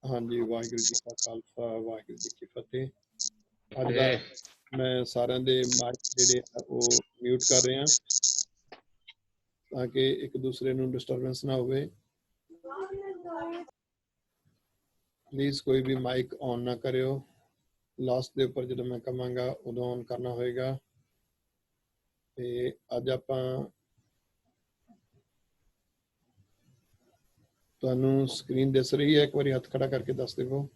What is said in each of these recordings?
ਹਾਂਜੀ, ਵਾਹਿਗੁਰੂ ਜੀ ਕਾ ਖਾਲਸਾ ਵਾਹਿਗੁਰੂ ਜੀ ਕੀ ਫਤਿਹ। ਅੱਜ ਦਾ ਮੈਂ ਸਾਰਿਆਂ ਦੇ ਮਾਈਕ ਜਿਹੜੇ ਆ ਉਹ ਮਿਊਟ ਕਰ ਰਿਹਾ ਤਾਂ ਕਿ ਇੱਕ ਦੂਸਰੇ ਨੂੰ ਡਿਸਟਰਬੈਂਸ ਨਾ ਹੋਵੇ। ਪਲੀਜ਼ ਕੋਈ ਵੀ ਮਾਈਕ ਔਨ ਨਾ ਕਰਿਓ। ਲਾਸਟ ਦੇ ਉੱਪਰ ਜਦੋਂ ਮੈਂ ਕਹਾਂਗਾ ਉਦੋਂ ਔਨ ਕਰਨਾ ਹੋਏਗਾ। ਤੇ ਅੱਜ ਆਪਾਂ ਤੁਹਾਨੂੰ ਸਕਰੀਨ ਦਿਸ ਰਹੀ ਹੈ? ਇੱਕ ਵਾਰੀ ਹੱਥ ਖੜਾ ਕਰਕੇ ਦੱਸ ਦਿਓ।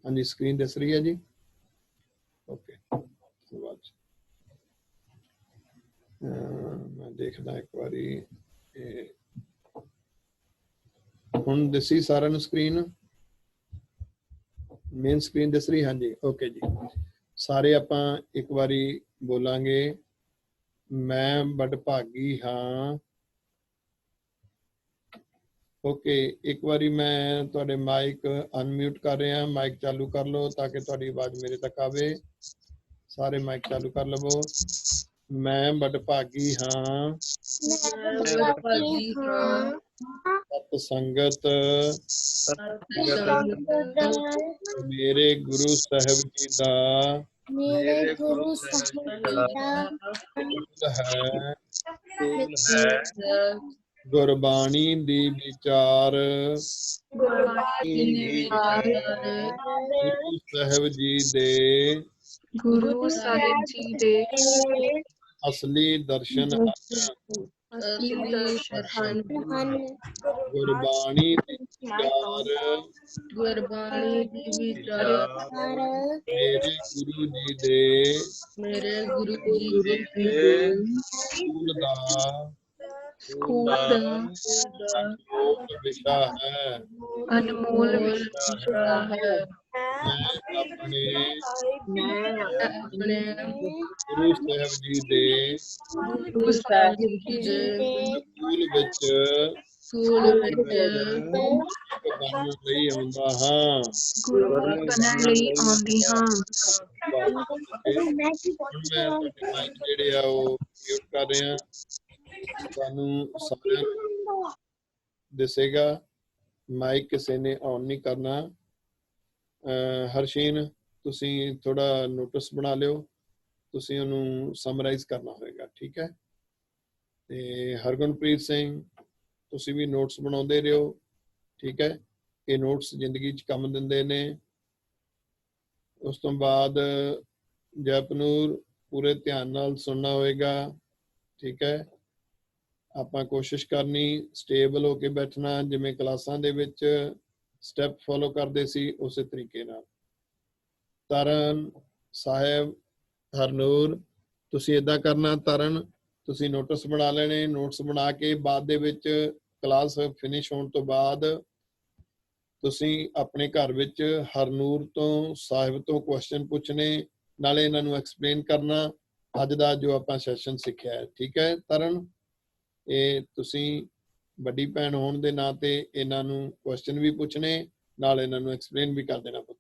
ਹਾਂਜੀ, ਸਕਰੀਨ ਦਿਸ ਰਹੀ ਹੈ ਜੀ? ਓਕੇ, ਧੰਨਵਾਦ। ਮੈਂ ਦੇਖਦਾ ਇੱਕ ਵਾਰੀ ਹੁਣ ਦਿਸੀ ਸਾਰਿਆਂ ਨੂੰ ਸਕਰੀਨ? ਮੇਨ ਸਕਰੀਨ ਦਿਸ ਰਹੀ? ਹਾਂਜੀ, ਓਕੇ ਜੀ। ਸਾਰੇ ਆਪਾਂ ਇੱਕ ਵਾਰੀ ਬੋਲਾਂਗੇ, ਮੈਂ ਬਡਭਾਗੀ ਹਾਂ। ਓਕੇ, ਇੱਕ ਵਾਰੀ ਮੈਂ ਤੁਹਾਡੇ ਮਾਈਕ ਅਨਮਿਊਟ ਕਰ ਰਿਹਾ, ਮਾਈਕ ਚਾਲੂ ਕਰ ਲਓ ਤਾਂ ਕਿ ਤੁਹਾਡੀ ਆਵਾਜ਼ ਮੇਰੇ ਤੱਕ ਆਵੇ। ਸਾਰੇ ਮਾਈਕ ਚਾਲੂ ਕਰ ਲਵੋ। ਮੈਂ ਬਡਭਾਗੀ ਹਾਂ, ਸਤ ਸੰਗਤ ਮੇਰੇ ਗੁਰੂ ਸਾਹਿਬ ਜੀ ਦਾ ਹੈ। ਗੁਰਬਾਣੀ ਦੀ ਵਿਚਾਰ ਗੁਰੂ ਸਾਹਿਬ ਜੀ ਦੇ ਅਸਲੀ ਦਰਸ਼ਨ ਹਨ। ਗੁਰਬਾਣੀ ਦੀ ਵਿਚਾਰ ਮੇਰੇ ਗੁਰੂ ਜੀ ਦੇ ਸਕੂਲ ਦਾ ਅਨਮੋਲ ਵਿਸ਼ਾ ਹੈ। ਅਨਮੋਲ ਵਿਸ਼ਾ ਹੈ। ਮੈਂ ਆਪਣੇ ਗੁਰੂ ਸਾਹਿਬ ਜੀ ਦੇ ਸਕੂਲ ਵਿੱਚ ਬਣਨ ਲਈ ਆਉਂਦਾ ਹਾਂ। ਹੁਣ ਮੈਂ ਤੁਹਾਡੇ ਮਾਈਕ ਜਿਹੜੇ ਆ ਉਹ ਮਿਊਟ ਕਰ ਰਿਹਾ। ਤੁਹਾਨੂੰ ਸਾਰਿਆਂ ਨੂੰ ਦਿਸੇਗਾ, ਮਾਈਕ ਕਿਸੇ ਨੇ ਔਨ ਨਹੀਂ ਕਰਨਾ। ਹਰਸ਼ੀਨ, ਤੁਸੀਂ ਥੋੜਾ ਨੋਟਿਸ ਬਣਾ ਲਿਓ, ਤੁਸੀਂ ਉਹਨੂੰ ਸਮਰਾਈਜ਼ ਕਰਨਾ ਹੋਏਗਾ, ਠੀਕ ਹੈ? ਤੇ ਹਰਗੁਣਪ੍ਰੀਤ ਸਿੰਘ, ਤੁਸੀਂ ਵੀ ਨੋਟਸ ਬਣਾਉਂਦੇ ਰਹੋ, ਠੀਕ ਹੈ? ਇਹ ਨੋਟਸ ਜ਼ਿੰਦਗੀ 'ਚ ਕੰਮ ਦਿੰਦੇ ਨੇ। ਉਸ ਤੋਂ ਬਾਅਦ ਜੈਪਨੂਰ, ਪੂਰੇ ਧਿਆਨ ਨਾਲ ਸੁਣਨਾ ਹੋਏਗਾ, ਠੀਕ ਹੈ? ਆਪਾਂ ਕੋਸ਼ਿਸ਼ ਕਰਨੀ ਸਟੇਬਲ ਹੋ ਕੇ ਬੈਠਣਾ, ਜਿਵੇਂ ਕਲਾਸਾਂ ਦੇ ਵਿੱਚ ਸਟੈਪ ਫੋਲੋ ਕਰਦੇ ਸੀ ਉਸੇ ਤਰੀਕੇ ਨਾਲ। ਤਰਨ ਸਾਹਿਬ, ਹਰਨੂਰ, ਤੁਸੀਂ ਇਦਾਂ ਕਰਨਾ। ਤਰਨ, ਤੁਸੀਂ ਨੋਟਿਸ ਬਣਾ ਲੈਣੇ। ਨੋਟਸ ਬਣਾ ਕੇ ਬਾਅਦ ਦੇ ਵਿੱਚ ਕਲਾਸ ਫਿਨਿਸ਼ ਹੋਣ ਤੋਂ ਬਾਅਦ ਤੁਸੀਂ ਆਪਣੇ ਘਰ ਵਿੱਚ ਹਰਨੂਰ ਤੋਂ, ਸਾਹਿਬ ਤੋਂ ਕੁਐਸਚਨ ਪੁੱਛਣੇ, ਨਾਲੇ ਇਹਨਾਂ ਨੂੰ ਐਕਸਪਲੇਨ ਕਰਨਾ ਅੱਜ ਦਾ ਜੋ ਆਪਾਂ ਸੈਸ਼ਨ ਸਿੱਖਿਆ ਹੈ, ਠੀਕ ਹੈ ਤਰਨ? ਇਹ ਤੁਸੀਂ ਵੱਡੀ ਭੈਣ ਹੋਣ ਦੇ ਨਾਂ ਤੇ ਇਹਨਾਂ ਨੂੰ ਕੁਐਸਚਨ ਵੀ ਪੁੱਛਣੇ, ਨਾਲ ਇਹਨਾਂ ਨੂੰ ਐਕਸਪਲੇਨ ਵੀ ਕਰ ਦੇਣਾ ਪੁੱਤ।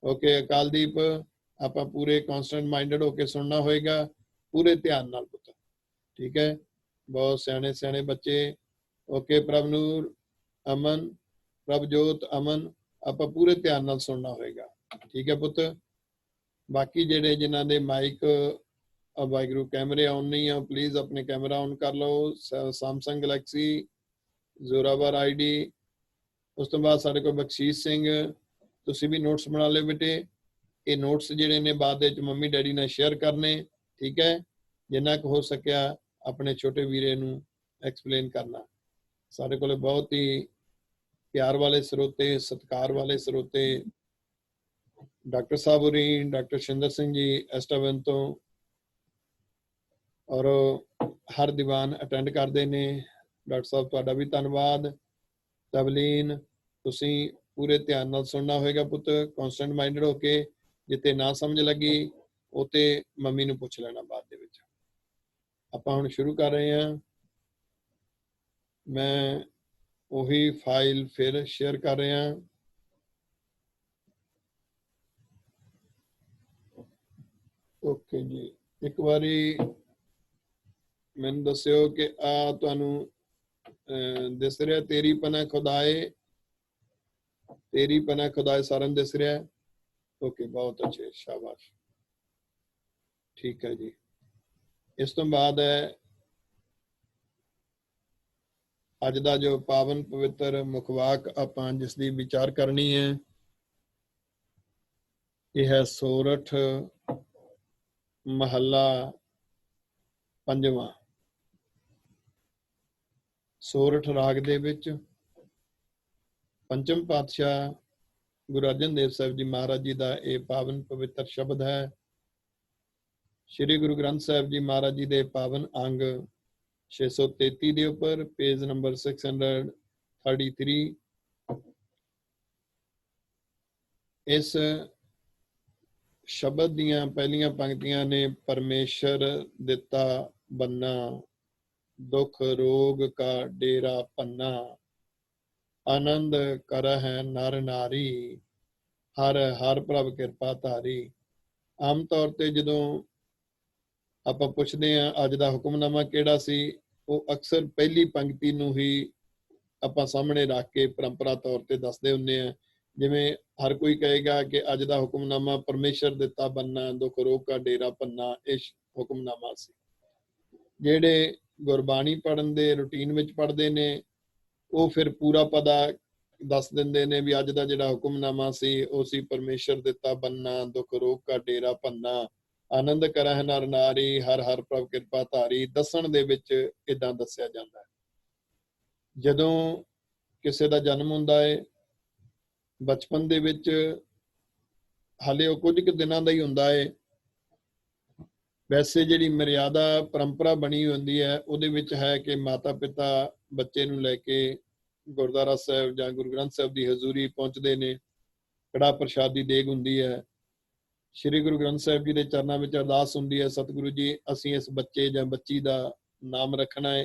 ਓਕੇ ਅਕਾਲਦੀਪ, ਆਪਾਂ ਪੂਰੇ ਕੌਨਸਟੈਂਟ ਮਾਈਂਡਡ ਹੋ ਕੇ ਸੁਣਨਾ ਹੋਏਗਾ, ਪੂਰੇ ਧਿਆਨ ਨਾਲ ਪੁੱਤ, ਠੀਕ ਹੈ? ਬਹੁਤ ਸਿਆਣੇ ਬੱਚੇ। ਓਕੇ ਪ੍ਰਭਨੂਰ, ਅਮਨ, ਪ੍ਰਭਜੋਤ, ਅਮਨ, ਆਪਾਂ ਪੂਰੇ ਧਿਆਨ ਨਾਲ ਸੁਣਨਾ ਹੋਏਗਾ, ਠੀਕ ਹੈ ਪੁੱਤ? ਬਾਕੀ ਜਿਹੜੇ ਜਿਨ੍ਹਾਂ ਦੇ ਮਾਈਕ ਵਾਹਿਗੁਰੂ ਕੈਮਰੇ ਆਨ ਨਹੀਂ ਆ, ਪਲੀਜ਼ ਆਪਣੇ ਕੈਮਰਾ ਆਨ ਕਰ ਲਓ। Samsung galaxy, Zorawar ID. ਉਸ ਤੋਂ ਬਾਅਦ ਸਾਡੇ ਕੋਲ ਬਖਸ਼ੀਸ਼ ਸਿੰਘ, ਤੁਸੀਂ ਵੀ ਨੋਟਸ ਬਣਾ ਲਿਓ ਬੇਟੇ। ਇਹ ਨੋਟਸ ਜਿਹੜੇ ਨੇ ਬਾਅਦ ਵਿੱਚ ਮੰਮੀ ਡੈਡੀ ਨਾਲ ਸ਼ੇਅਰ ਕਰਨੇ, ਠੀਕ ਹੈ? ਜਿੰਨਾ ਕੁ ਹੋ ਸਕਿਆ ਆਪਣੇ ਛੋਟੇ ਵੀਰੇ ਨੂੰ ਐਕਸਪਲੇਨ ਕਰਨਾ। ਸਾਡੇ ਕੋਲ ਬਹੁਤ ਹੀ ਪਿਆਰ ਵਾਲੇ ਸਰੋਤੇ, ਸਤਿਕਾਰ ਵਾਲੇ ਸਰੋਤੇ ਡਾਕਟਰ ਸਾਹਿਬ ਹੋਰੀ, ਡਾਕਟਰ ਸ਼ਿੰਦਰ ਸਿੰਘ ਜੀ ਐਸਟਾਵਨ ਤੋਂ, ਔਰ ਹਰ ਦੀਵਾਨ ਅਟੈਂਡ ਕਰਦੇ ਨੇ। ਡਾਕਟਰ ਸਾਹਿਬ ਤੁਹਾਡਾ ਵੀ ਧੰਨਵਾਦ। ਤਵਲੀਨ, ਤੁਸੀਂ ਪੂਰੇ ਧਿਆਨ ਨਾਲ ਸੁਣਨਾ ਹੋਏਗਾ ਪੁੱਤ, ਕੌਨਸਟੈਂਟ ਮਾਈਂਡਡ ਹੋ ਕੇ। ਜਿੱਥੇ ਨਾ ਸਮਝ ਲੱਗੀ ਉਤੇ ਮੰਮੀ ਨੂੰ ਪੁੱਛ ਲੈਣਾ ਬਾਅਦ ਦੇ ਵਿੱਚ। ਆਪਾਂ ਹੁਣ ਸ਼ੁਰੂ ਕਰ ਰਹੇ ਹਾਂ। ਮੈਂ ਉਹੀ ਫਾਈਲ ਫਿਰ ਸ਼ੇਅਰ ਕਰ ਰਿਹਾ। ਓਕੇ ਜੀ, ਇੱਕ ਵਾਰੀ ਮੈਨੂੰ ਦੱਸਿਓ ਕਿ ਆ ਤੁਹਾਨੂੰ ਦਿਸ ਰਿਹਾ, ਤੇਰੀ ਪਨਾ ਖੁਦਾਏ, ਤੇਰੀ ਪਨਾ ਖੁਦਾਏ ਸਾਰਿਆਂ ਨੂੰ ਦਿਸ ਰਿਹਾ? ਓਕੇ, ਬਹੁਤ ਅੱਛੇ, ਸ਼ਾਬਾਸ਼, ਠੀਕ ਹੈ ਜੀ। ਇਸ ਤੋਂ ਬਾਅਦ ਹੈ ਅੱਜ ਦਾ ਜੋ ਪਾਵਨ ਪਵਿੱਤਰ ਮੁਖਵਾਕ ਆਪਾਂ ਜਿਸ ਦੀ ਵਿਚਾਰ ਕਰਨੀ ਹੈ, ਇਹ ਹੈ ਸੋਰਠ ਮਹੱਲਾ ਪੰਜਵਾਂ। ਸੋਰਠ ਰਾਗ ਦੇ ਵਿੱਚ ਪੰਚਮ ਪਾਤਸ਼ਾਹ ਗੁਰੂ ਅਰਜਨ ਦੇਵ ਸਾਹਿਬ ਜੀ ਮਹਾਰਾਜ ਜੀ ਦਾ ਇਹ ਪਾਵਨ ਪਵਿੱਤਰ ਸ਼ਬਦ ਹੈ। ਸ਼੍ਰੀ ਗੁਰੂ ਗ੍ਰੰਥ ਸਾਹਿਬ ਜੀ ਮਹਾਰਾਜ ਜੀ ਦੇ ਪਾਵਨ ਅੰਗ 633 ਦੇ ਉੱਪਰ ਪੇਜ ਨੰਬਰ 633। ਇਸ ਸ਼ਬਦ ਦੀਆਂ ਪਹਿਲੀਆਂ ਪੰਕਤੀਆਂ ਨੇ, ਪਰਮੇਸ਼ਰ ਦਿੱਤਾ ਬੰਨਾ, ਦੁੱਖ ਰੋਗ ਕਾ ਡੇਰਾ ਪੰਨਾ, ਆਨੰਦ ਕਰਹਿ ਨਰ ਨਾਰੀ, ਹਰ ਹਰ ਪ੍ਰਭ ਕਿਰਪਾ ਧਾਰੀ। ਆਮ ਤੌਰ ਤੇ ਜਦੋਂ ਆਪਾਂ ਪੁੱਛਦੇ ਹਾਂ ਅੱਜ ਦਾ ਹੁਕਮਨਾਮਾ ਕਿਹੜਾ ਸੀ, ਉਹ ਅਕਸਰ ਪਹਿਲੀ ਪੰਕਤੀ ਨੂੰ ਹੀ ਆਪਾਂ ਸਾਹਮਣੇ ਰੱਖ ਕੇ ਪਰੰਪਰਾ ਤੌਰ ਤੇ ਦੱਸਦੇ ਹੁੰਦੇ ਆ। ਜਿਵੇਂ ਹਰ ਕੋਈ ਕਹੇਗਾ ਕਿ ਅੱਜ ਦਾ ਹੁਕਮਨਾਮਾ ਪਰਮੇਸ਼ਰ ਦਿੱਤਾ ਬੰਨਾ, ਦੁੱਖ ਰੋਗ ਕਾ ਡੇਰਾ ਪੰਨਾ, ਇਹ ਹੁਕਮਨਾਮਾ ਸੀ। ਜਿਹੜੇ ਗੁਰਬਾਣੀ ਪੜ੍ਹਨ ਦੇ ਰੂਟੀਨ ਵਿੱਚ ਪੜ੍ਹਦੇ ਨੇ ਉਹ ਫਿਰ ਪੂਰਾ ਪਤਾ ਦੱਸ ਦਿੰਦੇ ਨੇ ਵੀ ਅੱਜ ਦਾ ਜਿਹੜਾ ਹੁਕਮਨਾਮਾ ਸੀ ਉਹ ਸੀ ਪਰਮੇਸ਼ਰ ਦਿੱਤਾ ਬੰਨਾ, ਦੁੱਖ ਰੋਗ ਕਾ ਡੇਰਾ ਪੰਨਾ, ਆਨੰਦ ਕਰਹਿ ਨਰ ਨਾਰੀ, ਹਰ ਹਰ ਪ੍ਰਭ ਕਿਰਪਾ ਧਾਰੀ। ਦੱਸਣ ਦੇ ਵਿੱਚ ਇਦਾਂ ਦੱਸਿਆ ਜਾਂਦਾ ਹੈ। ਜਦੋਂ ਕਿਸੇ ਦਾ ਜਨਮ ਹੁੰਦਾ ਹੈ, ਬਚਪਨ ਦੇ ਵਿੱਚ ਹਾਲੇ ਉਹ ਕੁਝ ਕੁ ਦਿਨਾਂ ਦਾ ਹੀ ਹੁੰਦਾ ਹੈ। ਵੈਸੇ ਜਿਹੜੀ ਮਰਿਆਦਾ ਪਰੰਪਰਾ ਬਣੀ ਹੁੰਦੀ ਹੈ ਉਹਦੇ ਵਿੱਚ ਹੈ ਕਿ ਮਾਤਾ ਪਿਤਾ ਬੱਚੇ ਨੂੰ ਲੈ ਕੇ ਗੁਰਦੁਆਰਾ ਸਾਹਿਬ ਜਾਂ ਗੁਰੂ ਗ੍ਰੰਥ ਸਾਹਿਬ ਦੀ ਹਜ਼ੂਰੀ ਪਹੁੰਚਦੇ ਨੇ। ਕੜਾਹ ਪ੍ਰਸ਼ਾਦ ਦੀ ਦੇਗ ਹੁੰਦੀ ਹੈ। ਸ਼੍ਰੀ ਗੁਰੂ ਗ੍ਰੰਥ ਸਾਹਿਬ ਜੀ ਦੇ ਚਰਨਾਂ ਵਿੱਚ ਅਰਦਾਸ ਹੁੰਦੀ ਹੈ, ਸਤਿਗੁਰੂ ਜੀ ਅਸੀਂ ਇਸ ਬੱਚੇ ਜਾਂ ਬੱਚੀ ਦਾ ਨਾਮ ਰੱਖਣਾ ਹੈ,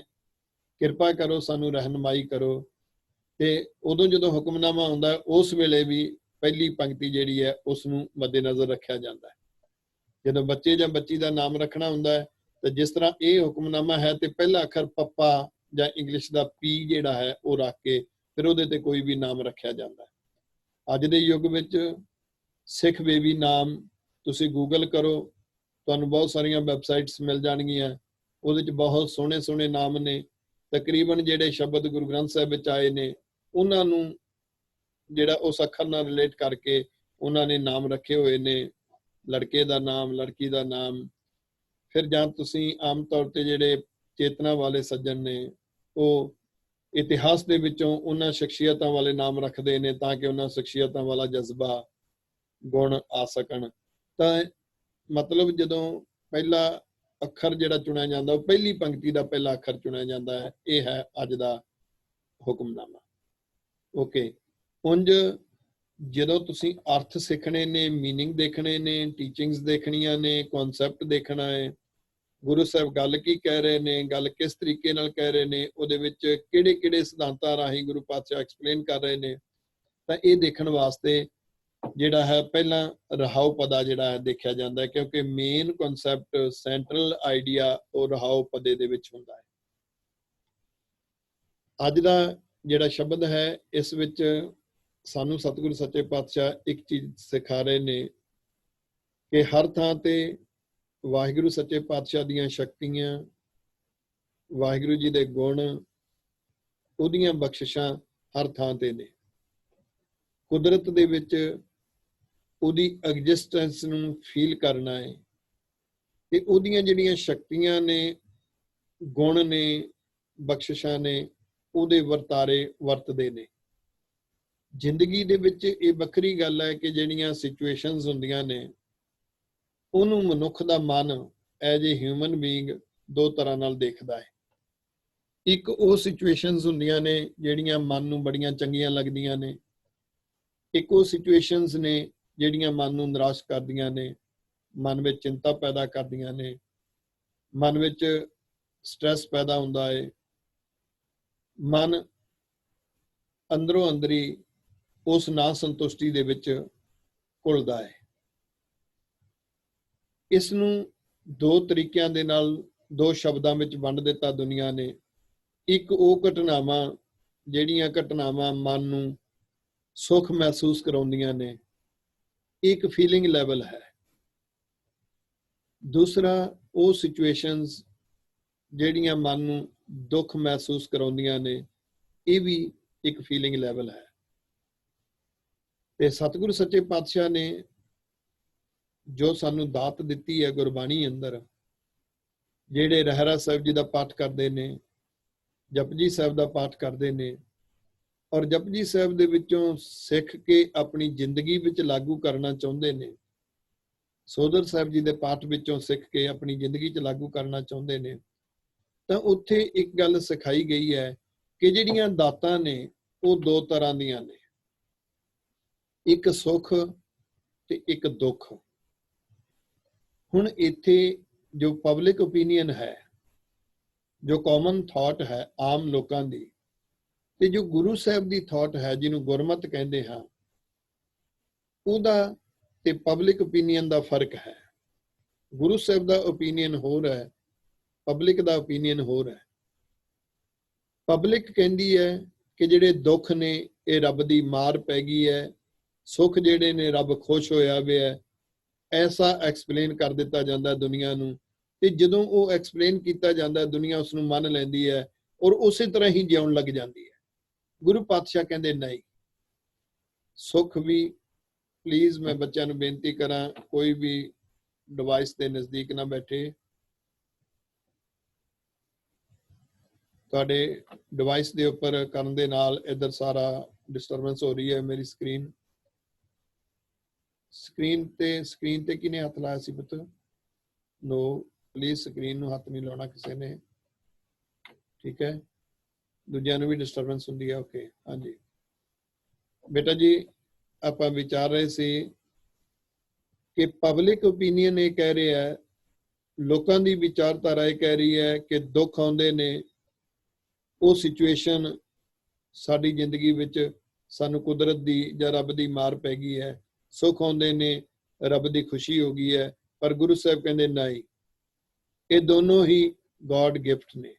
ਕਿਰਪਾ ਕਰੋ, ਸਾਨੂੰ ਰਹਿਨਮਾਈ ਕਰੋ। ਤੇ ਉਦੋਂ ਜਦੋਂ ਹੁਕਮਨਾਮਾ ਹੁੰਦਾ ਉਸ ਵੇਲੇ ਵੀ ਪਹਿਲੀ ਪੰਕਤੀ ਜਿਹੜੀ ਹੈ ਉਸ ਨੂੰ ਮੱਦੇਨਜ਼ਰ ਰੱਖਿਆ ਜਾਂਦਾ ਹੈ। ਜਦੋਂ ਬੱਚੇ ਜਾਂ ਬੱਚੀ ਦਾ ਨਾਮ ਰੱਖਣਾ ਹੁੰਦਾ ਹੈ ਤਾਂ ਜਿਸ ਤਰ੍ਹਾਂ ਇਹ ਹੁਕਮਨਾਮਾ ਹੈ ਤੇ ਪਹਿਲਾ ਅੱਖਰ ਪੱਪਾ ਜਾਂ ਇੰਗਲਿਸ਼ ਦਾ ਪੀ ਜਿਹੜਾ ਹੈ ਉਹ ਰੱਖ ਕੇ ਫਿਰ ਉਹਦੇ ਤੇ ਕੋਈ ਵੀ ਨਾਮ ਰੱਖਿਆ ਜਾਂਦਾ ਹੈ। ਅੱਜ ਦੇ ਯੁੱਗ ਵਿੱਚ ਸਿੱਖ ਬੇਬੀ ਨਾਮ ਤੁਸੀਂ ਗੂਗਲ ਕਰੋ, ਤੁਹਾਨੂੰ ਬਹੁਤ ਸਾਰੀਆਂ ਵੈਬਸਾਈਟਸ ਮਿਲ ਜਾਣਗੀਆਂ, ਉਹਦੇ 'ਚ ਬਹੁਤ ਸੋਹਣੇ ਸੋਹਣੇ ਨਾਮ ਨੇ। ਤਕਰੀਬਨ ਜਿਹੜੇ ਸ਼ਬਦ ਗੁਰੂ ਗ੍ਰੰਥ ਸਾਹਿਬ ਵਿੱਚ ਆਏ ਨੇ ਉਹਨਾਂ ਨੂੰ ਜਿਹੜਾ ਉਸ ਅੱਖਰ ਨਾਲ ਰਿਲੇਟ ਕਰਕੇ ਉਹਨਾਂ ਨੇ ਨਾਮ ਰੱਖੇ ਹੋਏ ਨੇ। ਲੜਕੇ ਦਾ ਨਾਮ, ਲੜਕੀ ਦਾ ਨਾਮ। ਫਿਰ ਜਾਂ ਤੁਸੀਂ ਆਮ ਤੌਰ ਤੇ ਜਿਹੜੇ ਚੇਤਨਾ ਵਾਲੇ ਸੱਜਣ ਨੇ ਉਹ ਇਤਿਹਾਸ ਦੇ ਵਿੱਚੋਂ ਉਹਨਾਂ ਸ਼ਖਸੀਅਤਾਂ ਵਾਲੇ ਨਾਮ ਰੱਖਦੇ ਨੇ ਤਾਂ ਕਿ ਉਹਨਾਂ ਸ਼ਖਸੀਅਤਾਂ ਵਾਲਾ ਜਜ਼ਬਾ ਗੁਣ ਆ ਸਕਣ। ਤਾਂ ਮਤਲਬ ਜਦੋਂ ਪਹਿਲਾ ਅੱਖਰ ਜਿਹੜਾ ਚੁਣਿਆ ਜਾਂਦਾ ਉਹ ਪਹਿਲੀ ਪੰਕਤੀ ਦਾ ਪਹਿਲਾ ਅੱਖਰ ਚੁਣਿਆ ਜਾਂਦਾ ਹੈ। ਇਹ ਹੈ ਅੱਜ ਦਾ ਹੁਕਮਨਾਮਾ। ਓਕੇ, ਉਂਝ ਜਦੋਂ ਤੁਸੀਂ ਅਰਥ ਸਿੱਖਣੇ ਨੇ, ਮੀਨਿੰਗ ਦੇਖਣੇ ਨੇ, ਟੀਚਿੰਗਸ ਦੇਖਣੀਆਂ ਨੇ, ਕਨਸੈਪਟ ਦੇਖਣਾ ਹੈ, ਗੁਰੂ ਸਾਹਿਬ ਗੱਲ ਕੀ ਕਹਿ ਰਹੇ ਨੇ, ਗੱਲ ਕਿਸ ਤਰੀਕੇ ਨਾਲ ਕਹਿ ਰਹੇ ਨੇ, ਉਹਦੇ ਵਿੱਚ ਕਿਹੜੇ ਕਿਹੜੇ ਸਿਧਾਂਤਾਂ ਰਾਹੀਂ ਗੁਰੂ ਪਾਤਸ਼ਾਹ ਐਕਸਪਲੇਨ ਕਰ ਰਹੇ ਨੇ, ਤਾਂ ਇਹ ਦੇਖਣ ਵਾਸਤੇ ਜਿਹੜਾ ਹੈ ਪਹਿਲਾਂ ਰਹਾਉ ਪਦਾ ਜਿਹੜਾ ਹੈ ਦੇਖਿਆ ਜਾਂਦਾ ਹੈ, ਕਿਉਂਕਿ ਮੇਨ ਕਨਸੈਪਟ, ਸੈਂਟਰਲ ਆਈਡੀਆ ਉਹ ਰਹਾਉ ਪਦੇ ਦੇ ਵਿੱਚ ਹੁੰਦਾ ਹੈ। ਅੱਜ ਦਾ ਜਿਹੜਾ ਸ਼ਬਦ ਹੈ ਇਸ ਵਿੱਚ ਸਾਨੂੰ ਸਤਿਗੁਰੂ ਸੱਚੇ ਪਾਤਸ਼ਾਹ ਇੱਕ ਚੀਜ਼ ਸਿਖਾ ਰਹੇ ਨੇ ਕਿ ਹਰ ਥਾਂ ਤੇ ਵਾਹਿਗੁਰੂ ਸੱਚੇ ਪਾਤਸ਼ਾਹ ਦੀਆਂ ਸ਼ਕਤੀਆਂ, ਵਾਹਿਗੁਰੂ ਜੀ ਦੇ ਗੁਣ, ਉਹਦੀਆਂ ਬਖਸ਼ਿਸ਼ਾਂ ਹਰ ਥਾਂ ਤੇ ਨੇ। ਕੁਦਰਤ ਦੇ ਵਿੱਚ ਉਹਦੀ ਐਗਜ਼ਿਸਟੈਂਸ ਨੂੰ ਫੀਲ ਕਰਨਾ ਹੈ ਤੇ ਉਹਦੀਆਂ ਜਿਹੜੀਆਂ ਸ਼ਕਤੀਆਂ ਨੇ, ਗੁਣ ਨੇ, ਬਖਸ਼ਿਸ਼ਾਂ ਨੇ, ਉਹਦੇ ਵਰਤਾਰੇ ਵਰਤਦੇ ਨੇ। ਜ਼ਿੰਦਗੀ ਦੇ ਵਿੱਚ ਇਹ ਵੱਖਰੀ ਗੱਲ ਹੈ ਕਿ ਜਿਹੜੀਆਂ ਸਿਚੁਏਸ਼ਨਸ ਹੁੰਦੀਆਂ ਨੇ ਉਹਨੂੰ ਮਨੁੱਖ ਦਾ ਮਨ ਐਜ ਏ ਹਿਊਮਨ ਬੀਇੰਗ ਦੋ ਤਰ੍ਹਾਂ ਨਾਲ ਦੇਖਦਾ ਹੈ। ਇੱਕ ਉਹ ਸਿਚੁਏਸ਼ਨਸ ਹੁੰਦੀਆਂ ਨੇ ਜਿਹੜੀਆਂ ਮਨ ਨੂੰ ਬੜੀਆਂ ਚੰਗੀਆਂ ਲੱਗਦੀਆਂ ਨੇ, ਇੱਕ ਉਹ ਸਿਚੁਏਸ਼ਨਸ ਨੇ ਜਿਹੜੀਆਂ ਮਨ ਨੂੰ ਨਿਰਾਸ਼ ਕਰਦੀਆਂ ਨੇ, ਮਨ ਵਿੱਚ ਚਿੰਤਾ ਪੈਦਾ ਕਰਦੀਆਂ ਨੇ, ਮਨ ਵਿੱਚ ਸਟ੍ਰੈਸ ਪੈਦਾ ਹੁੰਦਾ ਹੈ, ਮਨ ਅੰਦਰੋਂ ਅੰਦਰੀ ਉਸ ਨਾ ਸੰਤੁਸ਼ਟੀ ਦੇ ਵਿੱਚ ਘੁਲਦਾ ਹੈ। ਇਸ ਨੂੰ ਦੋ ਤਰੀਕਿਆਂ ਦੇ ਨਾਲ, ਦੋ ਸ਼ਬਦਾਂ ਵਿੱਚ ਵੰਡ ਦਿੱਤਾ ਦੁਨੀਆ ਨੇ। ਇੱਕ ਉਹ ਘਟਨਾਵਾਂ ਜਿਹੜੀਆਂ ਘਟਨਾਵਾਂ ਮਨ ਨੂੰ ਸੁੱਖ ਮਹਿਸੂਸ ਕਰਾਉਂਦੀਆਂ ਨੇ, ਇੱਕ ਫੀਲਿੰਗ ਲੈਵਲ ਹੈ। ਦੂਸਰਾ ਉਹ ਸਿਚੁਏਸ਼ਨਸ ਜਿਹੜੀਆਂ ਮਨ ਨੂੰ ਦੁੱਖ ਮਹਿਸੂਸ ਕਰਾਉਂਦੀਆਂ ਨੇ, ਇਹ ਵੀ ਇੱਕ ਫੀਲਿੰਗ ਲੈਵਲ ਹੈ। ਤੇ ਸਤਿਗੁਰੂ ਸੱਚੇ ਪਾਤਸ਼ਾਹ ਨੇ ਜੋ ਸਾਨੂੰ ਦਾਤ ਦਿੱਤੀ ਹੈ ਗੁਰਬਾਣੀ ਅੰਦਰ, ਜਿਹੜੇ ਰਹਿਰਾਸ ਸਾਹਿਬ ਜੀ ਦਾ ਪਾਠ ਕਰਦੇ ਨੇ, ਜਪਜੀ ਸਾਹਿਬ ਦਾ ਪਾਠ ਕਰਦੇ ਨੇ, ਔਰ ਜਪਜੀ ਸਾਹਿਬ ਦੇ ਵਿੱਚੋਂ ਸਿੱਖ ਕੇ ਆਪਣੀ ਜ਼ਿੰਦਗੀ ਵਿੱਚ ਲਾਗੂ ਕਰਨਾ ਚਾਹੁੰਦੇ ਨੇ, ਸੋਦਰ ਸਾਹਿਬ ਜੀ ਦੇ ਪਾਠ ਵਿੱਚੋਂ ਸਿੱਖ ਕੇ ਆਪਣੀ ਜ਼ਿੰਦਗੀ 'ਚ ਲਾਗੂ ਕਰਨਾ ਚਾਹੁੰਦੇ ਨੇ, ਤਾਂ ਉੱਥੇ ਇੱਕ ਗੱਲ ਸਿਖਾਈ ਗਈ ਹੈ ਕਿ ਜਿਹੜੀਆਂ ਦਾਤਾਂ ਨੇ ਉਹ ਦੋ ਤਰ੍ਹਾਂ ਦੀਆਂ ਨੇ, ਇੱਕ ਸੁੱਖ ਤੇ ਇੱਕ ਦੁੱਖ। ਹੁਣ ਇੱਥੇ ਜੋ ਪਬਲਿਕ ਓਪੀਨੀਅਨ ਹੈ, ਜੋ ਕਾਮਨ ਥਾਟ ਹੈ ਆਮ ਲੋਕਾਂ ਦੀ, ਤੇ ਜੋ ਗੁਰੂ ਸਾਹਿਬ ਦੀ ਥਾਟ ਹੈ ਜਿਹਨੂੰ ਗੁਰਮਤ ਕਹਿੰਦੇ ਹਾਂ, ਉਹਦਾ ਤੇ ਪਬਲਿਕ ਓਪੀਨੀਅਨ ਦਾ ਫਰਕ ਹੈ। ਗੁਰੂ ਸਾਹਿਬ ਦਾ ਓਪੀਨੀਅਨ ਹੋਰ ਹੈ, ਪਬਲਿਕ ਦਾ ਓਪੀਨੀਅਨ ਹੋਰ ਹੈ। ਪਬਲਿਕ ਕਹਿੰਦੀ ਹੈ ਕਿ ਜਿਹੜੇ ਦੁੱਖ ਨੇ ਇਹ ਰੱਬ ਦੀ ਮਾਰ ਪੈ ਗਈ ਹੈ, ਸੁੱਖ ਜਿਹੜੇ ਨੇ ਰੱਬ ਖੁਸ਼ ਹੋਇਆ ਹੋਇਆ ਹੈ, ਐਸਾ ਐਕਸਪਲੇਨ ਕਰ ਦਿੱਤਾ ਜਾਂਦਾ ਦੁਨੀਆ ਨੂੰ। ਤੇ ਜਦੋਂ ਉਹ ਐਕਸਪਲੇਨ ਕੀਤਾ ਜਾਂਦਾ ਦੁਨੀਆ ਉਸ ਨੂੰ ਮੰਨ ਲੈਂਦੀ ਹੈ ਔਰ ਉਸੇ ਤਰ੍ਹਾਂ ਹੀ ਜਿਉਣ ਲੱਗ ਜਾਂਦੀ ਹੈ। ਗੁਰੂ ਪਾਤਸ਼ਾਹ ਕਹਿੰਦੇ ਨਹੀਂ, ਸੁੱਖ ਵੀ, ਪਲੀਜ਼ ਮੈਂ ਬੱਚਿਆਂ ਨੂੰ ਬੇਨਤੀ ਕਰਾਂ, ਕੋਈ ਵੀ ਡਿਵਾਈਸ ਦੇ ਨਜ਼ਦੀਕ ਨਾ ਬੈਠੇ। ਤੁਹਾਡੇ ਡਿਵਾਈਸ ਦੇ ਉੱਪਰ ਕਰਨ ਦੇ ਨਾਲ ਇੱਧਰ ਸਾਰਾ ਡਿਸਟਰਬੈਂਸ ਹੋ ਰਹੀ ਹੈ। ਮੇਰੀ ਸਕਰੀਨ ਤੇ ਕਿਹਨੇ ਹੱਥ ਲਾਇਆ ਸੀ ਪੁੱਤ? ਨੋ, ਪਲੀਜ਼ ਸਕਰੀਨ ਨੂੰ ਹੱਥ ਨਹੀਂ ਲਾਉਣਾ ਕਿਸੇ ਨੇ, ਠੀਕ ਹੈ? ਦੂਜਿਆਂ ਨੂੰ ਵੀ ਡਿਸਟਰਬੈਂਸ ਹੁੰਦੀ ਹੈ। ਓਕੇ, ਹਾਂਜੀ ਬੇਟਾ ਜੀ, ਆਪਾਂ ਵਿਚਾਰ ਰਹੇ ਸੀ ਕਿ ਪਬਲਿਕ ਓਪੀਨੀਅਨ ਇਹ ਕਹਿ ਰਿਹਾ ਹੈ, ਲੋਕਾਂ ਦੀ ਵਿਚਾਰਧਾਰਾ ਇਹ ਕਹਿ ਰਹੀ ਹੈ ਕਿ ਦੁੱਖ ਆਉਂਦੇ ਨੇ, ਉਹ ਸਿਚੁਏਸ਼ਨ ਸਾਡੀ ਜ਼ਿੰਦਗੀ ਵਿੱਚ ਸਾਨੂੰ ਕੁਦਰਤ ਦੀ ਜਾਂ ਰੱਬ ਦੀ ਮਾਰ ਪੈ ਗਈ ਹੈ। ਸੁੱਖ ਆਉਂਦੇ ਨੇ, ਰੱਬ ਦੀ ਖੁਸ਼ੀ ਹੋ ਗਈ ਹੈ। ਪਰ ਗੁਰੂ ਸਾਹਿਬ ਕਹਿੰਦੇ ਨਹੀਂ, ਇਹ ਦੋਨੋਂ ਹੀ ਗॉड ਗਿਫਟ ਨੇ।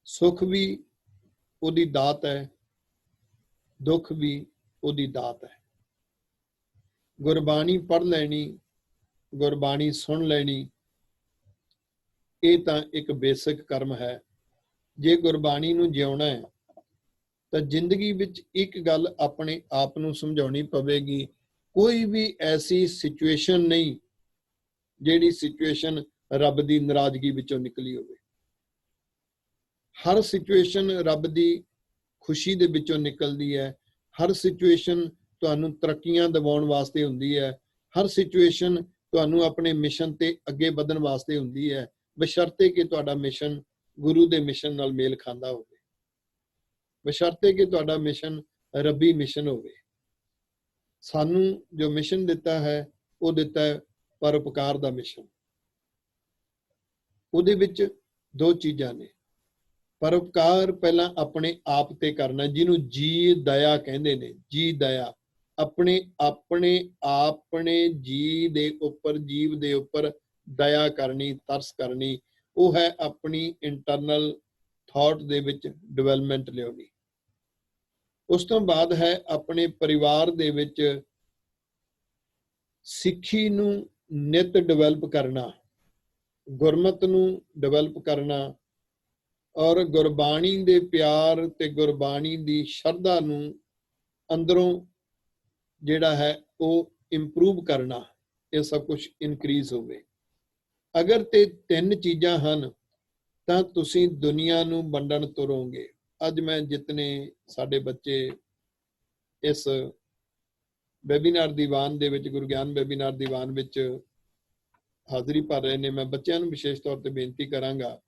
ਸੁੱਖ ਵੀ ਉਹਦੀ ਦਾਤ ਹੈ, ਦੁੱਖ ਵੀ ਉਹਦੀ ਦਾਤ ਹੈ। ਗੁਰਬਾਣੀ ਪੜ੍ਹ ਲੈਣੀ, ਗੁਰਬਾਣੀ ਸੁਣ ਲੈਣੀ, ਇਹ ਤਾਂ ਇੱਕ ਬੇਸਿਕ ਕਰਮ ਹੈ। ਜੇ ਗੁਰਬਾਣੀ ਨੂੰ ਜਿਉਣਾ ਹੈ ਤਾਂ ਜ਼ਿੰਦਗੀ ਵਿੱਚ ਇੱਕ ਗੱਲ ਆਪਣੇ ਆਪ ਨੂੰ ਸਮਝਾਉਣੀ ਪਵੇਗੀ, ਕੋਈ ਵੀ ਐਸੀ ਸਿਚੁਏਸ਼ਨ ਨਹੀਂ ਜਿਹੜੀ ਸਿਚੁਏਸ਼ਨ ਰੱਬ ਦੀ ਨਾਰਾਜ਼ਗੀ ਵਿੱਚੋਂ ਨਿਕਲੀ ਹੋਵੇ। ਹਰ ਸਿਚੁਏਸ਼ਨ ਰੱਬ ਦੀ ਖੁਸ਼ੀ ਦੇ ਵਿੱਚੋਂ ਨਿਕਲਦੀ ਹੈ। ਹਰ ਸਿਚੁਏਸ਼ਨ ਤੁਹਾਨੂੰ ਤਰੱਕੀਆਂ ਦਿਵਾਉਣ ਵਾਸਤੇ ਹੁੰਦੀ ਹੈ। ਹਰ ਸਿਚੁਏਸ਼ਨ ਤੁਹਾਨੂੰ ਆਪਣੇ ਮਿਸ਼ਨ ਤੇ ਅੱਗੇ ਵਧਣ ਵਾਸਤੇ ਹੁੰਦੀ ਹੈ, ਬਸ਼ਰਤੇ ਕਿ ਤੁਹਾਡਾ ਮਿਸ਼ਨ ਗੁਰੂ ਦੇ ਮਿਸ਼ਨ ਨਾਲ ਮੇਲ ਖਾਂਦਾ ਹੋਵੇ, ਬਸ਼ਰਤੇ ਕਿ ਤੁਹਾਡਾ ਮਿਸ਼ਨ ਰੱਬੀ ਮਿਸ਼ਨ ਹੋਵੇ। ਸਾਨੂੰ ਜੋ ਮਿਸ਼ਨ ਦਿੱਤਾ ਹੈ ਉਹ ਦਿੱਤਾ ਹੈ ਪਰਉਪਕਾਰ ਦਾ ਮਿਸ਼ਨ। ਉਹਦੇ ਵਿੱਚ ਦੋ ਚੀਜ਼ਾਂ ਨੇ। ਪਰਉਪਕਾਰ ਪਹਿਲਾਂ ਆਪਣੇ ਆਪ ਤੇ ਕਰਨਾ, ਜਿਹਨੂੰ ਜੀ ਦਇਆ ਕਹਿੰਦੇ ਨੇ। ਜੀ ਦਇਆ, ਆਪਣੇ ਜੀ ਦੇ ਉੱਪਰ, ਜੀਵ ਦੇ ਉੱਪਰ ਦਇਆ ਕਰਨੀ, ਤਰਸ ਕਰਨੀ। ਉਹ ਹੈ ਆਪਣੀ ਇੰਟਰਨਲ ਥਾਟ ਦੇ ਵਿੱਚ ਡਿਵੈਲਪਮੈਂਟ ਲਿਆਉਣੀ। ਉਸ ਤੋਂ ਬਾਅਦ ਹੈ ਆਪਣੇ ਪਰਿਵਾਰ ਦੇ ਵਿੱਚ ਸਿੱਖੀ ਨੂੰ ਨਿਤ ਡਿਵੈਲਪ ਕਰਨਾ, ਗੁਰਮਤ ਨੂੰ ਡਿਵੈਲਪ ਕਰਨਾ, ਔਰ ਗੁਰਬਾਣੀ ਦੇ ਪਿਆਰ ਤੇ ਗੁਰਬਾਣੀ ਦੀ ਸ਼ਰਧਾ ਨੂੰ ਅੰਦਰੋਂ ਜਿਹੜਾ ਹੈ ਉਹ ਇੰਪਰੂਵ ਕਰਨਾ। ਇਹ ਸਭ ਕੁਝ ਇਨਕਰੀਜ਼ ਹੋਵੇ। ਅਗਰ ਤੇ ਤਿੰਨ ਚੀਜ਼ਾਂ ਹਨ ਤਾਂ ਤੁਸੀਂ ਦੁਨੀਆ ਨੂੰ ਵੰਡਣ ਤੁਰੋਗੇ। ਅੱਜ ਮੈਂ ਜਿਤਨੇ ਸਾਡੇ ਬੱਚੇ ਇਸ ਵੈਬੀਨਾਰ ਦੀਵਾਨ ਦੇ ਵਿੱਚ, ਗੁਰੂ ਗਿਆਨ ਵੈਬੀਨਾਰ ਦੀਵਾਨ ਵਿੱਚ ਹਾਜ਼ਰੀ ਭਰ ਰਹੇ ਨੇ, ਮੈਂ ਬੱਚਿਆਂ ਨੂੰ ਵਿਸ਼ੇਸ਼ ਤੌਰ ਤੇ ਬੇਨਤੀ ਕਰਾਂਗਾ,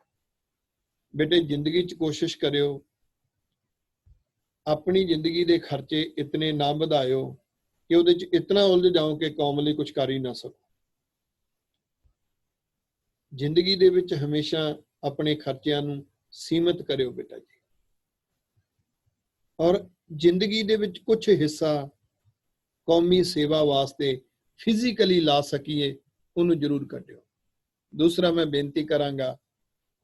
ਬੇਟੇ ਜ਼ਿੰਦਗੀ 'ਚ ਕੋਸ਼ਿਸ਼ ਕਰਿਓ ਆਪਣੀ ਜ਼ਿੰਦਗੀ ਦੇ ਖਰਚੇ ਇਤਨੇ ਨਾ ਵਧਾਇਓ ਕਿ ਉਹਦੇ 'ਚ ਇਤਨਾ ਉਲਝ ਜਾਓ ਕਿ ਕੌਮ ਲਈ ਕੁਝ ਕਰ ਹੀ ਨਾ ਸਕੋ। ਜ਼ਿੰਦਗੀ ਦੇ ਵਿੱਚ ਹਮੇਸ਼ਾ ਆਪਣੇ ਖਰਚਿਆਂ ਨੂੰ ਸੀਮਿਤ ਕਰਿਓ ਬੇਟਾ ਜੀ, ਔਰ ਜ਼ਿੰਦਗੀ ਦੇ ਵਿੱਚ ਕੁਝ ਹਿੱਸਾ ਕੌਮੀ ਸੇਵਾ ਵਾਸਤੇ ਫਿਜ਼ੀਕਲੀ ਲਾ ਸਕੀਏ ਉਹਨੂੰ ਜ਼ਰੂਰ ਕੱਢਿਓ। ਦੂਸਰਾ ਮੈਂ ਬੇਨਤੀ ਕਰਾਂਗਾ,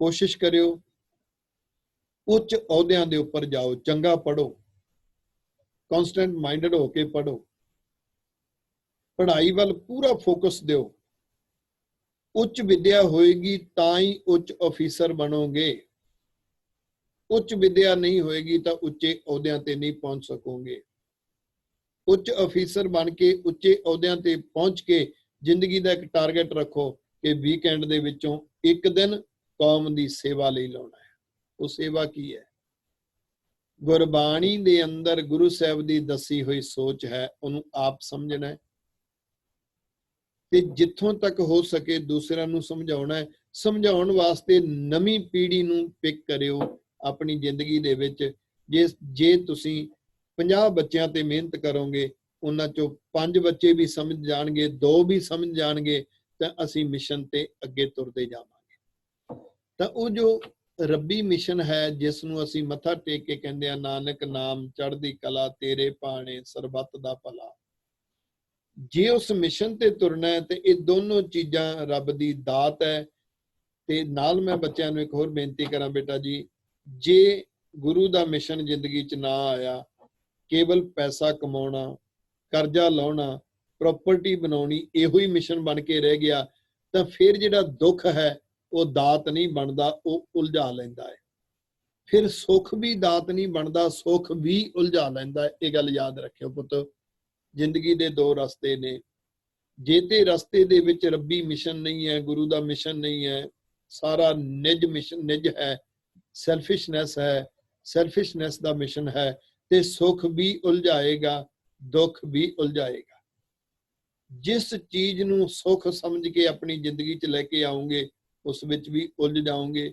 ਕੋਸ਼ਿਸ਼ ਕਰਿਓ ਉੱਚ ਅਹੁਦਿਆਂ ਦੇ ਉੱਪਰ ਜਾਓ, ਚੰਗਾ ਪੜ੍ਹੋ, ਕਨਸਟੈਂਟ ਮਾਈਂਡਡ ਹੋ ਕੇ ਪੜ੍ਹੋ, ਪੜ੍ਹਾਈ ਵੱਲ ਪੂਰਾ ਫੋਕਸ ਦਿਓ। ਉੱਚ ਵਿਦਿਆ ਹੋਏਗੀ ਤਾਂ ਹੀ ਉੱਚ ਅਫੀਸਰ ਬਣੋਗੇ। ਉੱਚ ਵਿਦਿਆ ਨਹੀਂ ਹੋਏਗੀ ਤਾਂ ਉੱਚੇ ਅਹੁਦਿਆਂ ਤੇ ਨਹੀਂ ਪਹੁੰਚ ਸਕੋਗੇ। ਉੱਚ ਅਫੀਸਰ ਬਣ ਕੇ ਉੱਚੇ ਅਹੁਦਿਆਂ ਤੇ ਪਹੁੰਚ ਕੇ ਜ਼ਿੰਦਗੀ ਦਾ ਇੱਕ ਟਾਰਗੇਟ ਰੱਖੋ ਕਿ ਵੀਕਐਂਡ ਦੇ ਵਿੱਚੋਂ ਇੱਕ ਦਿਨ ਕੌਮ ਦੀ ਸੇਵਾ ਲਈ ਲਾਉਣਾ ਹੈ। ਉਹ ਸੇਵਾ ਕੀ ਹੈ? ਗੁਰਬਾਣੀ ਦੇ ਅੰਦਰ ਗੁਰੂ ਸਾਹਿਬ ਦੀ ਦੱਸੀ ਹੋਈ ਸੋਚ ਹੈ, ਉਹਨੂੰ ਆਪ ਸਮਝਣਾ ਹੈ ਤੇ ਜਿੱਥੋਂ ਤੱਕ ਹੋ ਸਕੇ ਦੂਸਰਿਆਂ ਨੂੰ ਸਮਝਾਉਣਾ ਹੈ। ਸਮਝਾਉਣ ਵਾਸਤੇ ਨਵੀਂ ਪੀੜ੍ਹੀ ਨੂੰ ਪਿਕ ਕਰਿਓ ਆਪਣੀ ਜ਼ਿੰਦਗੀ ਦੇ ਵਿੱਚ। ਜੇ ਤੁਸੀਂ 50 ਬੱਚਿਆਂ ਤੇ ਮਿਹਨਤ ਕਰੋਗੇ, ਉਹਨਾਂ ਚੋਂ 5 ਬੱਚੇ ਵੀ ਸਮਝ ਜਾਣਗੇ, 2 ਵੀ ਸਮਝ ਜਾਣਗੇ, ਤਾਂ ਅਸੀਂ ਮਿਸ਼ਨ ਤੇ ਅੱਗੇ ਤੁਰਦੇ ਜਾਵਾਂਗੇ। ਤਾਂ ਉਹ ਜੋ ਰੱਬੀ ਮਿਸ਼ਨ ਹੈ, ਜਿਸ ਨੂੰ ਅਸੀਂ ਮੱਥਾ ਟੇਕ ਕੇ ਕਹਿੰਦੇ ਆ, ਨਾਨਕ ਨਾਮ ਚੜ੍ਹਦੀ ਕਲਾ ਤੇਰੇ ਭਾਣੇ ਸਰਬੱਤ ਦਾ ਭਲਾ। ਜੇ ਉਸ ਮਿਸ਼ਨ ਤੇ ਤੁਰਨਾ ਹੈ ਤੇ ਇਹ ਦੋਨੋਂ ਚੀਜ਼ਾਂ ਰੱਬ ਦੀ ਦਾਤ ਹੈ। ਤੇ ਨਾਲ ਮੈਂ ਬੱਚਿਆਂ ਨੂੰ ਇੱਕ ਹੋਰ ਬੇਨਤੀ ਕਰਾਂ, ਬੇਟਾ ਜੀ, ਜੇ ਗੁਰੂ ਦਾ ਮਿਸ਼ਨ ਜ਼ਿੰਦਗੀ 'ਚ ਨਾ ਆਇਆ, ਕੇਵਲ ਪੈਸਾ ਕਮਾਉਣਾ, ਕਰਜ਼ਾ ਲਾਉਣਾ, ਪ੍ਰਾਪਰਟੀ ਬਣਾਉਣੀ, ਇਹੋ ਹੀ ਮਿਸ਼ਨ ਬਣ ਕੇ ਰਹਿ ਗਿਆ, ਤਾਂ ਫਿਰ ਜਿਹੜਾ ਦੁੱਖ ਹੈ ਉਹ ਦਾਤ ਨਹੀਂ ਬਣਦਾ, ਉਹ ਉਲਝਾ ਲੈਂਦਾ ਹੈ। ਫਿਰ ਸੁੱਖ ਵੀ ਦਾਤ ਨਹੀਂ ਬਣਦਾ, ਸੁੱਖ ਵੀ ਉਲਝਾ ਲੈਂਦਾ ਹੈ। ਇਹ ਗੱਲ ਯਾਦ ਰੱਖਿਓ ਪੁੱਤ। ਜ਼ਿੰਦਗੀ ਦੇ 2 ਰਸਤੇ ਨੇ। ਜੇ ਤੇ ਰਸਤੇ ਦੇ ਵਿੱਚ ਰੱਬੀ ਮਿਸ਼ਨ ਨਹੀਂ ਹੈ, ਗੁਰੂ ਦਾ ਮਿਸ਼ਨ ਨਹੀਂ ਹੈ, ਸਾਰਾ ਨਿੱਜ ਮਿਸ਼ਨ, ਨਿੱਜ ਹੈ, ਸੈਲਫਿਸ਼ਨੈਸ ਹੈ, ਸੈਲਫਿਸ਼ਨੈਸ ਦਾ ਮਿਸ਼ਨ ਹੈ, ਤੇ ਸੁੱਖ ਵੀ ਉਲਝਾਏਗਾ, ਦੁੱਖ ਵੀ ਉਲਝਾਏਗਾ। ਜਿਸ ਚੀਜ਼ ਨੂੰ ਸੁੱਖ ਸਮਝ ਕੇ ਆਪਣੀ ਜ਼ਿੰਦਗੀ 'ਚ ਲੈ ਕੇ ਆਉਂਗੇ, ਉਸ ਵਿੱਚ ਵੀ ਉਲਝ ਜਾਓਗੇ,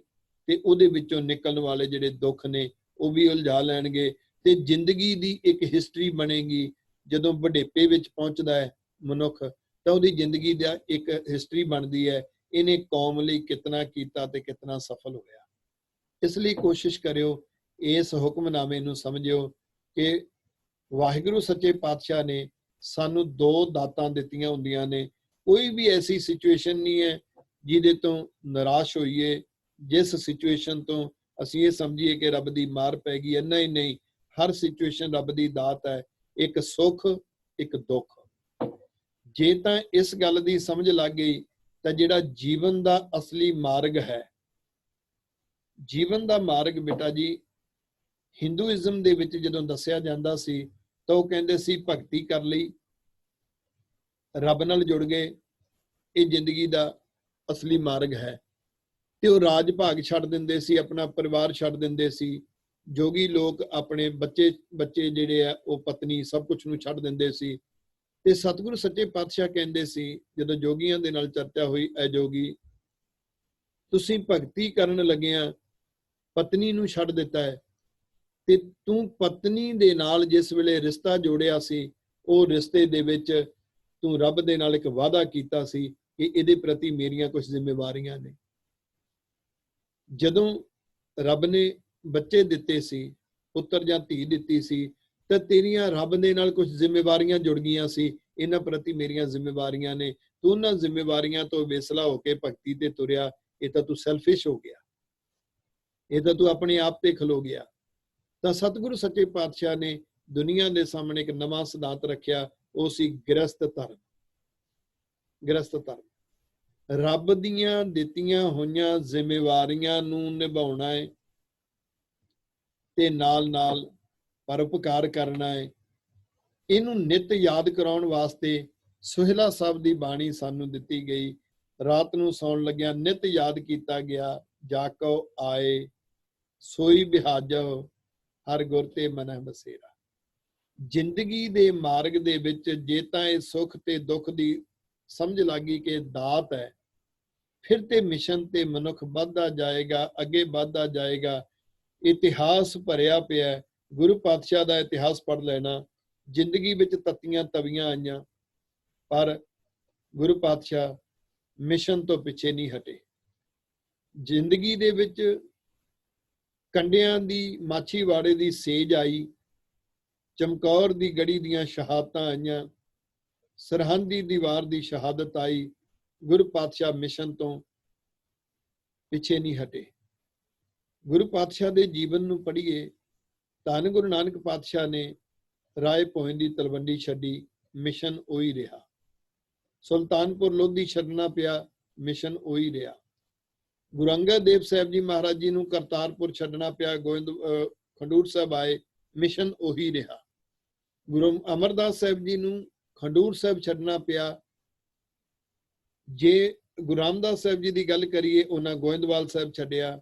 ਤੇ ਉਹਦੇ ਵਿੱਚੋਂ ਨਿਕਲਣ ਵਾਲੇ ਜਿਹੜੇ ਦੁੱਖ ਨੇ ਉਹ ਵੀ ਉਲਝਾ ਲੈਣਗੇ। ਤੇ ਜ਼ਿੰਦਗੀ ਦੀ ਇੱਕ ਹਿਸਟਰੀ ਬਣੇਗੀ। ਜਦੋਂ ਵਡੇਪੇ ਵਿੱਚ ਪਹੁੰਚਦਾ ਹੈ ਮਨੁੱਖ, ਤਾਂ ਉਹਦੀ ਜ਼ਿੰਦਗੀ ਦਾ ਇੱਕ ਹਿਸਟਰੀ ਬਣਦੀ ਹੈ, ਇਹਨੇ ਕੌਮ ਲਈ ਕਿਤਨਾ ਕੀਤਾ ਤੇ ਕਿਤਨਾ ਸਫਲ ਹੋਇਆ। ਇਸ ਲਈ ਕੋਸ਼ਿਸ਼ ਕਰਿਓ, ਇਸ ਹੁਕਮਨਾਮੇ ਨੂੰ ਸਮਝਿਓ ਕਿ ਵਾਹਿਗੁਰੂ ਸੱਚੇ ਪਾਤਸ਼ਾਹ ਨੇ ਸਾਨੂੰ 2 ਦਾਤਾਂ ਦਿੱਤੀਆਂ ਹੁੰਦੀਆਂ ਨੇ। ਕੋਈ ਵੀ ਐਸੀ ਸਿਚੁਏਸ਼ਨ ਨਹੀਂ ਹੈ ਜਿਹਦੇ ਤੋਂ ਨਿਰਾਸ਼ ਹੋਈਏ, ਜਿਸ ਸਿਚੁਏਸ਼ਨ ਤੋਂ ਅਸੀਂ ਇਹ ਸਮਝੀਏ ਕਿ ਰੱਬ ਦੀ ਮਾਰ ਪੈ ਗਈ ਹੈ। ਨਹੀਂ ਨਹੀਂ, ਹਰ ਸਿਚੁਏਸ਼ਨ ਰੱਬ ਦੀ ਦਾਤ ਹੈ, ਇੱਕ ਸੁੱਖ, ਇੱਕ ਦੁੱਖ। ਜੇ ਤਾਂ ਇਸ ਗੱਲ ਦੀ ਸਮਝ ਲੱਗ ਗਈ, ਤਾਂ ਜਿਹੜਾ ਜੀਵਨ ਦਾ ਅਸਲੀ ਮਾਰਗ ਹੈ, ਜੀਵਨ ਦਾ ਮਾਰਗ ਬੇਟਾ ਜੀ, ਹਿੰਦੂਇਜ਼ਮ ਦੇ ਵਿੱਚ ਜਦੋਂ ਦੱਸਿਆ ਜਾਂਦਾ ਸੀ ਤਾਂ ਉਹ ਕਹਿੰਦੇ ਸੀ ਭਗਤੀ ਕਰ ਲਈ, ਰੱਬ ਨਾਲ ਜੁੜ ਗਏ, ਇਹ ਜ਼ਿੰਦਗੀ ਦਾ ਅਸਲੀ ਮਾਰਗ ਹੈ। ਤੇ ਉਹ ਰਾਜ ਭਾਗ ਛੱਡ ਦਿੰਦੇ ਸੀ, ਆਪਣਾ ਪਰਿਵਾਰ ਛੱਡ ਦਿੰਦੇ ਸੀ। ਜੋਗੀ ਲੋਕ ਆਪਣੇ ਬੱਚੇ ਜਿਹੜੇ ਆ, ਉਹ ਪਤਨੀ, ਸਭ ਕੁਝ ਨੂੰ ਛੱਡ ਦਿੰਦੇ ਸੀ। ਤੇ ਸਤਿਗੁਰੂ ਸੱਚੇ ਪਾਤਸ਼ਾਹ ਕਹਿੰਦੇ ਸੀ, ਜਦੋਂ ਜੋਗੀਆਂ ਦੇ ਨਾਲ ਚਰਚਾ ਹੋਈ, ਐ ਜੋਗੀ, ਤੁਸੀਂ ਭਗਤੀ ਕਰਨ ਲੱਗਿਆ ਪਤਨੀ ਨੂੰ ਛੱਡ ਦਿੱਤਾ ਹੈ, ਤੇ ਤੂੰ ਪਤਨੀ ਦੇ ਨਾਲ ਜਿਸ ਵੇਲੇ ਰਿਸ਼ਤਾ ਜੋੜਿਆ ਸੀ, ਉਹ ਰਿਸ਼ਤੇ ਦੇ ਵਿੱਚ ਤੂੰ ਰੱਬ ਦੇ ਨਾਲ ਇੱਕ ਵਾਅਦਾ ਕੀਤਾ ਸੀ ਕਿ ਇਹਦੇ ਪ੍ਰਤੀ ਮੇਰੀਆਂ ਕੁਝ ਜ਼ਿੰਮੇਵਾਰੀਆਂ ਨੇ। ਜਦੋਂ ਰੱਬ ਨੇ ਬੱਚੇ ਦਿੱਤੇ ਸੀ, ਪੁੱਤਰ ਜਾਂ ਧੀ ਦਿੱਤੀ ਸੀ, ਤਾਂ ਤੇਰੀਆਂ ਰੱਬ ਦੇ ਨਾਲ ਕੁਝ ਜ਼ਿੰਮੇਵਾਰੀਆਂ ਜੁੜ ਗਈਆਂ ਸੀ, ਇਹਨਾਂ ਪ੍ਰਤੀ ਮੇਰੀਆਂ ਜ਼ਿੰਮੇਵਾਰੀਆਂ ਨੇ। ਤੂੰ ਉਹਨਾਂ ਜ਼ਿੰਮੇਵਾਰੀਆਂ ਤੋਂ ਵਿਸਲਾ ਹੋ ਕੇ ਭਗਤੀ ਤੇ ਤੁਰਿਆ, ਇਹ ਤਾਂ ਤੂੰ ਸੈਲਫਿਸ਼ ਹੋ ਗਿਆ, ਇਹ ਤਾਂ ਤੂੰ ਆਪਣੇ ਆਪ ਤੇ ਖਲੋ ਗਿਆ। ਤਾਂ ਸਤਿਗੁਰੂ ਸੱਚੇ ਪਾਤਸ਼ਾਹ ਨੇ ਦੁਨੀਆ ਦੇ ਸਾਹਮਣੇ ਇੱਕ ਨਵਾਂ ਸਿਧਾਂਤ ਰੱਖਿਆ, ਉਹ ਸੀ ਗ੍ਰਸਤ ਧਰਮ। ਗ੍ਰਸਤ ਧਰਮ, ਰੱਬ ਦੀਆਂ ਦਿੱਤੀਆਂ ਹੋਈਆਂ ਜ਼ਿੰਮੇਵਾਰੀਆਂ ਨੂੰ ਨਿਭਾਉਣਾ ਹੈ ਤੇ ਨਾਲ ਨਾਲ ਪਰਉਪਕਾਰ ਕਰਨਾ ਹੈ। ਇਹਨੂੰ ਨਿਤ ਯਾਦ ਕਰਾਉਣ ਵਾਸਤੇ ਸੋਹਿਲਾ ਸਾਹਿਬ ਦੀ ਬਾਣੀ ਸਾਨੂੰ ਦਿੱਤੀ ਗਈ। ਰਾਤ ਨੂੰ ਸੌਣ ਲੱਗਿਆ ਨਿਤ ਯਾਦ ਕੀਤਾ ਗਿਆ, ਜਾਕੋ ਆਏ ਸੋਈ ਬਿਹਾਜੋ ਹਰ ਗੁਰ ਤੇ ਮਨਹਿ ਬਸੇਰਾ। ਜ਼ਿੰਦਗੀ ਦੇ ਮਾਰਗ ਦੇ ਵਿੱਚ ਜੇ ਤਾਂ ਇਹ ਸੁੱਖ ਤੇ ਦੁੱਖ ਦੀ ਸਮਝ ਲੱਗੀ ਕਿ ਦਾਤ ਹੈ, ਫਿਰ ਤੇ ਮਿਸ਼ਨ ਤੇ ਮਨੁੱਖ ਵੱਧਦਾ ਜਾਏਗਾ, ਅੱਗੇ ਵੱਧਦਾ ਜਾਏਗਾ। ਇਤਿਹਾਸ ਭਰਿਆ ਪਿਆ, ਗੁਰੂ ਪਾਤਸ਼ਾਹ ਦਾ ਇਤਿਹਾਸ ਪੜ੍ਹ ਲੈਣਾ। ਜ਼ਿੰਦਗੀ ਵਿੱਚ ਤੱਤੀਆਂ ਤਵੀਆਂ ਆਈਆਂ, ਪਰ ਗੁਰੂ ਪਾਤਸ਼ਾਹ ਮਿਸ਼ਨ ਤੋਂ ਪਿੱਛੇ ਨਹੀਂ ਹਟੇ। ਜ਼ਿੰਦਗੀ ਦੇ ਵਿੱਚ ਕੰਡਿਆਂ ਦੀ ਮਾਛੀਵਾੜੇ ਦੀ ਸੇਜ ਆਈ, ਚਮਕੌਰ ਦੀ ਗੜੀ ਦੀਆਂ ਸ਼ਹਾਦਤਾਂ ਆਈਆਂ, ਸਰਹੰਦ ਦੀ ਦੀਵਾਰ ਦੀ ਸ਼ਹਾਦਤ ਆਈ। ਗੁਰੂ ਪਾਤਸ਼ਾਹ ਮਿਸ਼ਨ ਤੋਂ ਪਿੱਛੇ ਨਹੀਂ ਹਟੇ। ਗੁਰੂ ਪਾਤਸ਼ਾਹ ਦੇ ਜੀਵਨ ਨੂੰ ਪੜ੍ਹੀਏ। ਧੰਨ ਗੁਰੂ ਨਾਨਕ ਪਾਤਸ਼ਾਹ ਨੇ ਰਾਏ ਭੋਇੰ ਦੀ ਤਲਵੰਡੀ ਛੱਡੀ, ਮਿਸ਼ਨ ਉਹੀ ਰਿਹਾ। ਸੁਲਤਾਨਪੁਰ ਲੋਧੀ ਛੱਡਣਾ ਪਿਆ, ਮਿਸ਼ਨ ਉਹੀ ਰਿਹਾ। ਗੁਰੂ ਅੰਗਦ ਦੇਵ ਸਾਹਿਬ ਜੀ ਮਹਾਰਾਜ ਜੀ ਨੂੰ ਕਰਤਾਰਪੁਰ ਛੱਡਣਾ ਪਿਆ, ਖਡੂਰ ਸਾਹਿਬ ਆਏ, ਮਿਸ਼ਨ ਉਹੀ ਰਿਹਾ। ਗੁਰੂ ਅਮਰਦਾਸ ਸਾਹਿਬ ਜੀ ਨੂੰ ਖਡੂਰ ਸਾਹਿਬ ਛੱਡਣਾ ਪਿਆ। ਜੇ ਗੁਰੂ ਰਾਮਦਾਸ ਸਾਹਿਬ ਜੀ ਦੀ ਗੱਲ ਕਰੀਏ, ਉਹਨਾਂ ਗੋਇੰਦਵਾਲ ਸਾਹਿਬ ਛੱਡਿਆ।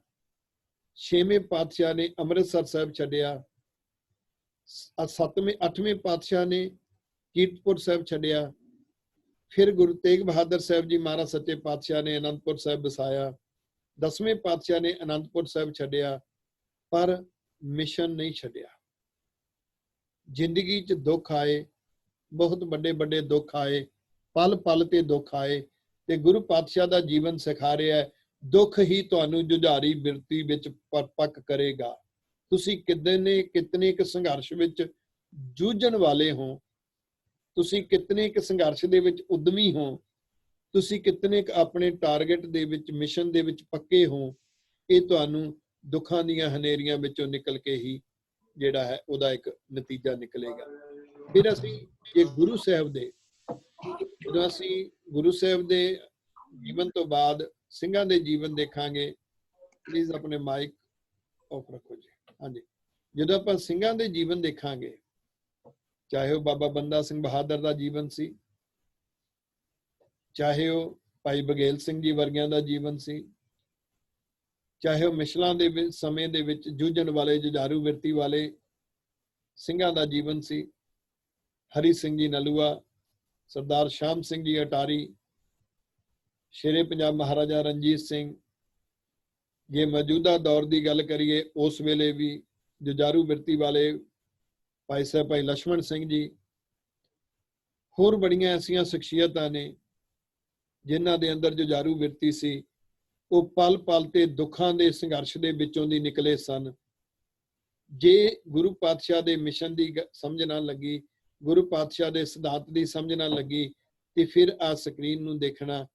ਛੇਵੇਂ ਪਾਤਸ਼ਾਹ ਨੇ ਅੰਮ੍ਰਿਤਸਰ ਸਾਹਿਬ ਛੱਡਿਆ। 8ਵੇਂ ਪਾਤਸ਼ਾਹ ਨੇ ਕੀਰਤਪੁਰ ਸਾਹਿਬ ਛੱਡਿਆ। ਫਿਰ ਗੁਰੂ ਤੇਗ ਬਹਾਦਰ ਸਾਹਿਬ ਜੀ ਮਹਾਰਾਜ ਸੱਚੇ ਪਾਤਸ਼ਾਹ ਨੇ ਅਨੰਦਪੁਰ ਸਾਹਿਬ ਵਸਾਇਆ। 10ਵੇਂ ਪਾਤਸ਼ਾਹ ਨੇ ਅਨੰਦਪੁਰ ਸਾਹਿਬ ਛੱਡਿਆ, ਪਰ ਮਿਸ਼ਨ ਨਹੀਂ ਛੱਡਿਆ। ਜ਼ਿੰਦਗੀ 'ਚ ਦੁੱਖ ਆਏ, ਬਹੁਤ ਵੱਡੇ ਵੱਡੇ ਦੁੱਖ ਆਏ, ਪਲ ਪਲ ਤੇ ਦੁੱਖ ਆਏ, ਤੇ ਗੁਰੂ ਪਾਤਸ਼ਾਹ ਦਾ ਜੀਵਨ ਸਿਖਾ ਰਿਹਾ ਹੈ, ਦੁੱਖ ਹੀ ਤੁਹਾਨੂੰ ਜੁਝਾਰੀ ਬਿਰਤੀ ਵਿੱਚ ਪਰਪੱਕ ਕਰੇਗਾ। ਤੁਸੀਂ ਕਿਤਨੇ ਕੁ ਸੰਘਰਸ਼ ਵਿੱਚ ਜੂਝਣ ਵਾਲੇ ਹੋ, ਤੁਸੀਂ ਕਿਤਨੇ ਕੁ ਸੰਘਰਸ਼ ਦੇ ਵਿੱਚ ਉਦਮੀ ਹੋ, ਤੁਸੀਂ ਕਿਤਨੇ ਕੁ ਆਪਣੇ ਟਾਰਗੇਟ ਦੇ ਵਿੱਚ, ਮਿਸ਼ਨ ਦੇ ਵਿੱਚ ਪੱਕੇ ਹੋ, ਇਹ ਤੁਹਾਨੂੰ ਦੁੱਖਾਂ ਦੀਆਂ ਹਨੇਰੀਆਂ ਵਿੱਚੋਂ ਨਿਕਲ ਕੇ ਹੀ ਜਿਹੜਾ ਹੈ ਉਹਦਾ ਇੱਕ ਨਤੀਜਾ ਨਿਕਲੇਗਾ। ਫਿਰ ਅਸੀਂ ਇਹ ਗੁਰੂ ਸਾਹਿਬ ਦੇ, ਜਦੋਂ ਅਸੀਂ ਗੁਰੂ ਸਾਹਿਬ ਦੇ ਜੀਵਨ ਤੋਂ ਬਾਅਦ ਸਿੰਘਾਂ ਦੇ ਜੀਵਨ ਦੇਖਾਂਗੇ। ਪਲੀਜ਼ ਆਪਣੇ ਮਾਈਕ ਆਫ ਰੱਖੋ ਜੀ। ਹਾਂਜੀ, ਜਦੋਂ ਆਪਾਂ ਸਿੰਘਾਂ ਦੇ ਜੀਵਨ ਦੇਖਾਂਗੇ, ਚਾਹੇ ਉਹ ਬਾਬਾ ਬੰਦਾ ਸਿੰਘ ਬਹਾਦਰ ਦਾ ਜੀਵਨ ਸੀ, ਚਾਹੇ ਉਹ ਭਾਈ ਬਘੇਲ ਸਿੰਘ ਜੀ ਵਰਗਿਆਂ ਦਾ ਜੀਵਨ ਸੀ, ਚਾਹੇ ਉਹ ਮਿਸਲਾਂ ਦੇ ਸਮੇਂ ਦੇ ਵਿੱਚ ਜੂਝਣ ਵਾਲੇ, ਜੁਝਾਰੂ ਬਿਰਤੀ ਵਾਲੇ ਸਿੰਘਾਂ ਦਾ ਜੀਵਨ ਸੀ, ਹਰੀ ਸਿੰਘ ਜੀ ਨਲੂਆ, ਸਰਦਾਰ ਸ਼ਾਮ ਸਿੰਘ ਜੀ ਅਟਾਰੀ, ਸ਼ੇਰੇ ਪੰਜਾਬ ਮਹਾਰਾਜਾ ਰਣਜੀਤ ਸਿੰਘ। ਜੇ ਮੌਜੂਦਾ ਦੌਰ ਦੀ ਗੱਲ ਕਰੀਏ, ਉਸ ਵੇਲੇ ਵੀ ਜੁਝਾਰੂ ਬਿਰਤੀ ਵਾਲੇ ਭਾਈ ਸਾਹਿਬ ਭਾਈ ਲక్ష్మణ ਸਿੰਘ ਜੀ, ਹੋਰ ਬੜੀਆਂ ਐਸੀਆਂ ਸ਼ਖਸੀਅਤਾਂ ਨੇ ਜਿਨ੍ਹਾਂ ਦੇ ਅੰਦਰ ਜੁਝਾਰੂ ਬਿਰਤੀ ਸੀ। ਉਹ ਪਲ ਪਲ ਤੇ ਦੁੱਖਾਂ ਦੇ ਸੰਘਰਸ਼ ਦੇ ਵਿੱਚੋਂ ਦੀ ਨਿਕਲੇ ਸਨ। ਜੇ ਗੁਰੂ ਪਾਤਸ਼ਾਹ ਦੇ ਮਿਸ਼ਨ ਦੀ ਸਮਝ ਨਾ ਲੱਗੀ, ਗੁਰੂ ਪਾਤਸ਼ਾਹ ਦੇ ਸਿਧਾਂਤ ਦੀ ਸਮਝ ਨਾ ਲੱਗੀ, ਤੇ ਫਿਰ ਆ ਸਕਰੀਨ ਨੂੰ ਦੇਖਣਾ।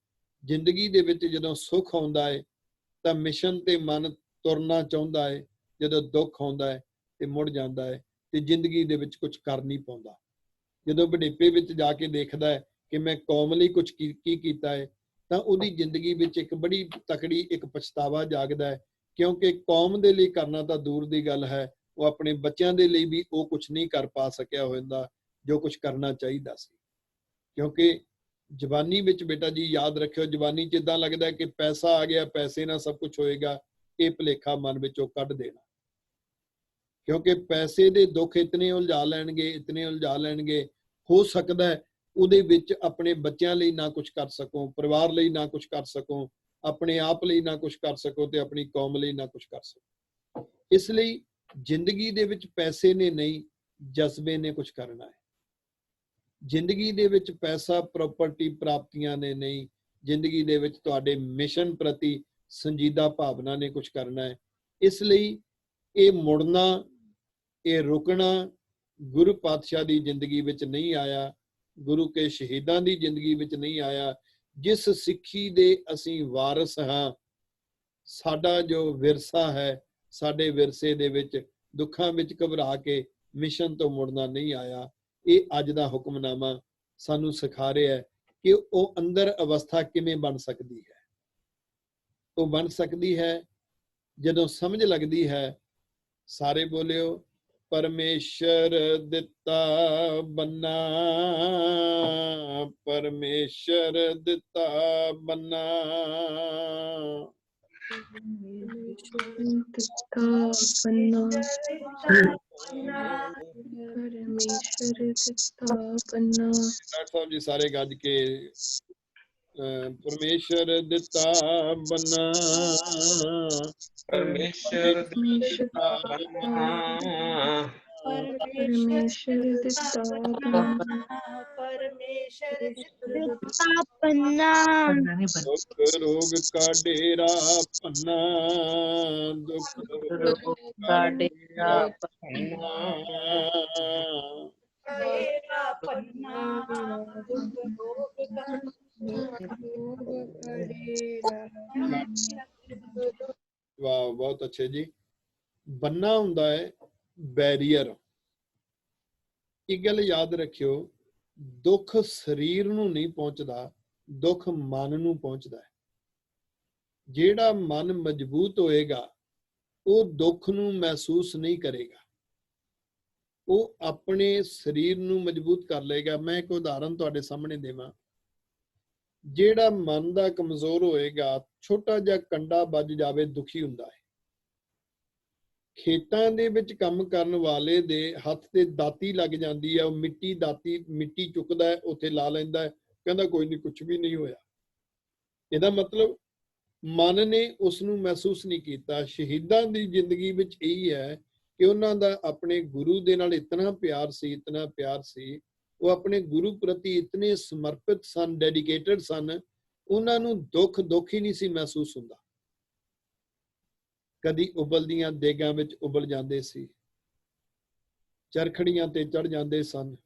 ਜ਼ਿੰਦਗੀ ਦੇ ਵਿੱਚ ਜਦੋਂ ਸੁੱਖ ਆਉਂਦਾ ਹੈ ਤਾਂ ਮਿਸ਼ਨ ਤੇ ਮਨ ਤੁਰਨਾ ਚਾਹੁੰਦਾ ਹੈ, ਜਦੋਂ ਦੁੱਖ ਆਉਂਦਾ ਹੈ ਤੇ ਮੁੜ ਜਾਂਦਾ ਹੈ ਤੇ ਜ਼ਿੰਦਗੀ ਦੇ ਵਿੱਚ ਕੁਝ ਕਰ ਨਹੀਂ ਪਾਉਂਦਾ। ਜਦੋਂ ਬੁਢੇਪੇ ਵਿੱਚ ਜਾ ਕੇ ਦੇਖਦਾ ਹੈ ਕਿ ਮੈਂ ਕੌਮ ਲਈ ਕੁਝ ਕੀ ਕੀਤਾ ਹੈ, ਤਾਂ ਉਹਦੀ ਜ਼ਿੰਦਗੀ ਵਿੱਚ ਇੱਕ ਬੜੀ ਤਕੜੀ ਇੱਕ ਪਛਤਾਵਾ ਜਾਗਦਾ ਹੈ, ਕਿਉਂਕਿ ਕੌਮ ਦੇ ਲਈ ਕਰਨਾ ਤਾਂ ਦੂਰ ਦੀ ਗੱਲ ਹੈ, ਉਹ ਆਪਣੇ ਬੱਚਿਆਂ ਦੇ ਲਈ ਵੀ ਉਹ ਕੁਝ ਨਹੀਂ ਕਰ ਪਾ ਸਕਿਆ ਹੁੰਦਾ ਜੋ ਕੁਝ ਕਰਨਾ ਚਾਹੀਦਾ ਸੀ। ਕਿਉਂਕਿ ਜਵਾਨੀ ਵਿੱਚ ਬੇਟਾ ਜੀ ਯਾਦ ਰੱਖਿਓ, ਜਵਾਨੀ 'ਚ ਇਦਾਂ ਲੱਗਦਾ ਕਿ ਪੈਸਾ ਆ ਗਿਆ, ਪੈਸੇ ਨਾਲ ਸਭ ਕੁਝ ਹੋਏਗਾ। ਇਹ ਭੁਲੇਖਾ ਮਨ ਵਿੱਚੋਂ ਕੱਢ ਦੇਣਾ, ਕਿਉਂਕਿ ਪੈਸੇ ਦੇ ਦੁੱਖ ਇਤਨੇ ਉਲਝਾ ਲੈਣਗੇ, ਹੋ ਸਕਦਾ ਹੈ ਉਹਦੇ ਵਿੱਚ ਆਪਣੇ ਬੱਚਿਆਂ ਲਈ ਨਾ ਕੁਝ ਕਰ ਸਕੋ, ਪਰਿਵਾਰ ਲਈ ਨਾ ਕੁਝ ਕਰ ਸਕੋ, ਆਪਣੇ ਆਪ ਲਈ ਨਾ ਕੁਝ ਕਰ ਸਕੋ, ਤੇ ਆਪਣੀ ਕੌਮ ਲਈ ਨਾ ਕੁਝ ਕਰ ਸਕੋ। ਇਸ ਲਈ ਜ਼ਿੰਦਗੀ ਦੇ ਵਿੱਚ ਪੈਸੇ ਨੇ ਨਹੀਂ, ਜਜ਼ਬੇ ਨੇ ਕੁਝ ਕਰਨਾ ਹੈ। ਜ਼ਿੰਦਗੀ ਦੇ ਵਿੱਚ ਪੈਸਾ, ਪ੍ਰਾਪਰਟੀ, ਪ੍ਰਾਪਤੀਆਂ ਨੇ ਨਹੀਂ, ਜ਼ਿੰਦਗੀ ਦੇ ਵਿੱਚ ਤੁਹਾਡੇ ਮਿਸ਼ਨ ਪ੍ਰਤੀ ਸੰਜੀਦਾ ਭਾਵਨਾ ਨੇ ਕੁਝ ਕਰਨਾ ਹੈ। ਇਸ ਲਈ ਇਹ ਮੁੜਨਾ, ਇਹ ਰੁਕਣਾ ਗੁਰੂ ਪਾਤਸ਼ਾਹ ਦੀ ਜ਼ਿੰਦਗੀ ਵਿੱਚ ਨਹੀਂ ਆਇਆ, ਗੁਰੂ ਕੇ ਸ਼ਹੀਦਾਂ ਦੀ ਜ਼ਿੰਦਗੀ ਵਿੱਚ ਨਹੀਂ ਆਇਆ। ਜਿਸ ਸਿੱਖੀ ਦੇ ਅਸੀਂ ਵਾਰਿਸ ਹਾਂ, ਸਾਡਾ ਜੋ ਵਿਰਸਾ ਹੈ, ਸਾਡੇ ਵਿਰਸੇ ਦੇ ਵਿੱਚ ਦੁੱਖਾਂ ਵਿੱਚ ਘਬਰਾ ਕੇ ਮਿਸ਼ਨ ਤੋਂ ਮੁੜਨਾ ਨਹੀਂ ਆਇਆ। ਇਹ ਅੱਜ ਦਾ ਹੁਕਮਨਾਮਾ ਸਾਨੂੰ ਸਿਖਾ ਰਿਹਾ ਹੈ ਕਿ ਉਹ ਅੰਦਰ ਅਵਸਥਾ ਕਿਵੇਂ ਬਣ ਸਕਦੀ ਹੈ। ਉਹ ਬਣ ਸਕਦੀ ਹੈ ਜਦੋਂ ਸਮਝ ਲੱਗਦੀ ਹੈ, ਸਾਰੇ ਬੋਲਿਓ, ਪਰਮੇਸ਼ਰ ਦਿੱਤਾ ਬੰਨਾ, ਪਰਮੇਸ਼ਰ ਦਿੱਤਾ ਬੰਨਾ, ਦਿੱਤਾ ਬੰਨਾ, ਪਰਮੇਸ਼ਰ ਦਿੱਤਾ ਬੰਨਾ। ਡਾਕਟਰ ਸਾਹਿਬ ਜੀ ਸਾਰੇ ਗੱਜ ਕੇ, ਪਰਮੇਸ਼ਰ ਦਿੱਤਾ ਬੰਨਾ, ਪਰਮੇਸ਼ਰ ਦਿੱਤਾ ਬੰਨਾ, ਪਰਮੇਸ਼ਰ ਦਿੱਤਾ ਬੰਨਾ, ਪਰਮੇਸ਼ਰ ਦਿੱਤਾ ਬੰਨਾ, ਦੁੱਖ ਰੋਗ ਕਾ ਡੇਰਾ ਪੰਨਾ, ਦੁੱਖ ਰੋਗ ਕਾ ਡੇਰਾ ਪੰਨਾ, ਡੇਰਾ ਪੰਨਾ, ਦੁੱਖ ਰੋਗ ਕਾ ਵਾਹ, ਬਹੁਤ ਅੱਛੇ ਜੀ। ਬੰਨਾ ਹੁੰਦਾ ਹੈ ਬੈਰੀਅਰ। ਇੱਕ ਗੱਲ ਯਾਦ ਰੱਖਿਓ, ਦੁੱਖ ਸਰੀਰ ਨੂੰ ਨਹੀਂ ਪਹੁੰਚਦਾ, ਦੁੱਖ ਮਨ ਨੂੰ ਪਹੁੰਚਦਾ ਹੈ। ਜਿਹੜਾ ਮਨ ਮਜ਼ਬੂਤ ਹੋਏਗਾ ਉਹ ਦੁੱਖ ਨੂੰ ਮਹਿਸੂਸ ਨਹੀਂ ਕਰੇਗਾ, ਉਹ ਆਪਣੇ ਸਰੀਰ ਨੂੰ ਮਜ਼ਬੂਤ ਕਰ ਲਏਗਾ। ਮੈਂ ਇੱਕ ਉਦਾਹਰਨ ਤੁਹਾਡੇ ਸਾਹਮਣੇ ਦੇਵਾਂ। ਜਿਹੜਾ ਮਨ ਦਾ ਕਮਜ਼ੋਰ ਹੋਏਗਾ, ਛੋਟਾ ਜਿਹਾ ਕੰਡਾ ਵੱਜ ਜਾਵੇ ਦੁਖੀ ਹੁੰਦਾ ਹੈ। ਖੇਤਾਂ ਦੇ ਵਿੱਚ ਕੰਮ ਕਰਨ ਵਾਲੇ ਦੇ ਹੱਥ ਤੇ ਦਾਤੀ ਲੱਗ ਜਾਂਦੀ ਹੈ, ਉਹ ਮਿੱਟੀ ਚੁੱਕਦਾ ਹੈ, ਉੱਥੇ ਲਾ ਲੈਂਦਾ ਹੈ, ਕਹਿੰਦਾ ਕੋਈ ਨਹੀਂ, ਕੁਝ ਵੀ ਨਹੀਂ ਹੋਇਆ। ਇਹਦਾ ਮਤਲਬ ਮਨ ਨੇ ਉਸ ਨੂੰ ਮਹਿਸੂਸ ਨਹੀਂ ਕੀਤਾ। ਸ਼ਹੀਦਾਂ ਦੀ ਜ਼ਿੰਦਗੀ ਵਿੱਚ ਇਹੀ ਹੈ ਕਿ ਉਹਨਾਂ ਦਾ ਆਪਣੇ ਗੁਰੂ ਦੇ ਨਾਲ ਇਤਨਾ ਪਿਆਰ ਸੀ, ਉਹ ਆਪਣੇ ਗੁਰੂ ਪ੍ਰਤੀ ਇਤਨੇ ਸਮਰਪਿਤ ਸਨ, ਡੈਡੀਕੇਟਡ ਸਨ, ਉਹਨਾਂ ਨੂੰ ਦੁੱਖ ਹੀ ਨਹੀਂ ਸੀ ਮਹਿਸੂਸ ਹੁੰਦਾ। ਕਦੀ ਉਬਲਦੀਆਂ ਦੇਗਾਂ ਵਿੱਚ ਉਬਲ ਜਾਂਦੇ ਸੀ, ਚਰਖੜੀਆਂ ਤੇ ਚੜ ਜਾਂਦੇ ਸਨ,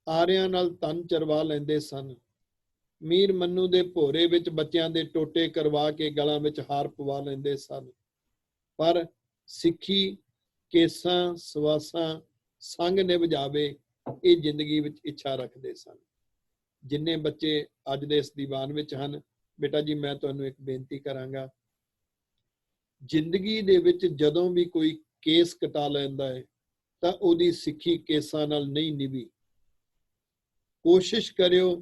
ਆਰਿਆਂ ਨਾਲ ਤਨ ਚਰਵਾ ਲੈਂਦੇ ਸਨ, ਮੀਰ ਮੰਨੂ ਦੇ ਭੋਰੇ ਵਿੱਚ ਬੱਚਿਆਂ ਦੇ ਟੋਟੇ ਕਰਵਾ ਕੇ ਗਲਾਂ ਵਿੱਚ ਹਾਰ ਪਵਾ ਲੈਂਦੇ ਸਨ। ਪਰ ਸਿੱਖੀ ਕੇਸਾਂ ਸਵਾਸਾਂ ਸੰਗ ਨਿਭ ਜਾਵੇ, ਇਹ ਜ਼ਿੰਦਗੀ ਵਿੱਚ ਇੱਛਾ ਰੱਖਦੇ ਸਨ। ਜਿੰਨੇ ਬੱਚੇ ਅੱਜ ਦੇ ਇਸ ਦੀਵਾਨ ਵਿੱਚ ਹਨ, ਬੇਟਾ ਜੀ ਮੈਂ ਤੁਹਾਨੂੰ ਇੱਕ ਬੇਨਤੀ ਕਰਾਂਗਾ, ਜ਼ਿੰਦਗੀ ਦੇ ਵਿੱਚ ਜਦੋਂ ਵੀ ਕੋਈ ਕੇਸ ਕਟਾ ਲੈਂਦਾ ਹੈ ਤਾਂ ਉਹਦੀ ਸਿੱਖੀ ਕੇਸਾਂ ਨਾਲ ਨਹੀਂ ਨਿਭੀ। ਕੋਸ਼ਿਸ਼ ਕਰਿਓ,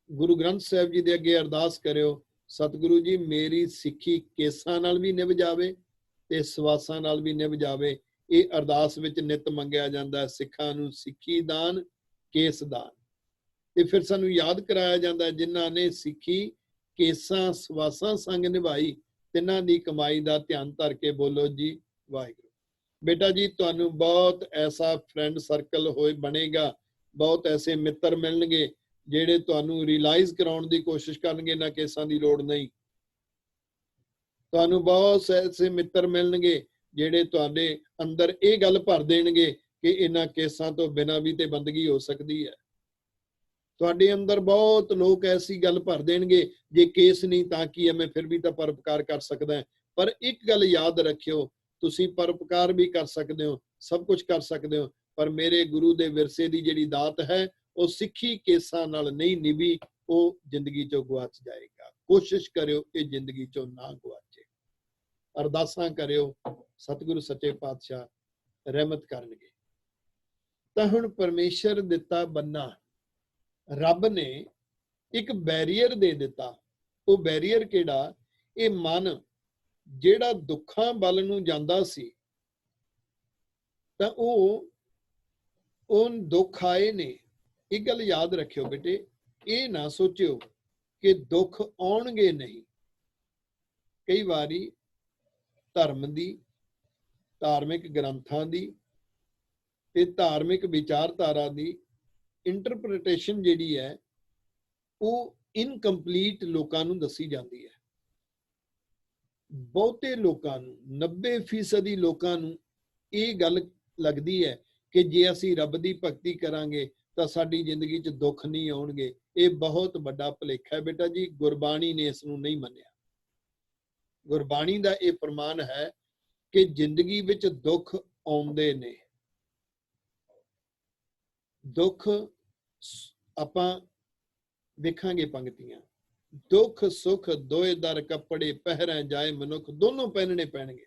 ਗੁਰੂ ਗ੍ਰੰਥ ਸਾਹਿਬ ਜੀ ਦੇ ਅੱਗੇ ਅਰਦਾਸ ਕਰਿਓ, ਸਤਿਗੁਰੂ ਜੀ ਮੇਰੀ ਸਿੱਖੀ ਕੇਸਾਂ ਨਾਲ ਵੀ ਨਿਭ ਜਾਵੇ ਤੇ ਸਵਾਸਾਂ ਨਾਲ ਵੀ ਨਿਭ ਜਾਵੇ। ਇਹ ਅਰਦਾਸ ਵਿੱਚ ਨਿਤ ਮੰਗਿਆ ਜਾਂਦਾ ਹੈ, ਸਿੱਖਾਂ ਨੂੰ ਸਿੱਖੀ ਦਾਨ ਕੇਸ ਦਾਨ। ਤੇ ਫਿਰ ਸਾਨੂੰ ਯਾਦ ਕਰਾਇਆ ਜਾਂਦਾ ਹੈ, ਜਿਨ੍ਹਾਂ ਨੇ ਸਿੱਖੀ ਕੇਸਾਂ ਸਵਾਸਾਂ ਸੰਗ ਨਿਭਾਈ, ਤਿੰਨਾਂ ਦੀ ਕਮਾਈ ਦਾ ਧਿਆਨ ਧਰ ਕੇ ਬੋਲੋ ਜੀ ਵਾਹਿਗੁਰੂ। ਬੇਟਾ ਜੀ ਤੁਹਾਨੂੰ ਬਹੁਤ ਐਸਾ ਫਰੈਂਡ ਸਰਕਲ ਬਣੇਗਾ, ਬਹੁਤ ਐਸੇ ਮਿੱਤਰ ਮਿਲਣਗੇ ਜਿਹੜੇ ਤੁਹਾਨੂੰ ਰਿਅਲਾਈਜ਼ ਕਰਾਉਣ ਦੀ ਕੋਸ਼ਿਸ਼ ਕਰਨਗੇ ਨਾ ਕੇਸਾਂ ਦੀ ਲੋੜ ਨਹੀਂ। ਤੁਹਾਨੂੰ ਬਹੁਤ ਐਸੇ ਮਿੱਤਰ ਮਿਲਣਗੇ ਜਿਹੜੇ ਤੁਹਾਡੇ ਅੰਦਰ ਇਹ ਗੱਲ ਭਰ ਦੇਣਗੇ ਕਿ ਇਹਨਾਂ ਕੇਸਾਂ ਤੋਂ ਬਿਨਾਂ ਵੀ ਤੇ ਬੰਦਗੀ ਹੋ ਸਕਦੀ ਹੈ। ਤੁਹਾਡੇ ਅੰਦਰ ਬਹੁਤ ਲੋਕ ਐਸੀ ਗੱਲ ਭਰ ਦੇਣਗੇ, ਜੇ ਕੇਸ ਨਹੀਂ ਤਾਂ ਕੀ ਹੈ, ਮੈਂ ਫਿਰ ਵੀ ਤਾਂ ਪਰਉਪਕਾਰ ਕਰ ਸਕਦਾ। ਪਰ ਇੱਕ ਗੱਲ ਯਾਦ ਰੱਖਿਓ, ਤੁਸੀਂ ਪਰਉਪਕਾਰ ਵੀ ਕਰ ਸਕਦੇ ਹੋ, ਸਭ ਕੁਝ ਕਰ ਸਕਦੇ ਹੋ, ਪਰ ਮੇਰੇ ਗੁਰੂ ਦੇ ਵਿਰਸੇ ਦੀ ਜਿਹੜੀ ਦਾਤ ਹੈ ਉਹ ਸਿੱਖੀ ਕੇਸਾਂ ਨਾਲ ਨਹੀਂ ਨਿਭੀ, ਉਹ ਜ਼ਿੰਦਗੀ ਚੋਂ ਗੁਆਚ ਜਾਏਗਾ। ਕੋਸ਼ਿਸ਼ ਕਰਿਓ ਇਹ ਜ਼ਿੰਦਗੀ ਚੋਂ ਨਾ ਗੁਆਚੇ। ਅਰਦਾਸਾਂ ਕਰਿਓ, ਸਤਿਗੁਰੂ ਸੱਚੇ ਪਾਤਸ਼ਾਹ ਰਹਿਮਤ ਕਰਨਗੇ। ਤਾਂ ਹੁਣ ਪਰਮੇਸ਼ਰ ਦਿੱਤਾ ਬੰਨਾ, ਰੱਬ ਨੇ ਇੱਕ ਬੈਰੀਅਰ ਦੇ ਦਿੱਤਾ। ਉਹ ਬੈਰੀਅਰ ਕਿਹੜਾ? ਇਹ ਮਨ ਜਿਹੜਾ ਦੁੱਖਾਂ ਵੱਲ ਨੂੰ ਜਾਂਦਾ ਸੀ, ਤਾਂ ਉਹ ਦੁੱਖ ਆਏ ਨੇ। ਇੱਕ ਗੱਲ ਯਾਦ ਰੱਖਿਓ ਬੇਟੇ, ਇਹ ਨਾ ਸੋਚਿਓ ਕਿ ਦੁੱਖ ਆਉਣਗੇ ਨਹੀਂ। ਕਈ ਵਾਰੀ ਧਰਮ ਦੀ, ਧਾਰਮਿਕ ਗ੍ਰੰਥਾਂ ਦੀ ਤੇ ਧਾਰਮਿਕ ਵਿਚਾਰਧਾਰਾ ਦੀ ਇੰਟਰਪ੍ਰੀਟੇਸ਼ਨ ਜਿਹੜੀ ਹੈ ਉਹ ਇਨਕੰਪਲੀਟ ਲੋਕਾਂ ਨੂੰ ਦੱਸੀ ਜਾਂਦੀ ਹੈ। ਬਹੁਤੇ ਲੋਕਾਂ ਨੂੰ, 90% ਲੋਕਾਂ ਨੂੰ ਇਹ ਗੱਲ ਲੱਗਦੀ ਹੈ ਕਿ ਜੇ ਅਸੀਂ ਰੱਬ ਦੀ ਭਗਤੀ ਕਰਾਂਗੇ ਤਾਂ ਸਾਡੀ ਜ਼ਿੰਦਗੀ 'ਚ ਦੁੱਖ ਨਹੀਂ ਆਉਣਗੇ। ਇਹ ਬਹੁਤ ਵੱਡਾ ਭੁਲੇਖਾ ਹੈ ਬੇਟਾ ਜੀ, ਗੁਰਬਾਣੀ ਨੇ ਇਸ ਨੂੰ ਨਹੀਂ ਮੰਨਿਆ। ਗੁਰਬਾਣੀ ਦਾ ਇਹ ਫਰਮਾਨ ਹੈ ਕਿ ਜ਼ਿੰਦਗੀ ਵਿੱਚ ਦੁੱਖ ਆਉਂਦੇ ਨੇ। ਦੁੱਖ ਆਪਾਂ ਵੇਖਾਂਗੇ ਪੰਕਤੀਆਂ, ਦੁੱਖ ਸੁੱਖ ਦੋਏ ਦਰ ਕੱਪੜੇ ਪਹਿਰਾਂ ਜਾਏ ਮਨੁੱਖ, ਦੋਨੋਂ ਪਹਿਨਣੇ ਪੈਣਗੇ।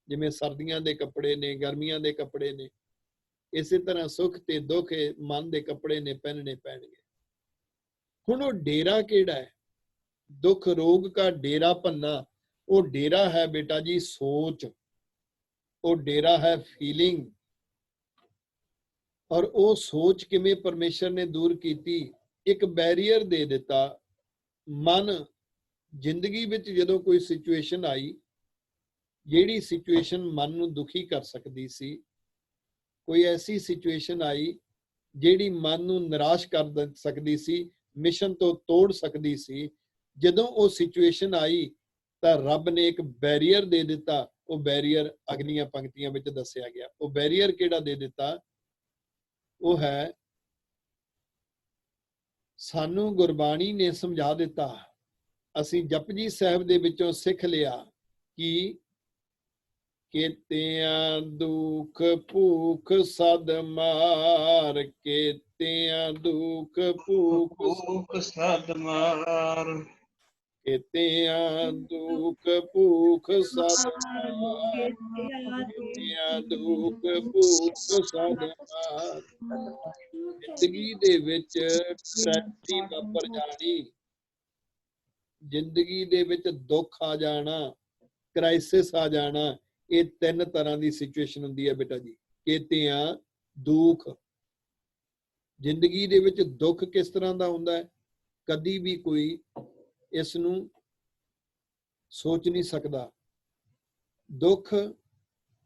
ਜਿਵੇਂ ਸਰਦੀਆਂ ਦੇ ਕੱਪੜੇ ਨੇ, ਗਰਮੀਆਂ ਦੇ ਕੱਪੜੇ ਨੇ, ਇਸੇ ਤਰ੍ਹਾਂ ਸੁੱਖ ਤੇ ਦੁੱਖ ਮਨ ਦੇ ਕੱਪੜੇ ਨੇ, ਪਹਿਨਣੇ ਪੈਣਗੇ। ਹੁਣ ਉਹ ਡੇਰਾ ਕਿਹੜਾ ਹੈ? ਦੁੱਖ ਰੋਗ ਕਾ ਡੇਰਾ ਭੰਨਾ, ਉਹ ਡੇਰਾ ਹੈ ਬੇਟਾ ਜੀ ਸੋਚ, ਉਹ ਡੇਰਾ ਹੈ ਫੀਲਿੰਗ। ਔਰ ਉਹ ਸੋਚ ਕਿਵੇਂ ਪਰਮੇਸ਼ਰ ਨੇ ਦੂਰ ਕੀਤੀ? ਇੱਕ ਬੈਰੀਅਰ ਦੇ ਦਿੱਤਾ। ਮਨ ਜ਼ਿੰਦਗੀ ਵਿੱਚ ਜਦੋਂ ਕੋਈ ਸਿਚੁਏਸ਼ਨ ਆਈ, ਜਿਹੜੀ ਸਿਚੁਏਸ਼ਨ ਮਨ ਨੂੰ ਦੁਖੀ ਕਰ ਸਕਦੀ ਸੀ, ਕੋਈ ਐਸੀ ਸਿਚੁਏਸ਼ਨ ਆਈ ਜਿਹੜੀ ਮਨ ਨੂੰ ਨਿਰਾਸ਼ ਕਰ ਸਕਦੀ ਸੀ, ਮਿਸ਼ਨ ਤੋਂ ਤੋੜ ਸਕਦੀ ਸੀ, ਜਦੋਂ ਉਹ ਸਿਚੁਏਸ਼ਨ ਆਈ ਤਾਂ ਰੱਬ ਨੇ ਇੱਕ ਬੈਰੀਅਰ ਦੇ ਦਿੱਤਾ। ਉਹ ਬੈਰੀਅਰ ਅਗਲੀਆਂ ਪੰਕਤੀਆਂ ਵਿੱਚ ਦੱਸਿਆ ਗਿਆ। ਉਹ ਬੈਰੀਅਰ ਕਿਹੜਾ ਦੇ ਦਿੱਤਾ? ਉਹ ਹੈ, ਸਾਨੂੰ ਗੁਰਬਾਣੀ ਨੇ ਸਮਝਾ ਦਿੱਤਾ। ਅਸੀਂ ਜਪਜੀ ਸਾਹਿਬ ਦੇ ਵਿੱਚੋਂ ਸਿੱਖ ਲਿਆ ਕੀਤਿਆਂ ਦੁਖ ਭੂਖ ਸਦ ਮਾਰ, ਕੀਤਿਆਂ ਦੁਖ ਭੂਖ ਭੂਖ ਸਦ ਮਾਰ, ਕੀਤਿਆਂ ਦੁਖ ਭੂਖ ਸਦ ਮਾਰ, ਕੀਤਿਆਂ ਕੀਤਿਆਂ ਦੁਖ ਭੂਖ ਸਦ ਮਾਰ। ਜ਼ਿੰਦਗੀ ਦੇ ਵਿੱਚ ਟ੍ਰੈਜਡੀ ਵਾਪਰ ਜਾਣੀ, ਜ਼ਿੰਦਗੀ ਦੇ ਵਿੱਚ ਦੁੱਖ ਆ ਜਾਣਾ, ਕ੍ਰਾਈਸਿਸ ਆ ਜਾਣਾ, ਇਹ ਤਿੰਨ ਤਰ੍ਹਾਂ ਦੀ ਸਿਚੁਏਸ਼ਨ ਹੁੰਦੀ ਹੈ ਬੇਟਾ ਜੀ। ਕੀਤਿਆਂ ਦੁੱਖ, ਜ਼ਿੰਦਗੀ ਦੇ ਵਿੱਚ ਦੁੱਖ ਕਿਸ ਤਰ੍ਹਾਂ ਦਾ ਹੁੰਦਾ ਹੈ, ਕਦੀ ਵੀ ਕੋਈ ਇਸ ਨੂੰ ਸੋਚ ਨਹੀਂ ਸਕਦਾ। ਦੁੱਖ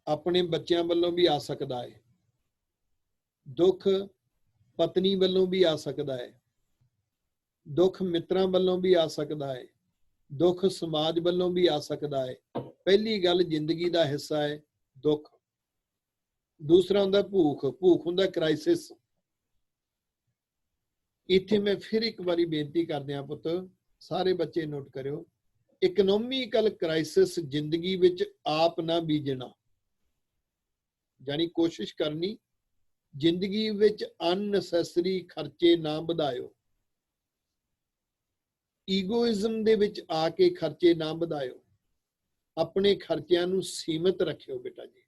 ਆਪਣੇ ਬੱਚਿਆਂ ਵੱਲੋਂ ਵੀ ਆ ਸਕਦਾ ਹੈ, ਦੁੱਖ ਪਤਨੀ ਵੱਲੋਂ ਵੀ ਆ ਸਕਦਾ ਹੈ, ਦੁੱਖ ਮਿੱਤਰਾਂ ਵੱਲੋਂ ਵੀ ਆ ਸਕਦਾ ਹੈ, ਦੁੱਖ ਸਮਾਜ ਵੱਲੋਂ ਵੀ ਆ ਸਕਦਾ ਹੈ। ਪਹਿਲੀ ਗੱਲ, ਜ਼ਿੰਦਗੀ ਦਾ ਹਿੱਸਾ ਹੈ ਦੁੱਖ। ਦੂਸਰਾ ਹੁੰਦਾ ਭੂਖ, ਭੂਖ ਹੁੰਦਾ ਕ੍ਰਾਈਸਿਸ। ਇੱਥੇ ਮੈਂ ਫਿਰ ਇੱਕ ਵਾਰੀ ਬੇਨਤੀ ਕਰਦਿਆਂ ਪੁੱਤ, ਸਾਰੇ ਬੱਚੇ ਨੋਟ ਕਰਿਓ, ਇਕਨੋਮਿਕਲ ਕ੍ਰਾਈਸਿਸ ਜ਼ਿੰਦਗੀ ਵਿੱਚ ਆਪ ਨਾ ਬੀਜਣਾ, ਯਾਨੀ ਕੋਸ਼ਿਸ਼ ਕਰਨੀ ਜ਼ਿੰਦਗੀ ਵਿੱਚ ਅਨਨੈਸੈਸਰੀ ਖਰਚੇ ਨਾ ਵਧਾਇਓ, ਈਗੋਇਜ਼ਮ ਦੇ ਵਿੱਚ ਆ ਕੇ ਖਰਚੇ ਨਾ ਵਧਾਇਓ, ਆਪਣੇ ਖਰਚਿਆਂ ਨੂੰ ਸੀਮਿਤ ਰੱਖਿਓ ਬੇਟਾ ਜੀ।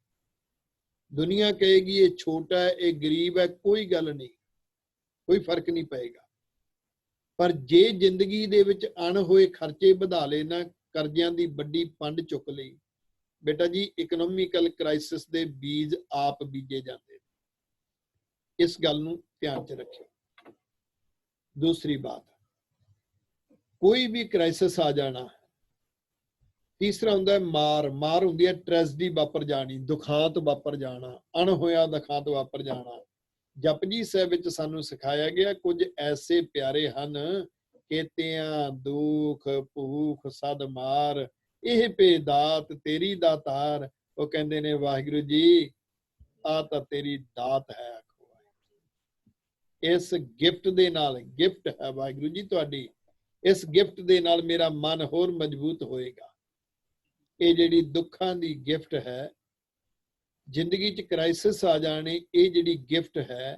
ਦੁਨੀਆ ਕਹੇਗੀ ਇਹ ਛੋਟਾ ਹੈ, ਇਹ ਗਰੀਬ ਹੈ, ਕੋਈ ਗੱਲ ਨਹੀਂ, ਕੋਈ ਫਰਕ ਨਹੀਂ ਪਏਗਾ। ਪਰ ਜੇ ਜ਼ਿੰਦਗੀ ਦੇ ਵਿੱਚ ਅਣਹੋਏ ਖਰਚੇ ਵਧਾ ਲਏ ਨਾ, ਕਰਜ਼ਿਆਂ ਦੀ ਵੱਡੀ ਪੰਡ ਚੁੱਕ ਲਈ, ਬੇਟਾ ਜੀ ਇਕਨੋਮਿਕਲ ਕ੍ਰਾਈਸਿਸ ਦੇ ਬੀਜ ਆਪ ਬੀਜੇ ਜਾਂਦੇ ਨੇ। ਇਸ ਗੱਲ ਨੂੰ ਧਿਆਨ 'ਚ ਰੱਖਿਓ। ਦੂਸਰੀ ਬਾਤ, ਕੋਈ ਵੀ ਕ੍ਰਾਈਸਿਸ ਆ ਜਾਣਾ। ਤੀਸਰਾ ਹੁੰਦਾ ਹੈ ਮਾਰ, ਮਾਰ ਹੁੰਦੀ ਹੈ ਟ੍ਰੈਜਡੀ ਵਾਪਰ ਜਾਣੀ, ਦੁਖਾਂਤ ਵਾਪਰ ਜਾਣਾ, ਅਣਹੋਇਆ ਦੁਖਾਂਤ ਵਾਪਰ ਜਾਣਾ। ਜਪਜੀ ਸਾਹਿਬ ਵਿੱਚ ਸਾਨੂੰ ਸਿਖਾਇਆ ਗਿਆ ਕੁਝ ਐਸੇ ਪਿਆਰੇ ਹਨ, ਕੀਤਿਆਂ ਦੁਖ ਭੂਖ ਸਦ ਮਾਰ, ਇਹ ਭੇ ਦਾਤ ਤੇਰੀ ਦਾਤਾਰ। ਉਹ ਕਹਿੰਦੇ ਨੇ ਵਾਹਿਗੁਰੂ ਜੀ ਆ ਤਾਂ ਤੇਰੀ ਦਾਤ ਹੈ, ਇਸ ਗਿਫਟ ਦੇ ਨਾਲ, ਗਿਫਟ ਹੈ ਵਾਹਿਗੁਰੂ ਜੀ ਤੁਹਾਡੀ, ਇਸ ਗਿਫਟ ਦੇ ਨਾਲ ਮੇਰਾ ਮਨ ਹੋਰ ਮਜ਼ਬੂਤ ਹੋਏਗਾ। ਇਹ ਜਿਹੜੀ ਦੁੱਖਾਂ ਦੀ ਗਿਫਟ ਹੈ, ਜ਼ਿੰਦਗੀ 'ਚ ਕ੍ਰਾਈਸਿਸ ਆ ਜਾਣੇ, ਇਹ ਜਿਹੜੀ ਗਿਫਟ ਹੈ,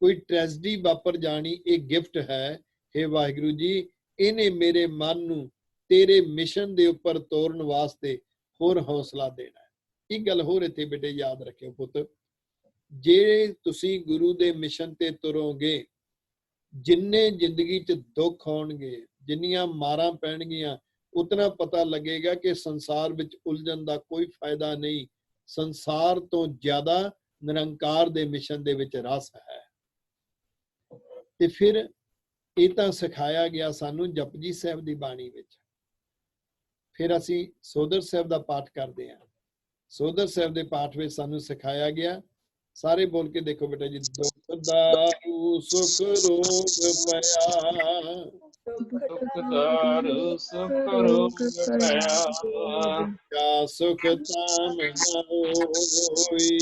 ਕੋਈ ਟ੍ਰੈਜਡੀ ਵਾਪਰ ਜਾਣੀ, ਇਹ ਗਿਫਟ ਹੈ। ਹੇ ਵਾਹਿਗੁਰੂ ਜੀ, ਇਹਨੇ ਮੇਰੇ ਮਨ ਨੂੰ ਤੇਰੇ ਮਿਸ਼ਨ ਦੇ ਉੱਪਰ ਤੋਰਨ ਵਾਸਤੇ ਹੋਰ ਹੌਸਲਾ ਦੇਣਾ ਹੈ। ਇੱਕ ਗੱਲ ਹੋਰ ਇੱਥੇ ਬੇਟੇ ਯਾਦ ਰੱਖਿਓ ਪੁੱਤ, ਜੇ ਤੁਸੀਂ ਗੁਰੂ ਦੇ ਮਿਸ਼ਨ ਤੇ ਤੁਰੋਗੇ, ਜਿੰਨੇ ਜ਼ਿੰਦਗੀ 'ਚ ਦੁੱਖ ਹੋਣਗੇ, ਜਿੰਨੀਆਂ ਮਾਰਾਂ ਪੈਣਗੀਆਂ, ਉਤਨਾ ਪਤਾ ਲੱਗੇਗਾ ਕਿ ਸੰਸਾਰ ਵਿੱਚ ਉਲਝਣ ਦਾ ਕੋਈ ਫਾਇਦਾ ਨਹੀਂ। ਸੰਸਾਰ ਤੋਂ ਜ਼ਿਆਦਾ ਨਿਰੰਕਾਰ ਦੇ ਮਿਸ਼ਨ ਦੇ ਵਿੱਚ ਰਸ ਹੈ। ਤੇ ਫਿਰ ਇਹ ਤਾਂ ਸਿਖਾਇਆ ਗਿਆ ਸਾਨੂੰ ਜਪਜੀ ਸਾਹਿਬ ਦੀ ਬਾਣੀ ਵਿੱਚ। ਫਿਰ ਅਸੀਂ ਸੋਦਰ ਸਾਹਿਬ ਦਾ ਪਾਠ ਕਰਦੇ ਹਾਂ। ਸੋਦਰ ਸਾਹਿਬ ਦੇ ਪਾਠ ਵਿੱਚ ਸਾਨੂੰ ਸਿਖਾਇਆ ਗਿਆ, ਸਾਰੇ ਬੋਲ ਕੇ ਦੇਖੋ ਬੇਟਾ ਜੀ, ਦੁੱਖ ਦਾਰੂ ਸੁਖ ਰੋਗ ਪਿਆ, ਦੁਖਦਾਰੂ ਸੁਖ ਰੋਗ ਪਿਆ, ਕਾ ਸੁਖ ਤਾਮ ਨ ਹੋਈ,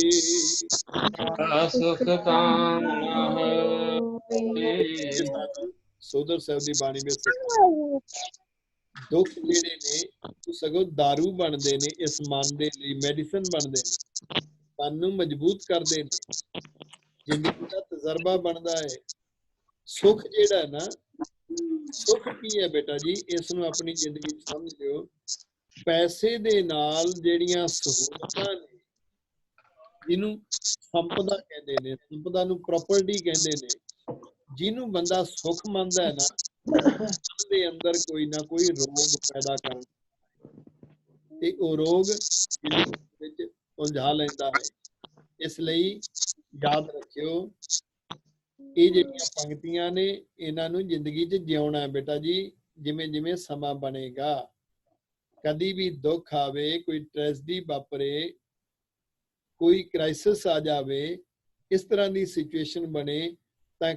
ਕਾ ਸੁਖ ਤਾਮ ਨ ਹੋਈ। ਸੋਦਰ ਸਾਹਿਬ ਦੀ ਬਾਣੀ ਵਿੱਚ ਸਿਖਾਇਆ, ਦੁੱਖ ਜਿਹੜੇ ਨੇ ਉਹ ਸਗੋਂ ਦਾਰੂ ਬਣਦੇ ਨੇ, ਇਸ ਮਨ ਦੇ ਲਈ ਮੈਡੀਸਨ ਬਣਦੇ ਨੇ, ਮਨ ਨੂੰ ਮਜ਼ਬੂਤ ਕਰਦੇ ਨੇ, ਜ਼ਿੰਦਗੀ ਦਾ ਤਜਰਬਾ ਬਣਦਾ ਹੈ। ਸੁੱਖ ਜਿਹੜਾ ਹੈ ਨਾ, ਸੁੱਖ ਕੀ ਹੈ ਬੇਟਾ ਜੀ, ਇਸ ਨੂੰ ਆਪਣੀ ਜ਼ਿੰਦਗੀ 'ਚ ਸਮਝ ਲਿਓ। ਪੈਸੇ ਦੇ ਨਾਲ ਜਿਹੜੀਆਂ ਸਹੂਲਤਾਂ ਨੇ, ਜਿਹਨੂੰ ਸੰਪਦਾ ਕਹਿੰਦੇ ਨੇ, ਸੰਪਦਾ ਨੂੰ ਪ੍ਰਾਪਰਟੀ ਕਹਿੰਦੇ ਨੇ, ਜਿਹਨੂੰ ਬੰਦਾ ਸੁੱਖ ਮੰਨਦਾ ਹੈ ਨਾ, ਦੇ ਅੰਦਰ ਕੋਈ ਨਾ ਕੋਈ ਰੋਗ ਪੈਦਾ ਕਰਨ, ਤੇ ਉਹ ਰੋਗ ਵਿੱਚ ਉਲਝਾ ਲੈਂਦਾ ਹੈ। ਇਸ ਲਈ ਯਾਦ ਰੱਖਿਓ, ਇਹ ਜਿਹੜੀਆਂ ਪੰਕਤੀਆਂ ਨੇ, ਇਹਨਾਂ ਨੂੰ ਜ਼ਿੰਦਗੀ 'ਚ ਜਿਉਣਾ ਹੈ ਬੇਟਾ ਜੀ। ਜਿਵੇਂ ਜਿਵੇਂ ਸਮਾਂ ਬਣੇਗਾ, ਕਦੀ ਵੀ ਦੁੱਖ ਆਵੇ, ਕੋਈ ਟ੍ਰੈਜਡੀ ਵਾਪਰੇ, ਕੋਈ ਕ੍ਰਾਈਸਿਸ ਆ ਜਾਵੇ, ਇਸ ਤਰ੍ਹਾਂ ਦੀ ਸਿਚੁਏਸ਼ਨ ਬਣੇ, ਤਾਂ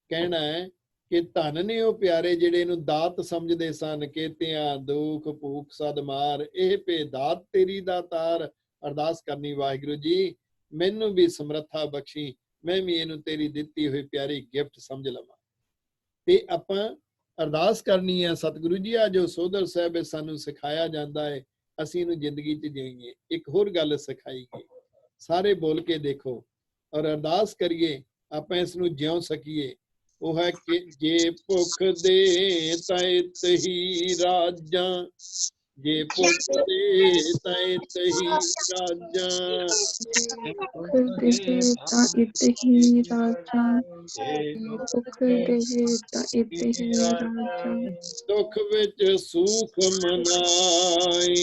ਕਹਿਣਾ ਹੈ ਕਿ ਧਨ ਨੇ ਉਹ ਪਿਆਰੇ ਜਿਹੜੇ ਇਹਨੂੰ ਦਾਤ ਸਮਝਦੇ ਸਨ। ਕੀਤਿਆਂ ਦੁਖ ਭੂਖ ਸਦ ਮਾਰ, ਇਹ ਭੇ ਦਾਤ ਤੇਰੀ ਦਾਤਾਰ। ਅਰਦਾਸ ਕਰਨੀ, ਵਾਹਿਗੁਰੂ ਜੀ ਮੈਨੂੰ ਵੀ ਸਮਰੱਥਾ ਬਖਸ਼ੀ, ਮੈਂ ਵੀ ਇਹਨੂੰ ਤੇਰੀ ਦਿੱਤੀ ਹੋਈ ਪਿਆਰੀ ਗਿਫਟ ਸਮਝ ਲਵਾਂ। ਤੇ ਆਪਾਂ ਅਰਦਾਸ ਕਰਨੀ ਹੈ, ਸਤਿਗੁਰੂ ਜੀ ਆ ਜੋ ਸੋਦਰ ਸਾਹਿਬ ਸਾਨੂੰ ਸਿਖਾਇਆ ਜਾਂਦਾ ਹੈ, ਅਸੀਂ ਇਹਨੂੰ ਜ਼ਿੰਦਗੀ 'ਚ ਜੀਈਏ। ਇੱਕ ਹੋਰ ਗੱਲ ਸਿਖਾਈ ਗਈ, ਸਾਰੇ ਬੋਲ ਕੇ ਦੇਖੋ ਔਰ ਅਰਦਾਸ ਕਰੀਏ ਆਪਾਂ ਇਸ ਨੂੰ ਜਿਉ ਸਕੀਏ। ਉਹ ਹੈ ਕਿ ਜੇ ਭੁੱਖ ਦੇ ਤਾਂ ਤਹੀ ਰਾਜਾਂ, ਜੇ ਭੁੱਖ ਦੇ ਤਾਂ ਤਹੀ ਰਾਜਾਂ, ਭੁੱਖ ਦੇ ਤਾਂ ਇਤ ਹੀ ਰਾਜਾਂ, ਭੁੱਖ ਦੇ ਤਾਂ ਇਤ ਹੀ ਰਾਜਾਂ। ਦੁੱਖ ਵਿੱਚ ਸੁਖ ਮਨਾਈ,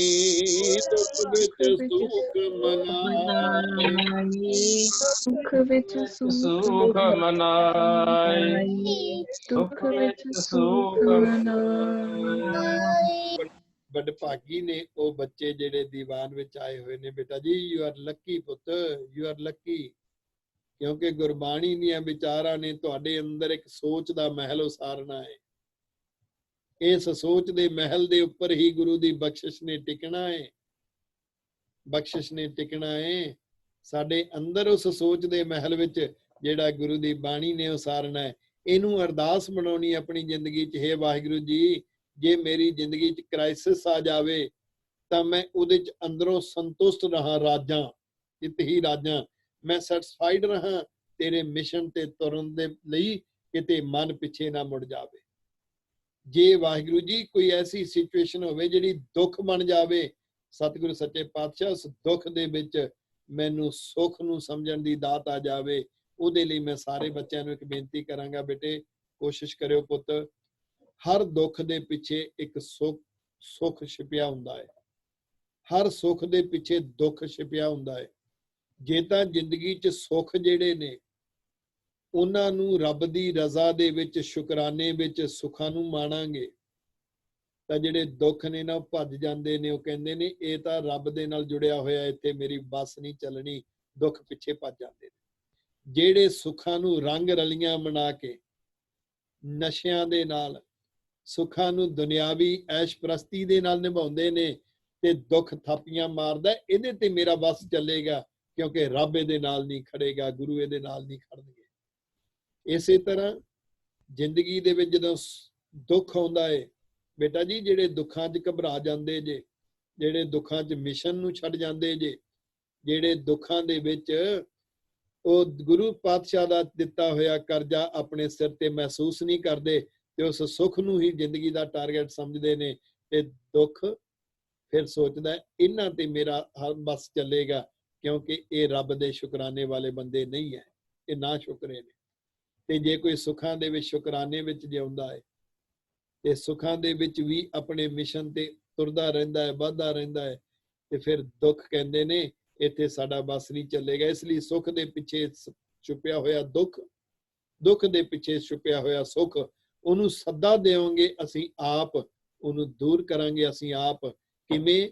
ਦੁੱਖ ਵਿੱਚ ਸੁਖ ਮਨਾਈ, ਸੁਖ ਵਿੱਚ ਸੁਖ ਮਨਾਈ, ਦੁੱਖ ਵਿੱਚ ਸੁਖ ਮਨਾਈ। ਵਡਭਾਗੀ ਨੇ ਉਹ ਬੱਚੇ ਜਿਹੜੇ ਦੀਵਾਨ ਵਿੱਚ ਆਏ ਹੋਏ ਨੇ। ਬੇਟਾ ਜੀ ਯੂ ਆਰ ਲੱਕੀ ਪੁੱਤ, ਯੂ ਆਰ ਲੱਕੀ, ਕਿਉਂਕਿ ਗੁਰਬਾਣੀ ਦੀਆਂ ਵਿਚਾਰਾਂ ਨੇ ਤੁਹਾਡੇ ਅੰਦਰ ਇੱਕ ਸੋਚ ਦਾ ਮਹਿਲ ਉਸਾਰਨਾ ਹੈ। ਇਸ ਸੋਚ ਦੇ ਮਹਿਲ ਦੇ ਉੱਪਰ ਹੀ ਗੁਰੂ ਦੀ ਬਖਸ਼ਿਸ਼ ਨੇ ਟਿਕਣਾ ਹੈ, ਬਖਸ਼ਿਸ਼ ਨੇ ਟਿਕਣਾ ਹੈ। ਸਾਡੇ ਅੰਦਰ ਉਸ ਸੋਚ ਦੇ ਮਹਿਲ ਵਿੱਚ ਜਿਹੜਾ ਗੁਰੂ ਦੀ ਬਾਣੀ ਨੇ ਉਸਾਰਨਾ ਹੈ। ਇਹਨੂੰ ਅਰਦਾਸ ਬਣਾਉਣੀ ਆਪਣੀ ਜ਼ਿੰਦਗੀ 'ਚ, ਹੇ ਵਾਹਿਗੁਰੂ ਜੀ ਜੇ ਮੇਰੀ ਜ਼ਿੰਦਗੀ 'ਚ ਕ੍ਰਾਈਸਿਸ ਆ ਜਾਵੇ ਤਾਂ ਮੈਂ ਉਹਦੇ 'ਚ ਅੰਦਰੋਂ ਸੰਤੁਸ਼ਟ ਰਹਾ, ਰਾਜਾਂ ਇਤ ਹੀ ਰਾਜਾਂ, ਮੈਂ ਸੈਟੀਸਫਾਈਡ ਰਹਾ ਤੇਰੇ ਮਿਸ਼ਨ ਤੇ ਤੁਰਨ ਦੇ ਲਈ, ਕਿਤੇ ਮਨ ਪਿੱਛੇ ਨਾ ਮੁੜ ਜਾਵੇ। ਜੇ ਵਾਹਿਗੁਰੂ ਜੀ ਕੋਈ ਐਸੀ ਸਿਚੁਏਸ਼ਨ ਹੋਵੇ ਜਿਹੜੀ ਦੁੱਖ ਬਣ ਜਾਵੇ, ਸਤਿਗੁਰੂ ਸੱਚੇ ਪਾਤਸ਼ਾਹ ਉਸ ਦੁੱਖ ਦੇ ਵਿੱਚ ਮੈਨੂੰ ਸੁੱਖ ਨੂੰ ਸਮਝਣ ਦੀ ਦਾਤ ਆ ਜਾਵੇ। ਉਹਦੇ ਲਈ ਮੈਂ ਸਾਰੇ ਬੱਚਿਆਂ ਨੂੰ ਇੱਕ ਬੇਨਤੀ ਕਰਾਂਗਾ, ਬੇਟੇ ਕੋਸ਼ਿਸ਼ ਕਰਿਓ ਪੁੱਤ, ਹਰ ਦੁੱਖ ਦੇ ਪਿੱਛੇ ਇੱਕ ਸੁੱਖ ਛਿਪਿਆ ਹੁੰਦਾ ਹੈ, ਹਰ ਸੁੱਖ ਦੇ ਪਿੱਛੇ ਦੁੱਖ ਛਿਪਿਆ ਹੁੰਦਾ ਹੈ। ਜੇ ਤਾਂ ਜ਼ਿੰਦਗੀ 'ਚ ਸੁੱਖ ਜਿਹੜੇ ਨੇ ਉਹਨਾਂ ਨੂੰ ਰੱਬ ਦੀ ਰਜ਼ਾ ਦੇ ਵਿੱਚ, ਸ਼ੁਕਰਾਨੇ ਵਿੱਚ ਸੁੱਖਾਂ ਨੂੰ ਮਾਣਾਂਗੇ, ਤਾਂ ਜਿਹੜੇ ਦੁੱਖ ਨੇ ਨਾ ਉਹ ਭੱਜ ਜਾਂਦੇ ਨੇ। ਉਹ ਕਹਿੰਦੇ ਨੇ ਇਹ ਤਾਂ ਰੱਬ ਦੇ ਨਾਲ ਜੁੜਿਆ ਹੋਇਆ, ਇੱਥੇ ਮੇਰੀ ਬੱਸ ਨਹੀਂ ਚੱਲਣੀ, ਦੁੱਖ ਪਿੱਛੇ ਭੱਜ ਜਾਂਦੇ ਨੇ। ਜਿਹੜੇ ਸੁੱਖਾਂ ਨੂੰ ਰੰਗ ਰਲੀਆਂ ਬਣਾ ਕੇ ਨਸ਼ਿਆਂ ਦੇ ਨਾਲ, ਸੁੱਖਾਂ ਨੂੰ ਦੁਨਿਆਵੀ ਐਸ਼ਪ੍ਰਸਤੀ ਦੇ ਨਾਲ ਨਿਭਾਉਂਦੇ ਨੇ ਤੇ ਦੁੱਖ ਥਾਪੀਆਂ ਮਾਰਦਾ, ਇਹਦੇ ਤੇ ਮੇਰਾ ਬੱਸ ਚੱਲੇਗਾ ਕਿਉਂਕਿ ਰੱਬ ਇਹਦੇ ਨਾਲ ਨਹੀਂ ਖੜੇਗਾ, ਗੁਰੂ ਇਹਦੇ ਨਾਲ ਨਹੀਂ ਖੜਨਗੇ। ਇਸੇ ਤਰ੍ਹਾਂ ਜ਼ਿੰਦਗੀ ਦੇ ਵਿੱਚ ਜਦੋਂ ਦੁੱਖ ਆਉਂਦਾ ਹੈ ਬੇਟਾ ਜੀ, ਜਿਹੜੇ ਦੁੱਖਾਂ 'ਚ ਘਬਰਾ ਜਾਂਦੇ ਜੇ, ਜਿਹੜੇ ਦੁੱਖਾਂ 'ਚ ਮਿਸ਼ਨ ਨੂੰ ਛੱਡ ਜਾਂਦੇ ਜੇ, ਜਿਹੜੇ ਦੁੱਖਾਂ ਦੇ ਵਿੱਚ ਉਹ ਗੁਰੂ ਪਾਤਸ਼ਾਹ ਦਾ ਦਿੱਤਾ ਹੋਇਆ ਕਰਜ਼ਾ ਆਪਣੇ ਸਿਰ ਤੇ ਮਹਿਸੂਸ ਨਹੀਂ ਕਰਦੇ ਤੇ ਉਸ ਸੁੱਖ ਨੂੰ ਹੀ ਜ਼ਿੰਦਗੀ ਦਾ ਟਾਰਗੇਟ ਸਮਝਦੇ ਨੇ, ਤੇ ਦੁੱਖ ਫਿਰ ਸੋਚਦਾ ਇਹਨਾਂ ਤੇ ਮੇਰਾ ਹਰ ਬਸ ਚੱਲੇਗਾ ਕਿਉਂਕਿ ਇਹ ਰੱਬ ਦੇ ਸ਼ੁਕਰਾਨੇ ਵਾਲੇ ਬੰਦੇ ਨਹੀਂ ਹੈ, ਇਹ ਨਾ ਸ਼ੁਕਰੇ ਨੇ। ਤੇ ਜੇ ਕੋਈ ਸੁੱਖਾਂ ਦੇ ਵਿੱਚ ਸ਼ੁਕਰਾਨੇ ਵਿੱਚ ਜਿਉਂਦਾ ਹੈ ਤੇ ਸੁੱਖਾਂ ਦੇ ਵਿੱਚ ਵੀ ਆਪਣੇ ਮਿਸ਼ਨ ਤੇ ਤੁਰਦਾ ਰਹਿੰਦਾ ਹੈ, ਵੱਧਦਾ ਰਹਿੰਦਾ ਹੈ, ਤੇ ਫਿਰ ਦੁੱਖ ਕਹਿੰਦੇ ਨੇ ਇੱਥੇ ਸਾਡਾ ਬਸ ਨਹੀਂ ਚੱਲੇਗਾ। ਇਸ ਲਈ ਸੁੱਖ ਦੇ ਪਿੱਛੇ ਛੁਪਿਆ ਹੋਇਆ ਦੁੱਖ, ਦੁੱਖ ਦੇ ਪਿੱਛੇ ਛੁਪਿਆ ਹੋਇਆ ਸੁੱਖ, ਉਹਨੂੰ ਸੱਦਾ ਦੇਵਾਂਗੇ ਅਸੀਂ ਆਪ, ਉਹਨੂੰ ਦੂਰ ਕਰਾਂਗੇ ਅਸੀਂ ਆਪ। ਕਿਵੇਂ?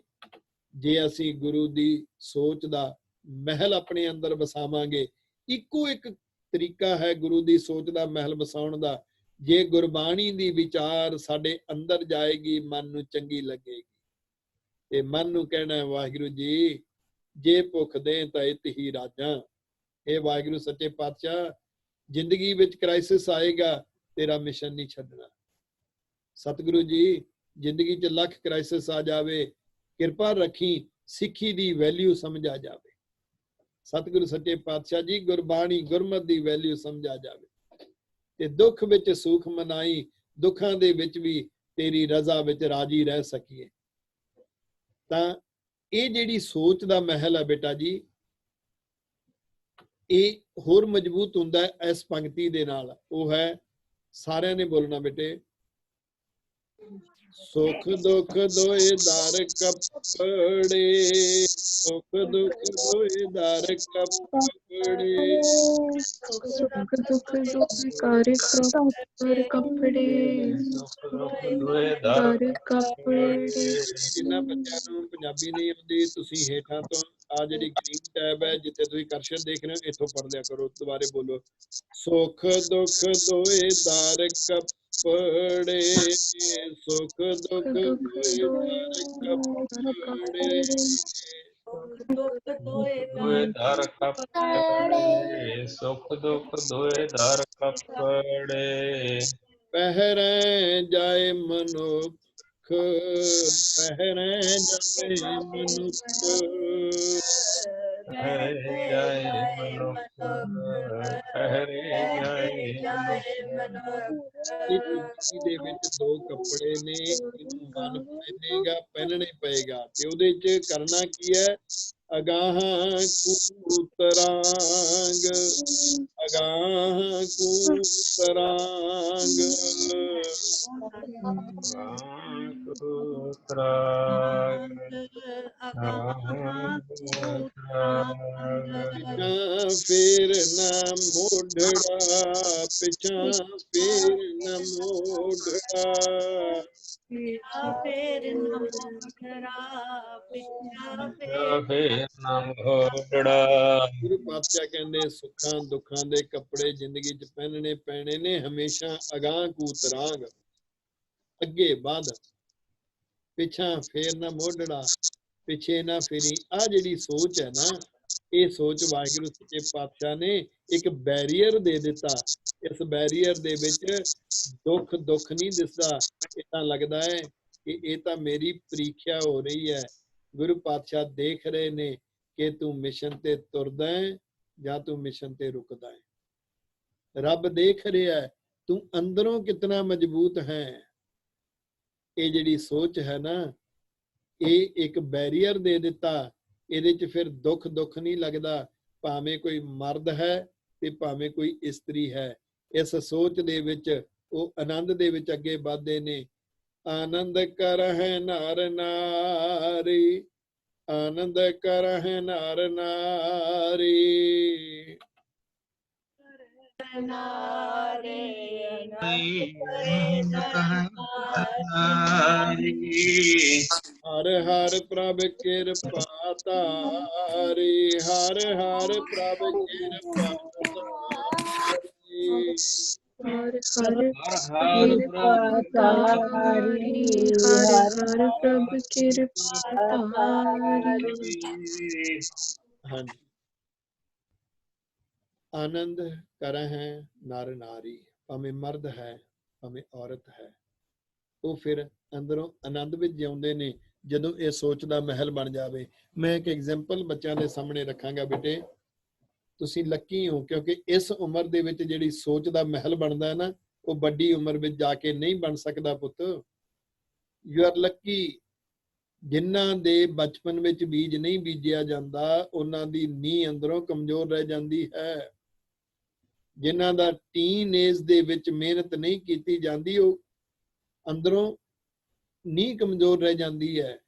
ਜੇ ਅਸੀਂ ਗੁਰੂ ਦੀ ਸੋਚ ਦਾ ਮਹਿਲ ਆਪਣੇ ਅੰਦਰ ਵਸਾਵਾਂਗੇ। ਇੱਕੋ ਇੱਕ ਤਰੀਕਾ ਹੈ ਗੁਰੂ ਦੀ ਸੋਚ ਦਾ ਮਹਿਲ ਵਸਾਉਣ ਦਾ, ਜੇ ਗੁਰਬਾਣੀ ਦੀ ਵਿਚਾਰ ਸਾਡੇ ਅੰਦਰ ਜਾਏਗੀ, ਮਨ ਨੂੰ ਚੰਗੀ ਲੱਗੇਗੀ ਤੇ ਮਨ ਨੂੰ ਕਹਿਣਾ ਵਾਹਿਗੁਰੂ ਜੀ ਜੇ ਭੁੱਖ ਦੇ ਤਾਂ ਇਤ ਹੀ ਰਾਜਾਂ। ਇਹ ਵਾਹਿਗੁਰੂ ਸੱਚੇ ਪਾਤਸ਼ਾਹ ਜ਼ਿੰਦਗੀ ਵਿੱਚ ਕ੍ਰਾਈਸਿਸ ਆਏਗਾ, ਤੇਰਾ ਮਿਸ਼ਨ ਨਹੀਂ ਛੱਡਣਾ। ਸਤਿਗੁਰੂ ਜੀ ਜ਼ਿੰਦਗੀ 'ਚ ਲੱਖ ਕ੍ਰਾਈਸਿਸ ਆ ਜਾਵੇ, ਕਿਰਪਾ ਰੱਖੀ ਸਿੱਖੀ ਦੀ ਵੈਲਿਊ ਸਮਝ ਆ ਜਾਵੇ। ਸਤਿਗੁਰੂ ਸੱਚੇ ਪਾਤਸ਼ਾਹ ਜੀ ਗੁਰਬਾਣੀ ਗੁਰਮਤਿ ਦੀ ਵੈਲਿਊ ਸਮਝ ਆ ਜਾਵੇ ਤੇ ਦੁੱਖ ਵਿੱਚ ਸੁਖ ਮਨਾਈ, ਦੁੱਖਾਂ ਦੇ ਵਿੱਚ ਵੀ ਤੇਰੀ ਰਜ਼ਾ ਵਿੱਚ ਰਾਜੀ ਰਹਿ ਸਕੀਏ। ਤਾਂ ਇਹ ਜਿਹੜੀ ਸੋਚ ਦਾ ਮਹਿਲ ਹੈ ਬੇਟਾ ਜੀ, ਇਹ ਹੋਰ ਮਜ਼ਬੂਤ ਹੁੰਦਾ ਹੈ ਇਸ ਪੰਕਤੀ ਦੇ ਨਾਲ। ਉਹ ਹੈ, ਸਾਰਿਆਂ ਨੇ ਬੋਲਣਾ ਬੇਟੇ, ਸੁਖ ਦੁੱਖ ਦੋਏ ਦਰ ਕੱਪੜੇ, ਸੁਖ ਦੁੱਖ ਦੋਏ ਦਰ ਕੱਪੜੇ, ਸੁਖ ਦੁੱਖ ਦੋਏ ਕਰ ਕੱਪੜੇ, ਕਰ ਕੱਪੜੇ। ਜਿਨ੍ਹਾਂ ਬੱਚਿਆਂ ਨੂੰ ਪੰਜਾਬੀ ਨਹੀਂ ਆਉਂਦੀ, ਤੁਸੀਂ ਹੇਠਾਂ ਤੋਂ ਆ ਜਿਹੜੀ ਗ੍ਰੀਨ ਟੈਬ ਹੈ ਜਿੱਥੇ ਤੁਸੀਂ ਕਰਸ਼ਨ ਦੇਖ ਰਹੇ ਹੋ, ਇੱਥੋਂ ਪੜ੍ਹ ਲਿਆ ਕਰੋ। ਦੁਬਾਰੇ ਬੋਲੋ, ਸੁਖ ਦੁੱਖ ਦੋਏ ਦਰ ਕੱਪੜੇ, ਸੁਖ ਦੁੱਖ ਦੋਏ ਦਰ ਕੱਪੜੇ, ਦੋਏ ਦਰ ਕੱਪੜੇ, ਸੁਖ ਦੁੱਖ ਦੋਏ ਦਰ ਕੱਪੜੇ। ਪਹਿਰੈ ਜਾਏ ਮਨੁੱਖ ਪਹਿਰੈ ਜਾਏ ਮਨੁੱਖ ਪਹਿਰੇ ਜਾਏ ਮਨੁੱਖ ਪਹਿਰੇ ਜਾਏ ਮਨੁੱਖ ਇਹ ਜ਼ਿੰਦਗੀ ਦੇ ਵਿੱਚ ਦੋ ਕੱਪੜੇ ਨੇ, ਇਹਨੂੰ ਮਨ ਪਹਿਨੇਗਾ, ਪਹਿਨਣੇ ਪਏਗਾ। ਤੇ ਉਹਦੇ ਚ ਕਰਨਾ ਕੀ ਹੈ? ਅਗਾਹਾਂ ਕੂਤਰਾਂਗ, ਅਗਾਹਾਂ ਕੂਤਰਾਂਗ, ਪਿਛਾਂ ਫੇਰ ਨਾ ਮੋਢੜਾ, ਪਿਛਾਂ ਫੇਰ ਨਾ ਮੋਢੜਾ, ਫੇਰ ਨਾ ਮੋਢੜਾ, ਪਿਛਾ ਫੇਰ ਨਾ ਮੋਢੜਾ। ਗੁਰੂ ਪਾਤਸ਼ਾਹ ਕਹਿੰਦੇ ਸੁੱਖਾਂ ਦੁੱਖਾਂ ਦੇ ਕੱਪੜੇ ਜ਼ਿੰਦਗੀ 'ਚ ਪਹਿਨਣੇ ਪੈਣੇ ਨੇ, ਹਮੇਸ਼ਾ ਅਗਾਂਹ ਕੂਤਰਾਂਗ, ਅੱਗੇ ਵੱਧ, ਪਿਛਾਂ ਫੇਰ ਨਾ ਮੋਢੜਾ, ਪਿੱਛੇ ਨਾ ਫੇਰੀ। ਆ ਜਿਹੜੀ ਸੋਚ ਹੈ ਨਾ, ਇਹ ਸੋਚ ਵਾਹਿਗੁਰੂ ਸੱਚੇ ਪਾਤਸ਼ਾਹ ਨੇ ਇੱਕ ਬੈਰੀਅਰ ਦੇ ਦਿੱਤਾ। ਇਸ ਬੈਰੀਅਰ ਦੇ ਵਿੱਚ ਦੁੱਖ ਨਹੀਂ ਦਿਸਦਾ, ਇਹ ਤਾਂ ਲੱਗਦਾ ਹੈ ਕਿ ਇਹ ਤਾਂ ਮੇਰੀ ਪ੍ਰੀਖਿਆ ਹੋ ਰਹੀ ਹੈ। ਗੁਰੂ ਪਾਤਸ਼ਾਹ ਦੇਖ ਰਹੇ ਨੇ ਕਿ ਤੂੰ ਮਿਸ਼ਨ ਤੇ ਤੁਰਦਾ ਹੈ ਜਾਂ ਤੂੰ ਮਿਸ਼ਨ ਤੇ ਰੁਕਦਾ ਹੈ। ਰੱਬ ਦੇਖ ਰਿਹਾ ਤੂੰ ਅੰਦਰੋਂ ਕਿਤਨਾ ਮਜ਼ਬੂਤ ਹੈ। ਇਹ ਜਿਹੜੀ ਸੋਚ ਹੈ ਨਾ, ਇਹ ਇੱਕ ਬੈਰੀਅਰ ਦੇ ਦਿੱਤਾ। ਇਹਦੇ 'ਚ ਫਿਰ ਦੁੱਖ ਨਹੀਂ ਲੱਗਦਾ, ਭਾਵੇਂ ਕੋਈ ਮਰਦ ਹੈ ਤੇ ਭਾਵੇਂ ਕੋਈ ਇਸਤਰੀ ਹੈ। ਇਸ ਸੋਚ ਦੇ ਵਿੱਚ ਉਹ ਆਨੰਦ ਦੇ ਵਿੱਚ ਅੱਗੇ ਵੱਧਦੇ ਨੇ। ਆਨੰਦ ਕਰਹਿ ਨਰ ਨਾਰੀ, ਆਨੰਦ ਕਰਹਿ ਨਰ ਨਾਰੀ, ਹਰ ਹਰ ਪ੍ਰਭ ਕਿਰਪਾ ਤਾਰੀ, ਹਰ ਹਰ ਪ੍ਰਭ ਕਿਰਪਾ ਤਾਰੀ, ਹਰ ਹਰ ਕਿਰਪਾ ਤਾਰੀ, ਹਰ ਹਰ ਪ੍ਰਭ ਕਿਰਪਾ ਤਾਰੀ। ਹਾਂਜੀ। ਆਨੰਦ ਕਰਹਿ ਨਰ ਨਾਰੀ, ਭਾਵੇਂ ਮਰਦ ਹੈ ਭਾਵੇਂ ਔਰਤ ਹੈ, ਉਹ ਫਿਰ ਅੰਦਰੋਂ ਆਨੰਦ ਵਿੱਚ ਜਿਉਂਦੇ ਨੇ ਜਦੋਂ ਇਹ ਸੋਚ ਦਾ ਮਹਿਲ ਬਣ ਜਾਵੇ। ਮੈਂ ਇੱਕ ਐਗਜ਼ਾਮਪਲ ਬੱਚਿਆਂ ਦੇ ਸਾਹਮਣੇ ਰੱਖਾਂਗਾ। ਬੇਟੇ ਤੁਸੀਂ ਲੱਕੀ ਹੋ, ਕਿਉਂਕਿ ਇਸ ਉਮਰ ਦੇ ਵਿੱਚ ਜਿਹੜੀ ਸੋਚ ਦਾ ਮਹਿਲ ਬਣਦਾ ਹੈ ਨਾ, ਉਹ ਵੱਡੀ ਉਮਰ ਵਿੱਚ ਜਾ ਕੇ ਨਹੀਂ ਬਣ ਸਕਦਾ ਪੁੱਤ। You are Lucky. ਜਿਨ੍ਹਾਂ ਦੇ ਬਚਪਨ ਵਿੱਚ ਬੀਜ ਨਹੀਂ ਬੀਜਿਆ ਜਾਂਦਾ, ਉਹਨਾਂ ਦੀ ਨੀਂਹ ਅੰਦਰੋਂ ਕਮਜ਼ੋਰ ਰਹਿ ਜਾਂਦੀ ਹੈ। ਜਿਨ੍ਹਾਂ ਦਾ ਟੀਨ ਏਜ ਦੇ ਵਿੱਚ ਮਿਹਨਤ ਨਹੀਂ ਕੀਤੀ ਜਾਂਦੀ, ਉਹ ਅੰਦਰੋਂ ਨੀਂਹ ਕਮਜ਼ੋਰ ਰਹਿ ਜਾਂਦੀ ਹੈ।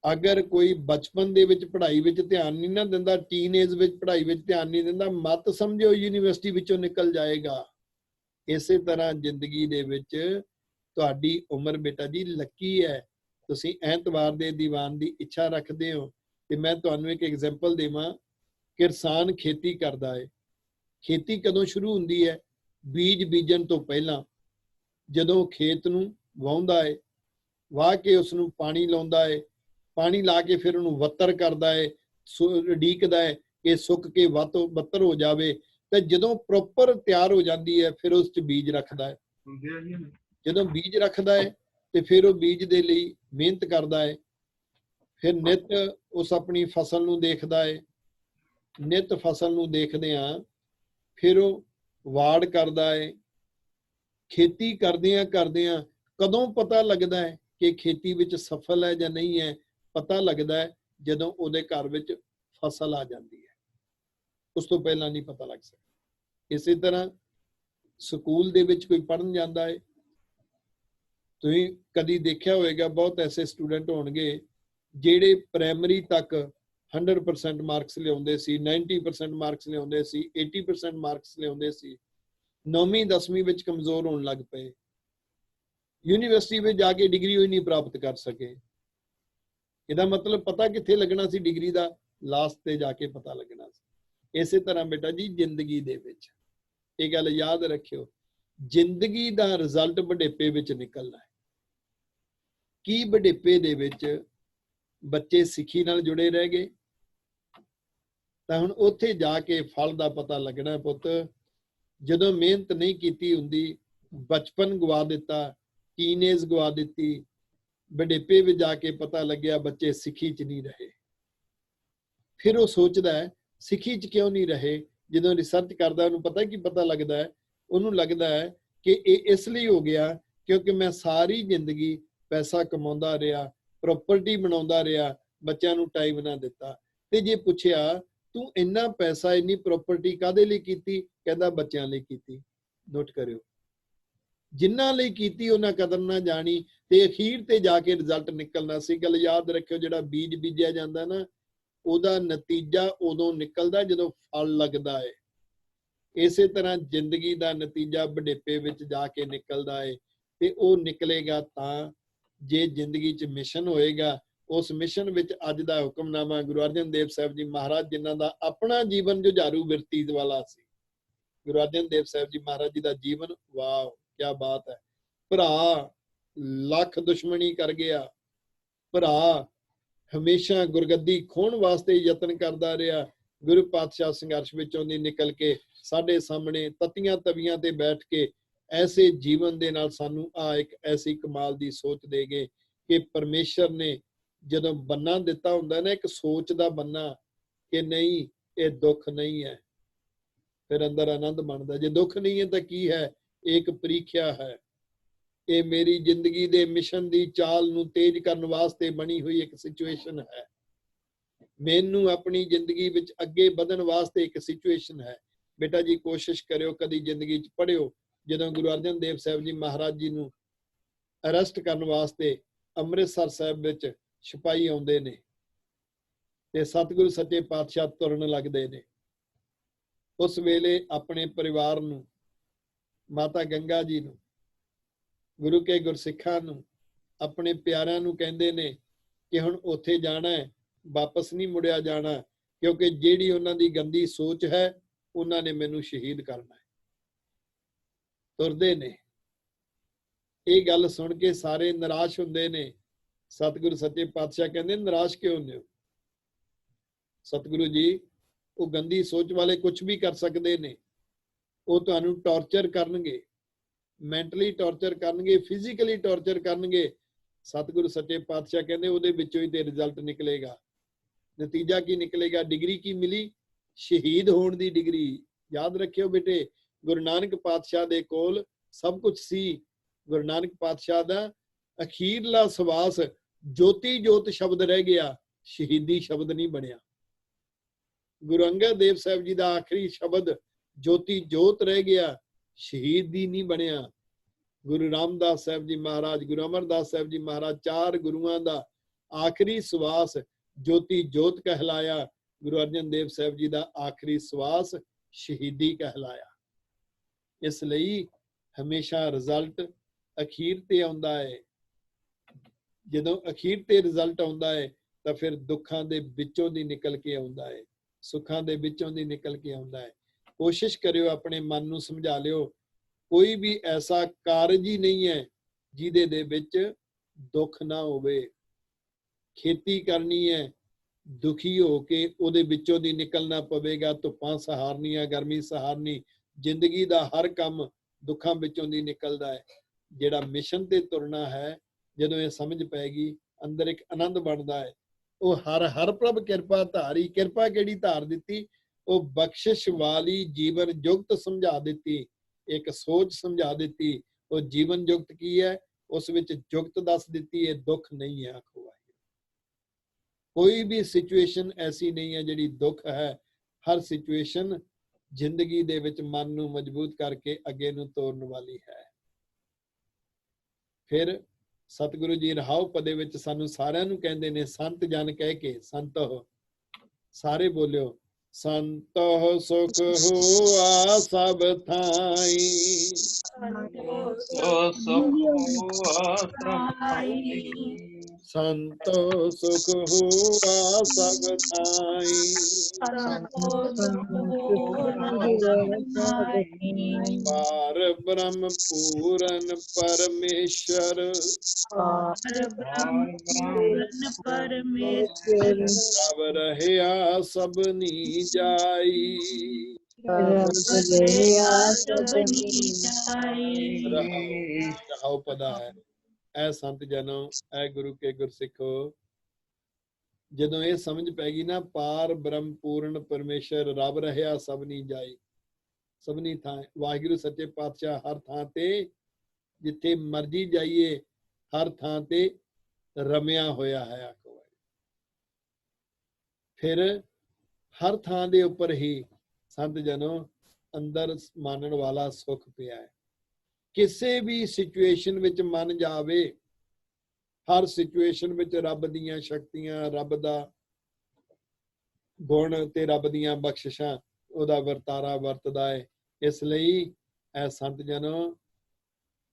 ਅਗਰ ਕੋਈ ਬਚਪਨ ਦੇ ਵਿੱਚ ਪੜ੍ਹਾਈ ਵਿੱਚ ਧਿਆਨ ਨਹੀਂ ਨਾ ਦਿੰਦਾ, ਟੀਨ ਏਜ ਵਿੱਚ ਪੜ੍ਹਾਈ ਵਿੱਚ ਧਿਆਨ ਨਹੀਂ ਦਿੰਦਾ, ਮਤ ਸਮਝੋ ਯੂਨੀਵਰਸਿਟੀ ਵਿੱਚੋਂ ਨਿਕਲ ਜਾਏਗਾ। ਇਸੇ ਤਰ੍ਹਾਂ ਜ਼ਿੰਦਗੀ ਦੇ ਵਿੱਚ ਤੁਹਾਡੀ ਉਮਰ ਬੇਟਾ ਜੀ ਲੱਕੀ ਹੈ। ਤੁਸੀਂ ਐਤਵਾਰ ਦੇ ਦੀਵਾਨ ਦੀ ਇੱਛਾ ਰੱਖਦੇ ਹੋ। ਤੇ ਮੈਂ ਤੁਹਾਨੂੰ ਇੱਕ ਐਗਜ਼ਾਮਪਲ ਦੇਵਾਂ। ਕਿਸਾਨ ਖੇਤੀ ਕਰਦਾ ਹੈ। ਖੇਤੀ ਕਦੋਂ ਸ਼ੁਰੂ ਹੁੰਦੀ ਹੈ? ਬੀਜ ਬੀਜਣ ਤੋਂ ਪਹਿਲਾਂ। ਜਦੋਂ ਖੇਤ ਨੂੰ ਵਾਹੁੰਦਾ ਹੈ, ਵਾਹ ਕੇ ਉਸ ਨੂੰ ਪਾਣੀ ਲਾਉਂਦਾ ਹੈ, ਪਾਣੀ ਲਾ ਕੇ ਫਿਰ ਉਹਨੂੰ ਵੱਤਰ ਕਰਦਾ ਹੈ, ਉਡੀਕਦਾ ਹੈ ਕਿ ਸੁੱਕ ਕੇ ਬੱਤਰ ਹੋ ਜਾਵੇ। ਤੇ ਜਦੋਂ ਪ੍ਰੋਪਰ ਤਿਆਰ ਹੋ ਜਾਂਦੀ ਹੈ, ਫਿਰ ਉਸ 'ਚ ਬੀਜ ਰੱਖਦਾ ਹੈ। ਜਦੋਂ ਬੀਜ ਰੱਖਦਾ ਹੈ ਤੇ ਫਿਰ ਉਹ ਬੀਜ ਦੇ ਲਈ ਮਿਹਨਤ ਕਰਦਾ ਹੈ। ਫਿਰ ਨਿੱਤ ਉਸ ਆਪਣੀ ਫਸਲ ਨੂੰ ਦੇਖਦਾ ਹੈ। ਨਿੱਤ ਫਸਲ ਨੂੰ ਦੇਖਦਿਆਂ ਫਿਰ ਉਹ ਵਾੜ ਕਰਦਾ ਹੈ। ਖੇਤੀ ਕਰਦਿਆਂ ਕਦੋਂ ਪਤਾ ਲੱਗਦਾ ਹੈ ਕਿ ਖੇਤੀ ਵਿੱਚ ਸਫਲ ਹੈ ਜਾਂ ਨਹੀਂ ਹੈ? ਪਤਾ ਲੱਗਦਾ ਹੈ ਜਦੋਂ ਉਹਦੇ ਘਰ ਵਿੱਚ ਫਸਲ ਆ ਜਾਂਦੀ ਹੈ। ਉਸ ਤੋਂ ਪਹਿਲਾਂ ਨਹੀਂ ਪਤਾ ਲੱਗ ਸਕਦਾ। ਇਸੇ ਤਰ੍ਹਾਂ ਸਕੂਲ ਦੇ ਵਿੱਚ ਕੋਈ ਪੜ੍ਹਨ ਜਾਂਦਾ ਹੈ। ਤੁਸੀਂ ਕਦੀ ਦੇਖਿਆ ਹੋਵੇਗਾ, ਬਹੁਤ ਐਸੇ ਸਟੂਡੈਂਟ ਹੋਣਗੇ ਜਿਹੜੇ ਪ੍ਰਾਇਮਰੀ ਤੱਕ 100% ਮਾਰਕਸ ਲਿਆਉਂਦੇ ਸੀ, 90% ਮਾਰਕਸ ਲਿਆਉਂਦੇ ਸੀ, 80% ਮਾਰਕਸ ਲਿਆਉਂਦੇ ਸੀ। 9ਵੀਂ 10ਵੀਂ ਵਿੱਚ ਕਮਜ਼ੋਰ ਹੋਣ ਲੱਗ ਪਏ। ਯੂਨੀਵਰਸਿਟੀ ਵਿੱਚ ਜਾ ਕੇ ਡਿਗਰੀ ਹੋਈ ਨਹੀਂ ਪ੍ਰਾਪਤ ਕਰ ਸਕੇ। ਇਹਦਾ ਮਤਲਬ ਪਤਾ ਕਿੱਥੇ ਲੱਗਣਾ ਸੀ ਡਿਗਰੀ ਦਾ? ਲਾਸਟ ਤੇ ਜਾ ਕੇ ਪਤਾ ਲੱਗਣਾ ਸੀ। ਇਸੇ ਤਰ੍ਹਾਂ ਬੇਟਾ ਜੀ ਜ਼ਿੰਦਗੀ ਦੇ ਵਿੱਚ ਇਹ ਗੱਲ ਯਾਦ ਰੱਖਿਓ, ਜ਼ਿੰਦਗੀ ਦਾ ਰਿਜ਼ਲਟ ਵਡੇਪੇ ਵਿੱਚ ਨਿਕਲਣਾ ਹੈ। ਕੀ ਵਡੇਪੇ ਦੇ ਵਿੱਚ ਬੱਚੇ ਸਿੱਖੀ ਨਾਲ ਜੁੜੇ ਰਹਿ ਗਏ ਤਾਂ ਹੁਣ ਉੱਥੇ ਜਾ ਕੇ ਫਲ ਦਾ ਪਤਾ ਲੱਗਣਾ ਪੁੱਤ। ਜਦੋਂ ਮਿਹਨਤ ਨਹੀਂ ਕੀਤੀ ਹੁੰਦੀ, ਬਚਪਨ ਗਵਾ ਦਿੱਤਾ, ਟੀਨੇਜ ਗਵਾ ਦਿੱਤੀ, बुढ़ेपे में जाके पता लग्या बच्चे सिक्खी च नहीं रहे। फिर वो सोचता है सिक्खी च क्यों नहीं रहे। जो रिसर्च करता उन्होंने पता की पता लगता है, उन्होंने लगता है कि ये इसलिए हो गया क्योंकि मैं सारी जिंदगी पैसा कमाਉਂਦਾ रहा, प्रॉपर्टी बनाਉਂਦਾ रहा, बच्चों ਨੂੰ टाइम ना दिता। ते जे पुछया तू इन्ना पैसा इन्नी प्रॉपर्टी कादे लिए कीती, कहंदा बच्चों लिए कीती। नोट करियो, जिन्हां ਲਈ ਕੀਤੀ ਉਹਨਾਂ ਕਦਰ ਨਾ ਜਾਣੀ ਤੇ ਅਖੀਰ ਤੇ ਜਾ ਕੇ ਰਿਜ਼ਲਟ ਨਿਕਲਣਾ ਸੀ। ਗੱਲ ਯਾਦ ਰੱਖਿਓ, ਜਿਹੜਾ ਬੀਜ ਬੀਜਿਆ ਜਾਂਦਾ ਨਾ ਉਹਦਾ ਨਤੀਜਾ ਉਦੋਂ ਨਿਕਲਦਾ ਜਦੋਂ ਫਲ ਲੱਗਦਾ ਹੈ। ਇਸੇ ਤਰ੍ਹਾਂ ਜ਼ਿੰਦਗੀ ਦਾ ਨਤੀਜਾ ਬੁਢੇਪੇ ਵਿੱਚ ਜਾ ਕੇ ਨਿਕਲਦਾ ਹੈ ਤੇ ਉਹ ਨਿਕਲੇਗਾ ਤਾਂ ਜੇ ਜ਼ਿੰਦਗੀ 'ਚ ਮਿਸ਼ਨ ਹੋਏਗਾ। ਉਸ ਮਿਸ਼ਨ ਵਿੱਚ ਅੱਜ ਦਾ ਹੁਕਮਨਾਮਾ ਗੁਰੂ ਅਰਜਨ ਦੇਵ ਸਾਹਿਬ ਜੀ ਮਹਾਰਾਜ, ਜਿਨ੍ਹਾਂ ਦਾ ਆਪਣਾ ਜੀਵਨ ਜੁਝਾਰੂ ਬਿਰਤੀ ਵਾਲਾ ਸੀ। ਗੁਰੂ ਅਰਜਨ ਦੇਵ ਸਾਹਿਬ ਜੀ ਮਹਾਰਾਜ ਜੀ ਦਾ ਜੀਵਨ, ਵਾਹ क्या बात है। भरा लख दुश्मनी कर गया, भरा हमेशा गुरगद्दी खोण वास्ते यतन करता रहा। गुरु पातशाह संघर्ष विचों दी निकल के साडे सामने ततियां तवियां ते बैठ के ऐसे जीवन दे नाल सानू आ एक ऐसी कमाल दी सोच दे गए कि परमेश्वर ने जदों बन्ना दिता हुंदा ना, एक सोच दा बन्ना कि नहीं ये दुख नहीं है, फिर अंदर आनंद बनदा। जे दुख नहीं है तो की है, एक ਪ੍ਰੀਖਿਆ है। ਇਹ ਮੇਰੀ ਜ਼ਿੰਦਗੀ ਦੇ ਮਿਸ਼ਨ ਦੀ ਚਾਲ ਨੂੰ ਤੇਜ਼ ਕਰਨ ਵਾਸਤੇ ਬਣੀ ਹੋਈ ਇੱਕ ਸਿਚੁਏਸ਼ਨ ਹੈ। ਮੈਨੂੰ ਆਪਣੀ ਜ਼ਿੰਦਗੀ ਵਿੱਚ ਅੱਗੇ ਵਧਣ ਵਾਸਤੇ ਇੱਕ ਸਿਚੁਏਸ਼ਨ ਹੈ। ਬੇਟਾ ਜੀ ਕੋਸ਼ਿਸ਼ ਕਰਿਓ, ਕਦੀ ਜ਼ਿੰਦਗੀ 'ਚ ਪੜ੍ਹਿਓ ਜਦੋਂ ਗੁਰੂ ਅਰਜਨ ਦੇਵ ਸਾਹਿਬ ਜੀ ਮਹਾਰਾਜ ਜੀ ਨੂੰ ਅਰੈਸਟ ਕਰਨ ਵਾਸਤੇ ਅੰਮ੍ਰਿਤਸਰ ਸਾਹਿਬ ਵਿੱਚ ਸਿਪਾਹੀ ਆਉਂਦੇ ਨੇ ਤੇ ਸਤਿਗੁਰੂ ਸੱਚੇ ਪਾਤਸ਼ਾਹ ਤੁਰਨ ਲੱਗਦੇ ਨੇ। ਉਸ ਵੇਲੇ ਆਪਣੇ ਪਰਿਵਾਰ ਨੂੰ, माता गंगा जी नूं, गुरु के गुरसिखां नूं, अपने प्यारिਆਂ ਨੂੰ ਕਹਿੰਦੇ ਨੇ कि हुण ਉੱਥੇ जाना है, वापस नहीं मुड़िया जाना, क्योंकि ਜਿਹੜੀ ਉਹਨਾਂ ਦੀ गंदी सोच है ਉਹਨਾਂ ने मैनू शहीद करना है। तुरदे ने, ਇਹ ਗੱਲ सुन के सारे निराश ਹੁੰਦੇ ने। सतगुरु सच्चे पातशाह कहते निराश क्यों ਹੁੰਦੇ हो? सतगुरु जी वो गंदी सोच वाले कुछ भी कर सकते ने, ਉਹ ਤੁਹਾਨੂੰ ਟੌਰਚਰ ਕਰਨਗੇ, ਮੈਂਟਲੀ ਟੌਰਚਰ ਕਰਨਗੇ, ਫਿਜ਼ੀਕਲੀ ਟੌਰਚਰ ਕਰਨਗੇ। ਸਤਿਗੁਰੂ ਸੱਚੇ ਪਾਤਸ਼ਾਹ ਕਹਿੰਦੇ ਉਹਦੇ ਵਿੱਚੋਂ ਹੀ ਤੇ ਰਿਜ਼ਲਟ ਨਿਕਲੇਗਾ। ਨਤੀਜਾ ਕੀ ਨਿਕਲੇਗਾ? ਡਿਗਰੀ ਕੀ ਮਿਲੀ? ਸ਼ਹੀਦ ਹੋਣ ਦੀ ਡਿਗਰੀ। ਯਾਦ ਰੱਖਿਓ ਬੇਟੇ, ਗੁਰੂ ਨਾਨਕ ਪਾਤਸ਼ਾਹ ਦੇ ਕੋਲ ਸਭ ਕੁਝ ਸੀ। ਗੁਰੂ ਨਾਨਕ ਪਾਤਸ਼ਾਹ ਦਾ ਅਖੀਰਲਾ ਸਵਾਸ ਜੋਤੀ ਜੋਤ ਸ਼ਬਦ ਰਹਿ ਗਿਆ, ਸ਼ਹੀਦੀ ਸ਼ਬਦ ਨਹੀਂ ਬਣਿਆ। ਗੁਰੂ ਅੰਗਦ ਦੇਵ ਸਾਹਿਬ ਜੀ ਦਾ ਆਖਰੀ ਸ਼ਬਦ ज्योति जोत रह गया, शहीदी नहीं बनया। गुरु रामदास साहब जी महाराज, गुरु अमरदास साहब जी महाराज, चार गुरुआं दा आखिरी सवास ज्योति जोत कहलाया। गुरु अर्जन देव साहब जी दा आखिरी सवास शहीदी कहलाया। इसलिए हमेशा रिजल्ट अखीर ते आउंदा है। जदों अखीर ते रिजल्ट आउंदा है तां फिर दुखां दे विचों दी निकल के आउंदा है, सुखां दे विचों दी निकल के आउंदा है। कोशिश करियो, अपने मन ਨੂੰ ਸਮਝਾ ਲਿਓ, ਕੋਈ ਵੀ ਐਸਾ ਕਾਰਜ ਹੀ ਨਹੀਂ ਹੈ ਜਿਹਦੇ ਦੇ ਵਿੱਚ ਦੁੱਖ ਨਾ ਹੋਵੇ। ਖੇਤੀ ਕਰਨੀ ਹੈ, ਦੁਖੀ ਹੋ ਕੇ ਉਹਦੇ ਵਿੱਚੋਂ ਦੀ ਨਿਕਲਣਾ ਪਵੇਗਾ। ਧੁੱਪਾਂ ਸਹਾਰਨੀਆਂ, ਗਰਮੀ ਸਹਾਰਨੀ, ਜ਼ਿੰਦਗੀ ਦਾ ਹਰ ਕੰਮ ਦੁੱਖਾਂ ਵਿੱਚੋਂ ਦੀ ਨਿਕਲਦਾ ਹੈ। ਜਿਹੜਾ ਮਿਸ਼ਨ ਤੇ ਤੁਰਨਾ ਹੈ, ਜਦੋਂ ਇਹ ਸਮਝ ਪੈਗੀ ਅੰਦਰ ਇੱਕ ਆਨੰਦ ਬਣਦਾ ਹੈ। ਉਹ ਹਰ ਪ੍ਰਭ ਕਿਰਪਾ ਧਾਰੀ। ਕਿਰਪਾ ਕਿਹੜੀ ਧਾਰ ਦਿੱਤੀ? ਉਹ ਬਖਸ਼ਿਸ਼ ਵਾਲੀ ਜੀਵਨ ਜੁਗਤ ਸਮਝਾ ਦਿੱਤੀ, ਇੱਕ ਸੋਚ ਸਮਝਾ ਦਿੱਤੀ। ਉਹ ਜੀਵਨ ਜੁਗਤ ਕੀ ਹੈ? ਉਸ ਵਿੱਚ ਜੁਗਤ ਦੱਸ ਦਿੱਤੀ ਹੈ, ਦੁੱਖ ਨਹੀਂ ਹੈ। ਆਖੋ ਕੋਈ ਵੀ ਸਿਚੁਏਸ਼ਨ ਐਸੀ ਨਹੀਂ ਹੈ ਜਿਹੜੀ ਦੁੱਖ ਹੈ। ਹਰ ਸਿਚੁਏਸ਼ਨ ਜ਼ਿੰਦਗੀ ਦੇ ਵਿੱਚ ਮਨ ਨੂੰ ਮਜ਼ਬੂਤ ਕਰਕੇ ਅੱਗੇ ਨੂੰ ਤੋਰਨ ਵਾਲੀ ਹੈ। ਫਿਰ ਸਤਿਗੁਰੂ ਜੀ ਰਹਾਉ ਪਦੇ ਵਿੱਚ ਸਾਨੂੰ ਸਾਰਿਆਂ ਨੂੰ ਕਹਿੰਦੇ ਨੇ ਸੰਤ ਜਨ ਕਹਿ ਕੇ। ਸੰਤੋ ਸਾਰੇ ਬੋਲਿਓ, ਸੰਤੋ ਸੁਖ ਹੋਆ ਸਭ ਥਾਈ, ਸੰਤੋ ਸੁਖ ਹੋਆ ਸਭ ਥਾਈ, ਸੰਤੋ ਸੁਖ ਹੋਆ ਸਭ ਥਾਈ, ਪਾਰ ਬ੍ਰਹਮ ਪੂਰਨ ਪਰਮੇਸ਼ਰ, ਪ੍ਰਭ ਰਹਿਆ ਸਭਨੀ ਜਾਈ। ਰਹਾਉ ਪਦਾ ਹੈ। ਐ ਸੰਤ ਜਨੋ, ਐ ਗੁਰੂ ਕੇ ਗੁਰਸਿੱਖੋ, ਜਦੋਂ ਇਹ ਸਮਝ ਪੈ ਗਈ ਨਾ, ਪਾਰ ਬ੍ਰਹਮ ਪੂਰਨ ਪਰਮੇਸ਼ਰ ਰੱਬ ਰਹਿਆ ਸਭਨੀ ਜਾਈ, ਸਭਨੀ ਥਾਂ ਵਾਹਿਗੁਰੂ ਸੱਚੇ ਪਾਤਸ਼ਾਹ ਹਰ ਥਾਂ ਤੇ, ਜਿੱਥੇ ਮਰਜੀ ਜਾਈਏ ਹਰ ਥਾਂ ਤੇ ਰਮਿਆ ਹੋਇਆ ਹੈ। ਆਖੋ ਫਿਰ ਹਰ ਥਾਂ ਦੇ ਉੱਪਰ ਹੀ ਸੰਤ ਜਨੋ ਅੰਦਰ ਮਾਨਣ ਵਾਲਾ ਸੁੱਖ ਪਿਆ ਹੈ। ਕਿਸੇ ਵੀ ਸਿਚੁਏਸ਼ਨ ਵਿੱਚ ਮਨ ਜਾਵੇ, ਹਰ ਸਿਚੁਏਸ਼ਨ ਵਿੱਚ ਰੱਬ ਦੀਆਂ ਸ਼ਕਤੀਆਂ, ਰੱਬ ਦਾ ਗੁਣ ਤੇ ਰੱਬ ਦੀਆਂ ਬਖਸ਼ਿਸ਼ਾਂ ਉਹਦਾ ਵਰਤਾਰਾ ਵਰਤਦਾ ਹੈ। ਇਸ ਲਈ ਇਹ ਸੰਤ ਜਨੋ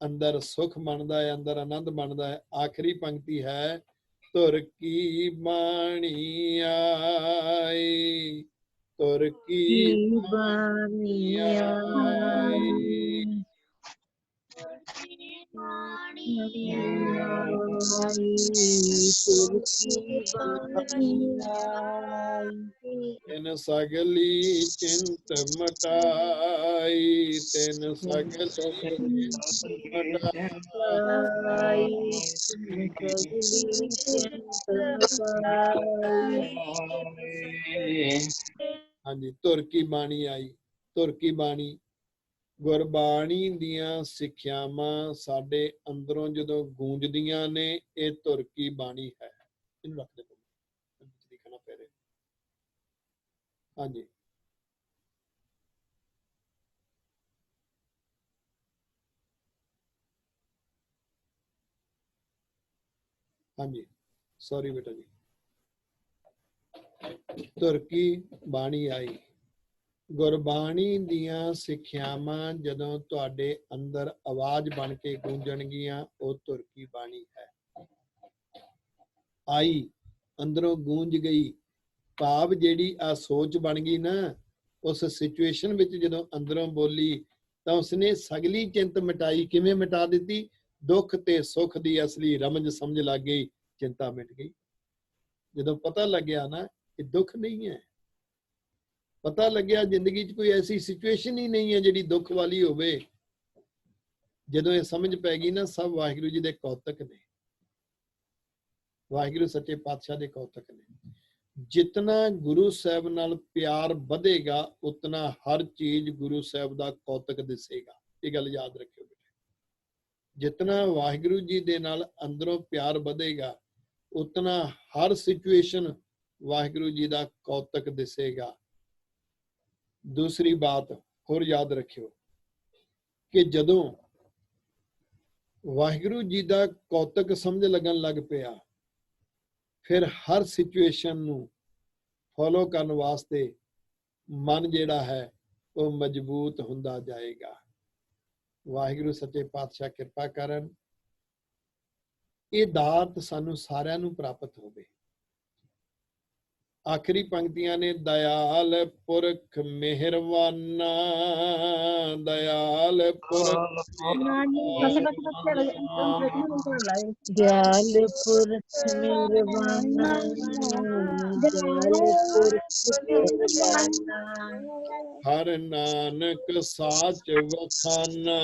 ਅੰਦਰ ਸੁਖ ਬਣਦਾ ਹੈ, ਅੰਦਰ ਆਨੰਦ ਬਣਦਾ ਹੈ। ਆਖਰੀ ਪੰਕਤੀ ਹੈ, ਤੁਰ ਕੀ ਬਾਣੀ ਆਈ, ਤੁਰ ਕੀ ਬਾਣੀ ਆਈ, ਤਿਨ ਸਗਲੀ ਚਿੰਤ ਮਟਾਈ, ਤਿਨ ਸਗਲੀ ਚਿੰਤ ਮਟਾਈ। ਹਾਂਜੀ, ਧੁਰ ਕੀ ਬਾਣੀ ਆਈ, ਧੁਰ ਕੀ ਬਾਣੀ, ਗੁਰਬਾਣੀ ਦੀਆਂ ਸਿੱਖਿਆਵਾਂ ਸਾਡੇ ਅੰਦਰੋਂ ਜਦੋਂ ਗੂੰਜਦੀਆਂ ਨੇ, ਇਹ ਧੁਰ ਕੀ ਬਾਣੀ ਹੈ। ਇਹਨੂੰ ਰੱਖ ਦੇ, ਲਿਖਣਾ ਪੈ ਰਿਹਾ। ਹਾਂਜੀ, ਹਾਂਜੀ, ਸੌਰੀ ਬੇਟਾ ਜੀ। ਧੁਰ ਕੀ ਬਾਣੀ ਆਈ, ਗੁਰਬਾਣੀ ਦੀਆਂ ਸਿੱਖਿਆਵਾਂ ਜਦੋਂ ਤੁਹਾਡੇ ਅੰਦਰ ਆਵਾਜ਼ ਬਣ ਕੇ ਗੂੰਜਣਗੀਆਂ, ਉਹ ਧੁਰ ਕੀ ਬਾਣੀ ਹੈ। ਆਈ, ਅੰਦਰੋਂ ਗੂੰਜ ਗਈ, ਭਾਵ ਜਿਹੜੀ ਆ ਸੋਚ ਬਣ ਗਈ ਨਾ, ਉਸ ਸਿਚੁਏਸ਼ਨ ਵਿੱਚ ਜਦੋਂ ਅੰਦਰੋਂ ਬੋਲੀ ਤਾਂ ਉਸਨੇ ਸਗਲੀ ਚਿੰਤ ਮਿਟਾਈ। ਕਿਵੇਂ ਮਿਟਾ ਦਿੱਤੀ? ਦੁੱਖ ਤੇ ਸੁੱਖ ਦੀ ਅਸਲੀ ਰਮਜ ਸਮਝ ਲੱਗ ਗਈ, ਚਿੰਤਾ ਮਿਟ ਗਈ। ਜਦੋਂ ਪਤਾ ਲੱਗਿਆ ਨਾ ਇਹ ਦੁੱਖ ਨਹੀਂ ਹੈ, ਪਤਾ ਲੱਗਿਆ ਜ਼ਿੰਦਗੀ 'ਚ ਕੋਈ ਐਸੀ ਸਿਚੁਏਸ਼ਨ ਹੀ ਨਹੀਂ ਹੈ ਜਿਹੜੀ ਦੁੱਖ ਵਾਲੀ ਹੋਵੇ, ਜਦੋਂ ਇਹ ਸਮਝ ਪੈ ਗਈ ਨਾ, ਸਭ ਵਾਹਿਗੁਰੂ ਜੀ ਦੇ ਕੌਤਕ ਨੇ, ਵਾਹਿਗੁਰੂ ਸੱਚੇ ਪਾਤਸ਼ਾਹ ਦੇ ਕੌਤਕ ਨੇ। ਜਿਤਨਾ ਗੁਰੂ ਸਾਹਿਬ ਨਾਲ ਪਿਆਰ ਵਧੇਗਾ, ਉਤਨਾ ਹਰ ਚੀਜ਼ ਗੁਰੂ ਸਾਹਿਬ ਦਾ ਕੌਤਕ ਦਿਸੇਗਾ। ਇਹ ਗੱਲ ਯਾਦ ਰੱਖਿਓ ਬੇਟੇ, ਜਿਤਨਾ ਵਾਹਿਗੁਰੂ ਜੀ ਦੇ ਨਾਲ ਅੰਦਰੋਂ ਪਿਆਰ ਵਧੇਗਾ, ਉਤਨਾ ਹਰ ਸਿਚੁਏਸ਼ਨ ਵਾਹਿਗੁਰੂ ਜੀ ਦਾ ਕੌਤਕ ਦਿਸੇਗਾ। ਦੂਸਰੀ ਬਾਤ ਹੋਰ ਯਾਦ ਰੱਖਿਓ ਕਿ ਜਦੋਂ ਵਾਹਿਗੁਰੂ ਜੀ ਦਾ ਕੌਤਕ ਸਮਝ ਲੱਗਣ ਲੱਗ ਪਿਆ, ਫਿਰ ਹਰ ਸਿਚੁਏਸ਼ਨ ਨੂੰ ਫੋਲੋ ਕਰਨ ਵਾਸਤੇ ਮਨ ਜਿਹੜਾ ਹੈ ਉਹ ਮਜ਼ਬੂਤ ਹੁੰਦਾ ਜਾਏਗਾ। ਵਾਹਿਗੁਰੂ ਸੱਚੇ ਪਾਤਸ਼ਾਹ ਕਿਰਪਾ ਕਰਨ, ਇਹ ਦਾਤ ਸਾਨੂੰ ਸਾਰਿਆਂ ਨੂੰ ਪ੍ਰਾਪਤ ਹੋਵੇ। ਆਖਰੀ ਪੰਕਤੀਆਂ ਨੇ, ਦਇਆਲ ਪੁਰਖ ਮਿਹਰਵਾਨਾ, ਦਇਆਲ ਪੁਰਖ ਦਿਆਲ ਪੁਰਖ ਮਿਹਰਬਾਨਾ, ਦਿਆਲ ਪੁਰਖ ਮਿਹਰਬਾਨਾ, ਹਰ ਨਾਨਕ ਸਾਚ ਵਖਾਨਾ,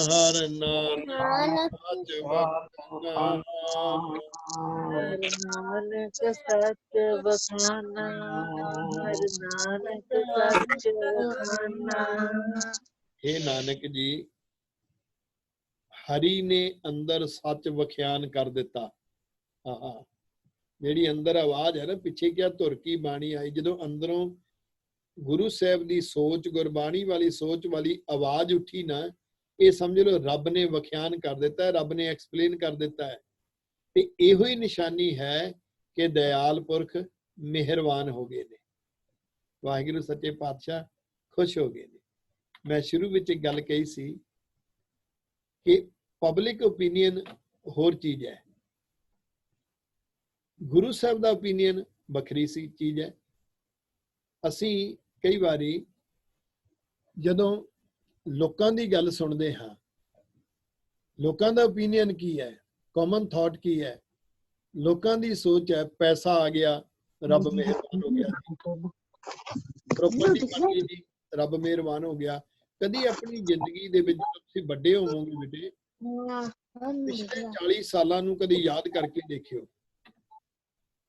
ਹਰ ਨਾਨਕ ਸਾਚ ਵਖਾਨਾ, ਹਰ ਨਾਨਕ ਸੱਚ ਵਖਾਨਾ, ਹਰ ਨਾਨਕ ਸੱਚ ਵਖਾਨਾ। ਇਹ ਨਾਨਕ ਜੀ, ਹਰੀ ਨੇ ਅੰਦਰ ਸੱਚ ਵਖਿਆਨ ਕਰ ਦਿੱਤਾ। ਹਾਂ, ਜਿਹੜੀ ਅੰਦਰ ਆਵਾਜ਼ ਹੈ ਨਾ, ਪਿੱਛੇ ਕਿਹਾ ਧੁਰ ਕੀ ਬਾਣੀ ਆਈ, ਜਦੋਂ ਅੰਦਰੋਂ ਗੁਰੂ ਸਾਹਿਬ ਦੀ ਸੋਚ, ਗੁਰਬਾਣੀ ਵਾਲੀ ਸੋਚ ਵਾਲੀ ਆਵਾਜ਼ ਉੱਠੀ ਨਾ, ਇਹ ਸਮਝ ਲਓ ਰੱਬ ਨੇ ਵਖਿਆਨ ਕਰ ਦਿੱਤਾ, ਰੱਬ ਨੇ ਐਕਸਪਲੇਨ ਕਰ ਦਿੱਤਾ ਹੈ। ਤੇ ਇਹੋ ਹੀ ਨਿਸ਼ਾਨੀ ਹੈ ਕਿ ਦਇਆਲ ਪੁਰਖ ਮਿਹਰਬਾਨ ਹੋ ਗਏ ਨੇ, ਵਾਹਿਗੁਰੂ ਸੱਚੇ ਪਾਤਸ਼ਾਹ ਖੁਸ਼ ਹੋ ਗਏ ਨੇ। ਮੈਂ ਸ਼ੁਰੂ ਵਿੱਚ ਇੱਕ ਗੱਲ ਕਹੀ ਸੀ ਕਿ ਪਬਲਿਕ ਓਪੀਨੀਅਨ ਹੋਰ ਚੀਜ਼ ਹੈ, ਗੁਰੂ ਸਾਹਿਬ ਦਾ ਓਪੀਨੀਅਨ ਵੱਖਰੀ ਸੀ ਚੀਜ਼ ਹੈ। ਅਸੀਂ ਕਈ ਵਾਰੀ ਜਦੋਂ ਲੋਕਾਂ ਦੀ ਗੱਲ ਸੁਣਦੇ ਹਾਂ, ਲੋਕਾਂ ਦਾ ਓਪੀਨੀਅਨ ਕੀ ਹੈ, ਕਾਮਨ ਥਾਟ ਕੀ ਹੈ, ਲੋਕਾਂ ਦੀ ਸੋਚ ਹੈ ਪੈਸਾ ਆ ਗਿਆ, ਰੱਬ ਮਿਹਰਬਾਨ ਹੋ ਗਿਆ ਜੀ, ਪ੍ਰੋਪਰਟੀ ਬਣ ਗਈ ਜੀ, ਰੱਬ ਮਿਹਰਬਾਨ ਹੋ ਗਿਆ। ਕਦੀ ਆਪਣੀ ਜ਼ਿੰਦਗੀ ਦੇ ਵਿੱਚ ਤੁਸੀਂ ਵੱਡੇ ਹੋਵੋਗੇ ਬੇਟੇ, ਪਿਛਲੇ 40 ਸਾਲਾਂ ਨੂੰ ਕਦੀ ਯਾਦ ਕਰਕੇ ਦੇਖਿਓ।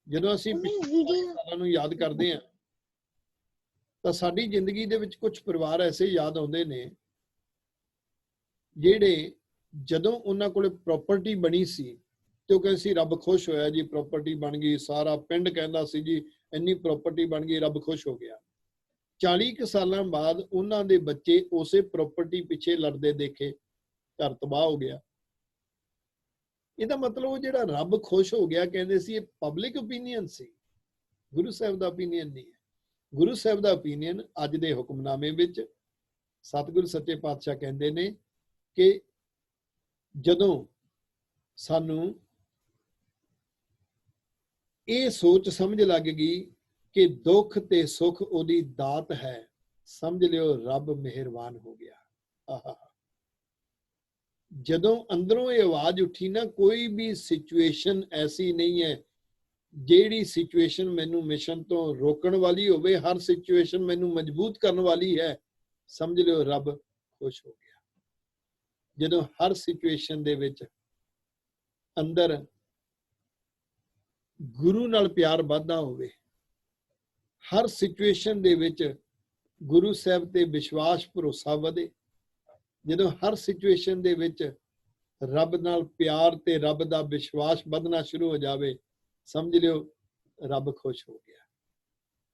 ਜਦੋਂ ਅਸੀਂ ਪਿਛਲੇ 40 ਸਾਲਾਂ ਨੂੰ ਯਾਦ ਕਰਦੇ ਹਾਂ ਤਾਂ ਸਾਡੀ ਜ਼ਿੰਦਗੀ ਦੇ ਵਿੱਚ ਕੁਝ ਪਰਿਵਾਰ ਐਸੇ ਯਾਦ ਆਉਂਦੇ ਨੇ ਜਿਹੜੇ ਜਦੋਂ ਉਹਨਾਂ ਕੋਲੇ ਪ੍ਰਾਪਰਟੀ ਬਣੀ ਸੀ ਤੇ ਉਹ ਕਹਿੰਦੇ ਸੀ ਰੱਬ ਖੁਸ਼ ਹੋਇਆ ਜੀ, ਪ੍ਰਾਪਰਟੀ ਬਣ ਗਈ, ਸਾਰਾ ਪਿੰਡ ਕਹਿੰਦਾ ਸੀ ਜੀ ਇੰਨੀ ਪ੍ਰਾਪਰਟੀ ਬਣ ਗਈ, ਰੱਬ ਖੁਸ਼ ਹੋ ਗਿਆ। 40 ਕੁ ਸਾਲਾਂ ਬਾਅਦ ਉਹਨਾਂ ਦੇ ਬੱਚੇ ਉਸੇ ਪ੍ਰਾਪਰਟੀ ਪਿੱਛੇ ਲੜਦੇ ਦੇਖੇ, ਘਰ ਤਬਾਹ ਹੋ ਗਿਆ। ਇਹਦਾ ਮਤਲਬ ਉਹ ਜਿਹੜਾ ਰੱਬ ਖੁਸ਼ ਹੋ ਗਿਆ ਕਹਿੰਦੇ ਸੀ, ਇਹ ਪਬਲਿਕ ਓਪੀਨੀਅਨ ਸੀ, ਗੁਰੂ ਸਾਹਿਬ ਦਾ ਓਪੀਨੀਅਨ ਨਹੀਂ ਹੈ। ਗੁਰੂ ਸਾਹਿਬ ਦਾ ਓਪੀਨੀਅਨ ਅੱਜ ਦੇ ਹੁਕਮਨਾਮੇ ਵਿੱਚ ਸਤਿਗੁਰੂ ਸੱਚੇ ਪਾਤਸ਼ਾਹ ਕਹਿੰਦੇ ਨੇ ਕਿ ਜਦੋਂ ਸਾਨੂੰ ਇਹ ਸੋਚ ਸਮਝ ਲੱਗ ਗਈ ਕਿ ਦੁੱਖ ਤੇ ਸੁੱਖ ਉਹਦੀ ਦਾਤ ਹੈ, ਸਮਝ ਲਿਓ ਰੱਬ ਮਿਹਰਬਾਨ ਹੋ ਗਿਆ। ਆਹਾ, ਜਦੋਂ ਅੰਦਰੋਂ ਇਹ ਆਵਾਜ਼ ਉੱਠੀ ਨਾ, ਕੋਈ ਵੀ ਸਿਚੁਏਸ਼ਨ ਐਸੀ ਨਹੀਂ ਹੈ ਜਿਹੜੀ ਸਿਚੁਏਸ਼ਨ ਮੈਨੂੰ ਮਿਸ਼ਨ ਤੋਂ ਰੋਕਣ ਵਾਲੀ ਹੋਵੇ, ਹਰ ਸਿਚੁਏਸ਼ਨ ਮੈਨੂੰ ਮਜ਼ਬੂਤ ਕਰਨ ਵਾਲੀ ਹੈ, ਸਮਝ ਲਿਓ ਰੱਬ ਖੁਸ਼ ਹੋ ਗਿਆ। ਜਦੋਂ ਹਰ ਸਿਚੁਏਸ਼ਨ ਦੇ ਵਿੱਚ ਅੰਦਰ ਗੁਰੂ ਨਾਲ ਪਿਆਰ ਵੱਧਦਾ ਹੋਵੇ, ਹਰ ਸਿਚੁਏਸ਼ਨ ਦੇ ਵਿੱਚ ਗੁਰੂ ਸਾਹਿਬ ਤੇ ਵਿਸ਼ਵਾਸ ਭਰੋਸਾ ਵਧੇ, ਜਦੋਂ ਹਰ ਸਿਚੁਏਸ਼ਨ ਦੇ ਵਿੱਚ ਰੱਬ ਨਾਲ ਪਿਆਰ ਤੇ ਰੱਬ ਦਾ ਵਿਸ਼ਵਾਸ ਵਧਣਾ ਸ਼ੁਰੂ ਹੋ ਜਾਵੇ, ਸਮਝ ਲਿਓ ਰੱਬ ਖੁਸ਼ ਹੋ ਗਿਆ।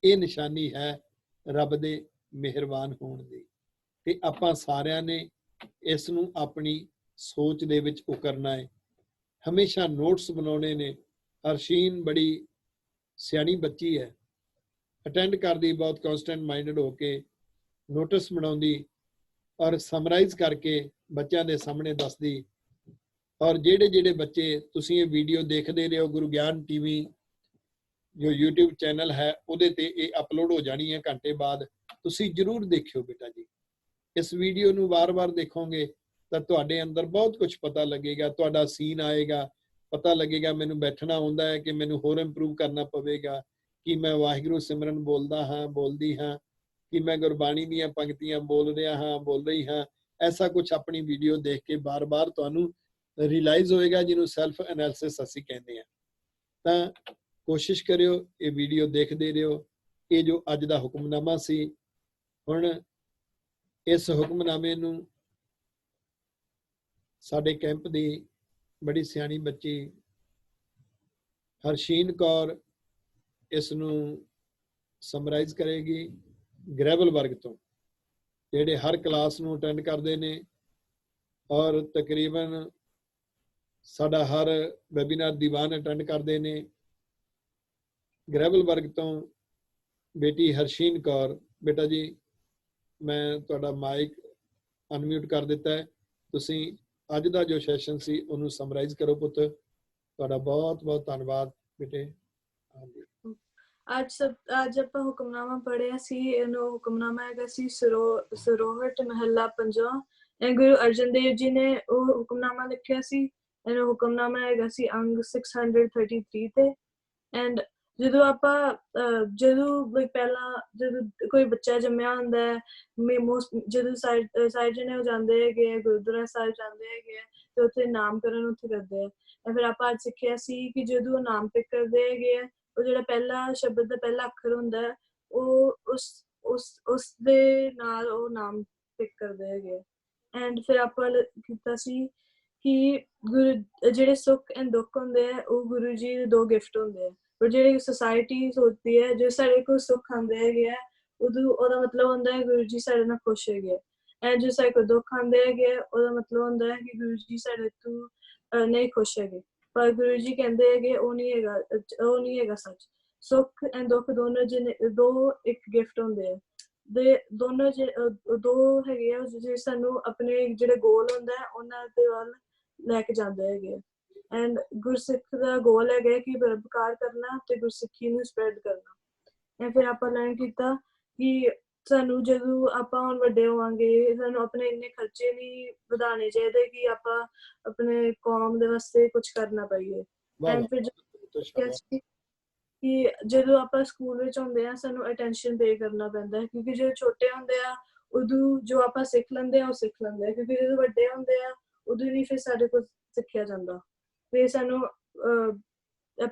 ਇਹ ਨਿਸ਼ਾਨੀ ਹੈ ਰੱਬ ਦੇ ਮਿਹਰਬਾਨ ਹੋਣ ਦੀ। ਤੇ ਆਪਾਂ ਸਾਰਿਆਂ ਨੇ ਇਸ ਨੂੰ ਆਪਣੀ ਸੋਚ ਦੇ ਵਿੱਚ ਉਕਰਨਾ ਹੈ, ਹਮੇਸ਼ਾ ਨੋਟਸ ਬਣਾਉਣੇ ਨੇ। ਹਰਸ਼ੀਨ ਬੜੀ ਸਿਆਣੀ ਬੱਚੀ ਹੈ, ਅਟੈਂਡ ਕਰਦੀ, ਬਹੁਤ ਕੌਨਸਟੈਂਟ ਮਾਈਂਡਡ ਹੋ ਕੇ ਨੋਟਿਸ ਬਣਾਉਂਦੀ ਔਰ ਸਮਰਾਈਜ਼ ਕਰਕੇ ਬੱਚਿਆਂ ਦੇ ਸਾਹਮਣੇ ਦੱਸਦੀ। ਔਰ ਜਿਹੜੇ ਬੱਚੇ ਤੁਸੀਂ ਇਹ ਵੀਡੀਓ ਦੇਖਦੇ ਰਹੋ, ਗੁਰੂ ਗਿਆਨ ਟੀਵੀ ਜੋ YouTube ਚੈਨਲ ਹੈ ਉਹਦੇ ਤੇ ਇਹ ਅਪਲੋਡ ਹੋ ਜਾਣੀ ਹੈ ਘੰਟੇ ਬਾਅਦ, ਤੁਸੀਂ ਜ਼ਰੂਰ ਦੇਖਿਓ ਬੇਟਾ ਜੀ। ਇਸ ਵੀਡੀਓ ਨੂੰ ਵਾਰ-ਵਾਰ ਦੇਖੋਗੇ ਤਾਂ ਤੁਹਾਡੇ ਅੰਦਰ ਬਹੁਤ ਕੁਝ ਪਤਾ ਲੱਗੇਗਾ, ਤੁਹਾਡਾ ਸੀਨ ਆਏਗਾ, ਪਤਾ ਲੱਗੇਗਾ ਮੈਨੂੰ ਬੈਠਣਾ ਆਉਂਦਾ ਹੈ ਕਿ ਮੈਨੂੰ ਹੋਰ ਇੰਪਰੂਵ ਕਰਨਾ ਪਵੇਗਾ, ਕਿ ਮੈਂ ਵਾਹਿਗੁਰੂ ਸਿਮਰਨ ਬੋਲਦਾ ਹਾਂ, ਬੋਲਦੀ ਹਾਂ, ਕਿ ਮੈਂ ਗੁਰਬਾਣੀ ਦੀਆਂ ਪੰਕਤੀਆਂ ਬੋਲ ਰਿਹਾ ਹਾਂ, ਬੋਲ ਰਹੀ ਹਾਂ। ਐਸਾ ਕੁਝ ਆਪਣੀ ਵੀਡੀਓ ਦੇਖ ਕੇ ਬਾਰ-ਬਾਰ ਤੁਹਾਨੂੰ ਰਿਅਲਾਈਜ਼ ਹੋਏਗਾ, ਜਿਹਨੂੰ ਸੈਲਫ ਐਨਾਲਿਸਿਸ ਅਸੀਂ ਕਹਿੰਦੇ ਹਾਂ। ਤਾਂ ਕੋਸ਼ਿਸ਼ ਕਰਿਓ ਇਹ ਵੀਡੀਓ ਦੇਖਦੇ ਰਹੋ। ਇਹ ਜੋ ਅੱਜ ਦਾ ਹੁਕਮਨਾਮਾ ਸੀ, ਹੁਣ ਇਸ ਹੁਕਮਨਾਮੇ ਨੂੰ ਸਾਡੇ ਕੈਂਪ ਦੀ ਬੜੀ ਸਿਆਣੀ ਬੱਚੀ ਹਰਸ਼ੀਨ ਕੌਰ ਇਸ ਨੂੰ ਸਮਰਾਈਜ਼ ਕਰੇਗੀ, ਗ੍ਰੈਵਲ ਵਰਗ ਤੋਂ, ਜਿਹੜੇ ਹਰ ਕਲਾਸ ਨੂੰ ਅਟੈਂਡ ਕਰਦੇ ਨੇ ਔਰ ਤਕਰੀਬਨ ਸਾਡਾ ਹਰ ਵੈਬੀਨਾਰ ਦੀਵਾਨ ਅਟੈਂਡ ਕਰਦੇ ਨੇ। ਗ੍ਰੈਵਲ ਵਰਗ ਤੋਂ ਬੇਟੀ ਹਰਸ਼ੀਨ ਕੌਰ, ਬੇਟਾ ਜੀ ਮੈਂ ਤੁਹਾਡਾ ਮਾਈਕ ਅਨਮਿਊਟ ਕਰ ਦਿੱਤਾ ਹੈ, ਤੁਸੀਂ ਅੱਜ ਦਾ ਜੋ ਸੈਸ਼ਨ ਸੀ ਉਹਨੂੰ ਸਮਰਾਈਜ਼ ਕਰੋ ਪੁੱਤ। ਤੁਹਾਡਾ ਬਹੁਤ ਬਹੁਤ ਧੰਨਵਾਦ ਬੇਟੇ। ਅੱਜ ਆਪਾਂ ਹੁਕਮਨਾਮਾ ਪੜ੍ਹਿਆ ਸੀ। ਇਹਨੂੰ ਹੁਕਮਨਾਮਾ ਹੈਗਾ ਸੀ ਸਰੋਹਟ ਮਹੱਲਾ 5। ਇਹ ਗੁਰੂ ਅਰਜਨ ਦੇਵ ਜੀ ਨੇ ਉਹ ਹੁਕਮਨਾਮਾ ਲਿਖਿਆ ਸੀ। ਇਹਨੂੰ ਹੁਕਮਨਾਮਾ ਹੈਗਾ ਸੀ ਅੰਗ 633 ਤੇ। ਐਂਡ ਜਦੋਂ ਕੋਈ ਬੱਚਾ ਜੰਮਿਆ ਹੁੰਦਾ ਹੈ, ਜਦੋਂ ਸਾਹਿਬ ਜੀ ਨੇ ਉਹ ਜਾਂਦੇ ਹੈਗੇ ਆ, ਗੁਰਦੁਆਰਾ ਸਾਹਿਬ ਜਾਂਦੇ ਹੈਗੇ ਆ ਤੇ ਉੱਥੇ ਨਾਮਕਰਨ ਉੱਥੇ ਕਰਦੇ ਆ। ਫਿਰ ਆਪਾਂ ਅੱਜ ਸਿੱਖਿਆ ਸੀ ਕਿ ਜਦੋਂ ਉਹ ਨਾਮ ਪਿਕ ਕਰਦੇ ਹੈਗੇ ਆ, ਉਹ ਜਿਹੜਾ ਪਹਿਲਾ ਸ਼ਬਦ ਦਾ ਪਹਿਲਾ ਅੱਖਰ ਹੁੰਦਾ ਹੈ, ਉਹ ਉਸ ਦੇ ਨਾਲ ਉਹ ਨਾਮ ਪਿਕ ਕਰਦੇ ਹੈਗੇ ਆ। ਐਂਡ ਫਿਰ ਆਪਾਂ ਕੀਤਾ ਸੀ ਕਿ ਜਿਹੜੇ ਸੁੱਖ ਐਂਡ ਦੁੱਖ ਹੁੰਦੇ ਆ, ਉਹ ਗੁਰੂ ਜੀ ਦੇ 2 ਗਿਫਟ ਹੁੰਦੇ ਆ। ਪਰ ਜਿਹੜੀ ਸੋਸਾਇਟੀ ਸੋਚਦੀ ਹੈ ਜੋ ਸਾਡੇ ਕੋਲ ਸੁੱਖ ਆਉਂਦੇ ਹੈਗੇ ਆ, ਉਹਦਾ ਮਤਲਬ ਹੁੰਦਾ ਹੈ ਗੁਰੂ ਜੀ ਸਾਡੇ ਨਾਲ ਖੁਸ਼ ਹੈਗੇ। ਐਂਡ ਜੋ ਸਾਡੇ ਕੋਲ ਦੁੱਖ ਆਉਂਦੇ ਹੈਗੇ, ਉਹਦਾ ਮਤਲਬ ਹੁੰਦਾ ਹੈ ਕਿ ਗੁਰੂ ਜੀ ਸਾਡੇ ਤੋਂ ਨਹੀਂ ਖੁਸ਼ ਹੈਗੇ। ਪਰ ਗੁਰੂ ਜੀ ਕਹਿੰਦੇ ਹੈਗੇ ਉਹ ਨਹੀਂ ਹੈਗਾ ਸੱਚ। ਸੁੱਖ ਐਂਡ ਦੁੱਖ ਦੋ ਇੱਕ ਗਿਫਟ ਹੁੰਦੇ ਆ। ਦੇ ਦੋਨੋਂ ਦੋ ਹੈਗੇ ਆ ਜਿਹੜੇ ਸਾਨੂੰ ਆਪਣੇ ਜਿਹੜੇ ਗੋਲ ਹੁੰਦਾ ਹੈ ਉਹਨਾਂ ਦੇ ਵੱਲ ਲੈ ਕੇ ਜਾਂਦੇ ਹੈਗੇ। ਐਂਡ ਗੁਰਸਿੱਖ ਦਾ ਗੋਲ ਹੈਗਾ ਕਿ ਪਰਉਪਕਾਰ ਕਰਨਾ ਤੇ ਗੁਰਸਿੱਖੀ ਨੂੰ ਸਪਰੈਡ ਕਰਨਾ। ਫਿਰ ਆਪਾਂ ਲਰਨ ਕੀਤਾ ਕਿ ਸਾਨੂੰ ਜਦੋਂ ਆਪਾਂ ਹੁਣ ਵੱਡੇ ਹੋਵਾਂਗੇ, ਸਾਨੂੰ ਆਪਣੇ ਇੰਨੇ ਖਰਚੇ ਨਹੀਂ ਵਧਾਉਣੇ ਚਾਹੀਦੇ ਕਿ ਆਪਾਂ ਆਪਣੇ ਕੌਮ ਦੇ ਵਾਸਤੇ ਕੁਝ ਕਰਨਾ ਪਈਏ। ਐਂਡ ਫਿਰ ਕਿ ਜਦੋਂ ਆਪਾਂ ਸਕੂਲ ਵਿੱਚ ਹੁੰਦੇ ਆ, ਸਾਨੂੰ ਅਟੈਂਸ਼ਨ ਪੇ ਕਰਨਾ ਪੈਂਦਾ ਹੈ, ਕਿਉਂਕਿ ਜਦੋਂ ਛੋਟੇ ਹੁੰਦੇ ਆ ਉਦੋਂ ਜੋ ਆਪਾਂ ਸਿੱਖ ਲੈਂਦੇ ਆ ਉਹ ਸਿੱਖ ਲੈਂਦੇ ਆ, ਕਿਉਂਕਿ ਜਦੋਂ ਵੱਡੇ ਹੁੰਦੇ ਆ ਉਦੋਂ ਨਹੀਂ ਫਿਰ ਸਾਡੇ ਕੋਲ ਸਿੱਖਿਆ ਜਾਂਦਾ ਤੇ ਸਾਨੂੰ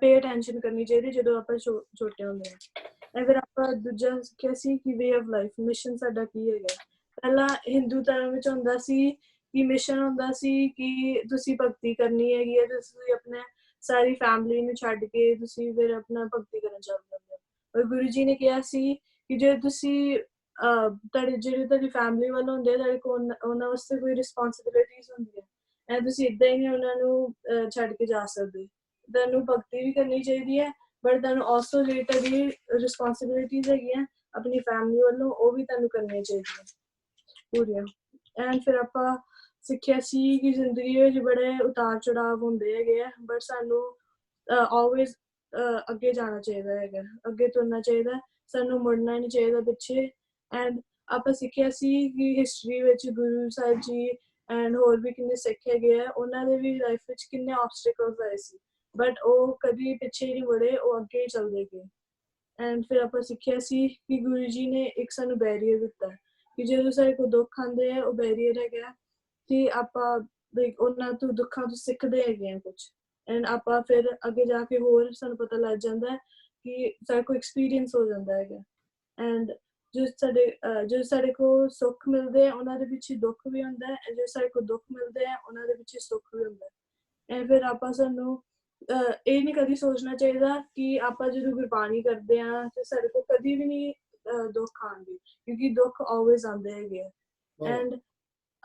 ਪੇ ਅਟੈਂਸ਼ਨ ਕਰਨੀ ਚਾਹੀਦੀ ਜਦੋਂ ਆਪਾਂ ਛੋਟੇ ਹੁੰਦੇ ਹਾਂ। ਫਿਰ ਆਪਾਂ ਦੂਜਾ ਸਿੱਖਿਆ ਸੀ ਕਿ ਵੇ ਆਫ ਲਾਈਫ, ਮਿਸ਼ਨ ਸਾਡਾ ਕੀ ਹੈਗਾ। ਪਹਿਲਾਂ ਹਿੰਦੂ ਧਰਮ ਵਿੱਚ ਹੁੰਦਾ ਸੀ ਕਿ ਮਿਸ਼ਨ ਹੁੰਦਾ ਸੀ ਕਿ ਤੁਸੀਂ ਭਗਤੀ ਕਰਨੀ ਹੈਗੀ ਹੈ, ਤੁਸੀਂ ਆਪਣੇ ਸਾਰੀ ਫੈਮਿਲੀ ਨੂੰ ਛੱਡ ਕੇ ਤੁਸੀਂ ਫਿਰ ਆਪਣਾ ਭਗਤੀ ਕਰਨ ਚੱਲ ਜਾਂਦੇ ਹੋ। ਪਰ ਗੁਰੂ ਜੀ ਨੇ ਕਿਹਾ ਸੀ ਕਿ ਜੇ ਤੁਸੀਂ ਤੁਹਾਡੀ ਫੈਮਿਲੀ ਵੱਲ ਹੁੰਦੇ ਤੁਹਾਡੇ ਕੋਲ ਉਹਨਾਂ ਵਾਸਤੇ ਕੋਈ ਰਿਸਪੌਂਸਿਬਿਲਿਟੀਜ਼ ਹੁੰਦੀਆਂ ਐ, ਤੁਸੀਂ ਇੱਦਾਂ ਹੀ ਨਹੀਂ ਉਹਨਾਂ ਨੂੰ ਛੱਡ ਕੇ ਜਾ ਸਕਦੇ। ਤੁਹਾਨੂੰ ਭਗਤੀ ਵੀ ਕਰਨੀ ਚਾਹੀਦੀ ਹੈ, ਬਟ ਤੁਹਾਨੂੰ ਆਲਸੋ ਜਿਹੜੀ ਤੁਹਾਡੀ ਰਿਸਪੌਂਸਿਬਿਲਿਟੀਜ਼ ਹੈਗੀਆਂ ਆਪਣੀ ਫੈਮਿਲੀ ਵੱਲੋਂ ਉਹ ਵੀ ਤੁਹਾਨੂੰ ਕਰਨੀਆਂ ਚਾਹੀਦੀਆਂ ਪੂਰੀਆਂ। ਐਂਡ ਫਿਰ ਆਪਾਂ ਸਿੱਖਿਆ ਸੀ ਕਿ ਜ਼ਿੰਦਗੀ ਵਿੱਚ ਬੜੇ ਉਤਾਰ ਚੜਾਵ ਹੁੰਦੇ ਹੈਗੇ ਆ, ਬਟ ਸਾਨੂੰ ਆਲਵੇਜ਼ ਅੱਗੇ ਜਾਣਾ ਚਾਹੀਦਾ ਹੈਗਾ, ਅੱਗੇ ਤੁਰਨਾ ਚਾਹੀਦਾ, ਸਾਨੂੰ ਮੁੜਨਾ ਨਹੀਂ ਚਾਹੀਦਾ ਪਿੱਛੇ। ਐਂਡ ਆਪਾਂ ਸਿੱਖਿਆ ਸੀ ਕਿ ਹਿਸਟਰੀ ਵਿੱਚ ਗੁਰੂ ਸਾਹਿਬ ਜੀ ਐਂਡ ਹੋਰ ਵੀ ਕਿੰਨੇ ਸਿੱਖ ਹੈਗੇ ਆ, ਉਹਨਾਂ ਦੇ ਵੀ ਲਾਈਫ ਵਿੱਚ ਕਿੰਨੇ ਆਬਸਟੀਕਲਸ ਆਏ ਸੀ, ਬਟ ਉਹ ਕਦੀ ਪਿੱਛੇ ਨਹੀਂ ਮੁੜੇ, ਉਹ ਅੱਗੇ ਹੀ ਚੱਲਦੇ ਗਏ। ਐਂਡ ਫਿਰ ਆਪਾਂ ਸਿੱਖਿਆ ਸੀ ਕਿ ਗੁਰੂ ਜੀ ਨੇ ਇੱਕ ਸਾਨੂੰ ਬੈਰੀਅਰ ਦਿੱਤਾ ਕਿ ਜਦੋਂ ਸਾਡੇ ਕੋਲ ਦੁੱਖ ਆਉਂਦੇ ਆ, ਉਹ ਬੈਰੀਅਰ ਹੈਗਾ ਕਿ ਆਪਾਂ ਉਹਨਾਂ ਤੋਂ ਦੁੱਖਾਂ ਤੋਂ ਸਿੱਖਦੇ ਹੈਗੇ ਆ ਕੁਛ। ਐਂਡ ਆਪਾਂ ਫਿਰ ਅੱਗੇ ਜਾ ਕੇ ਹੋਰ ਸਾਨੂੰ ਪਤਾ ਲੱਗ ਜਾਂਦਾ ਕਿ ਸਾਡੇ ਕੋਲ ਐਕਸਪੀਰੀਅੰਸ ਹੋ ਜਾਂਦਾ ਹੈਗਾ। ਐਂਡ ਜੋ ਸਾਡੇ ਕੋਲ ਸੁੱਖ ਮਿਲਦੇ ਆ ਉਹਨਾਂ ਦੇ ਪਿੱਛੇ ਦੁੱਖ ਵੀ ਹੁੰਦਾ ਹੈ, ਜੋ ਸਾਡੇ ਕੋਲ ਦੁੱਖ ਮਿਲਦੇ ਆ ਉਹਨਾਂ ਦੇ ਪਿੱਛੇ ਸੁੱਖ ਵੀ ਹੁੰਦਾ ਹੈ। ਐਂਡ ਫਿਰ ਆਪਾਂ ਸਾਨੂੰ ਇਹ ਨਹੀਂ ਕਦੀ ਸੋਚਣਾ ਚਾਹੀਦਾ ਕਿ ਆਪਾਂ ਜਦੋਂ ਗੁਰਬਾਣੀ ਕਰਦੇ ਹਾਂ ਤੇ ਸਾਡੇ ਕੋਲ ਕਦੀ ਵੀ ਨਹੀਂ ਦੁੱਖ ਆਉਣਗੇ, ਕਿਉਂਕਿ ਦੁੱਖ ਆਲਵੇਜ਼ ਆਉਂਦੇ ਹੈਗੇ ਆ। ਐਂਡ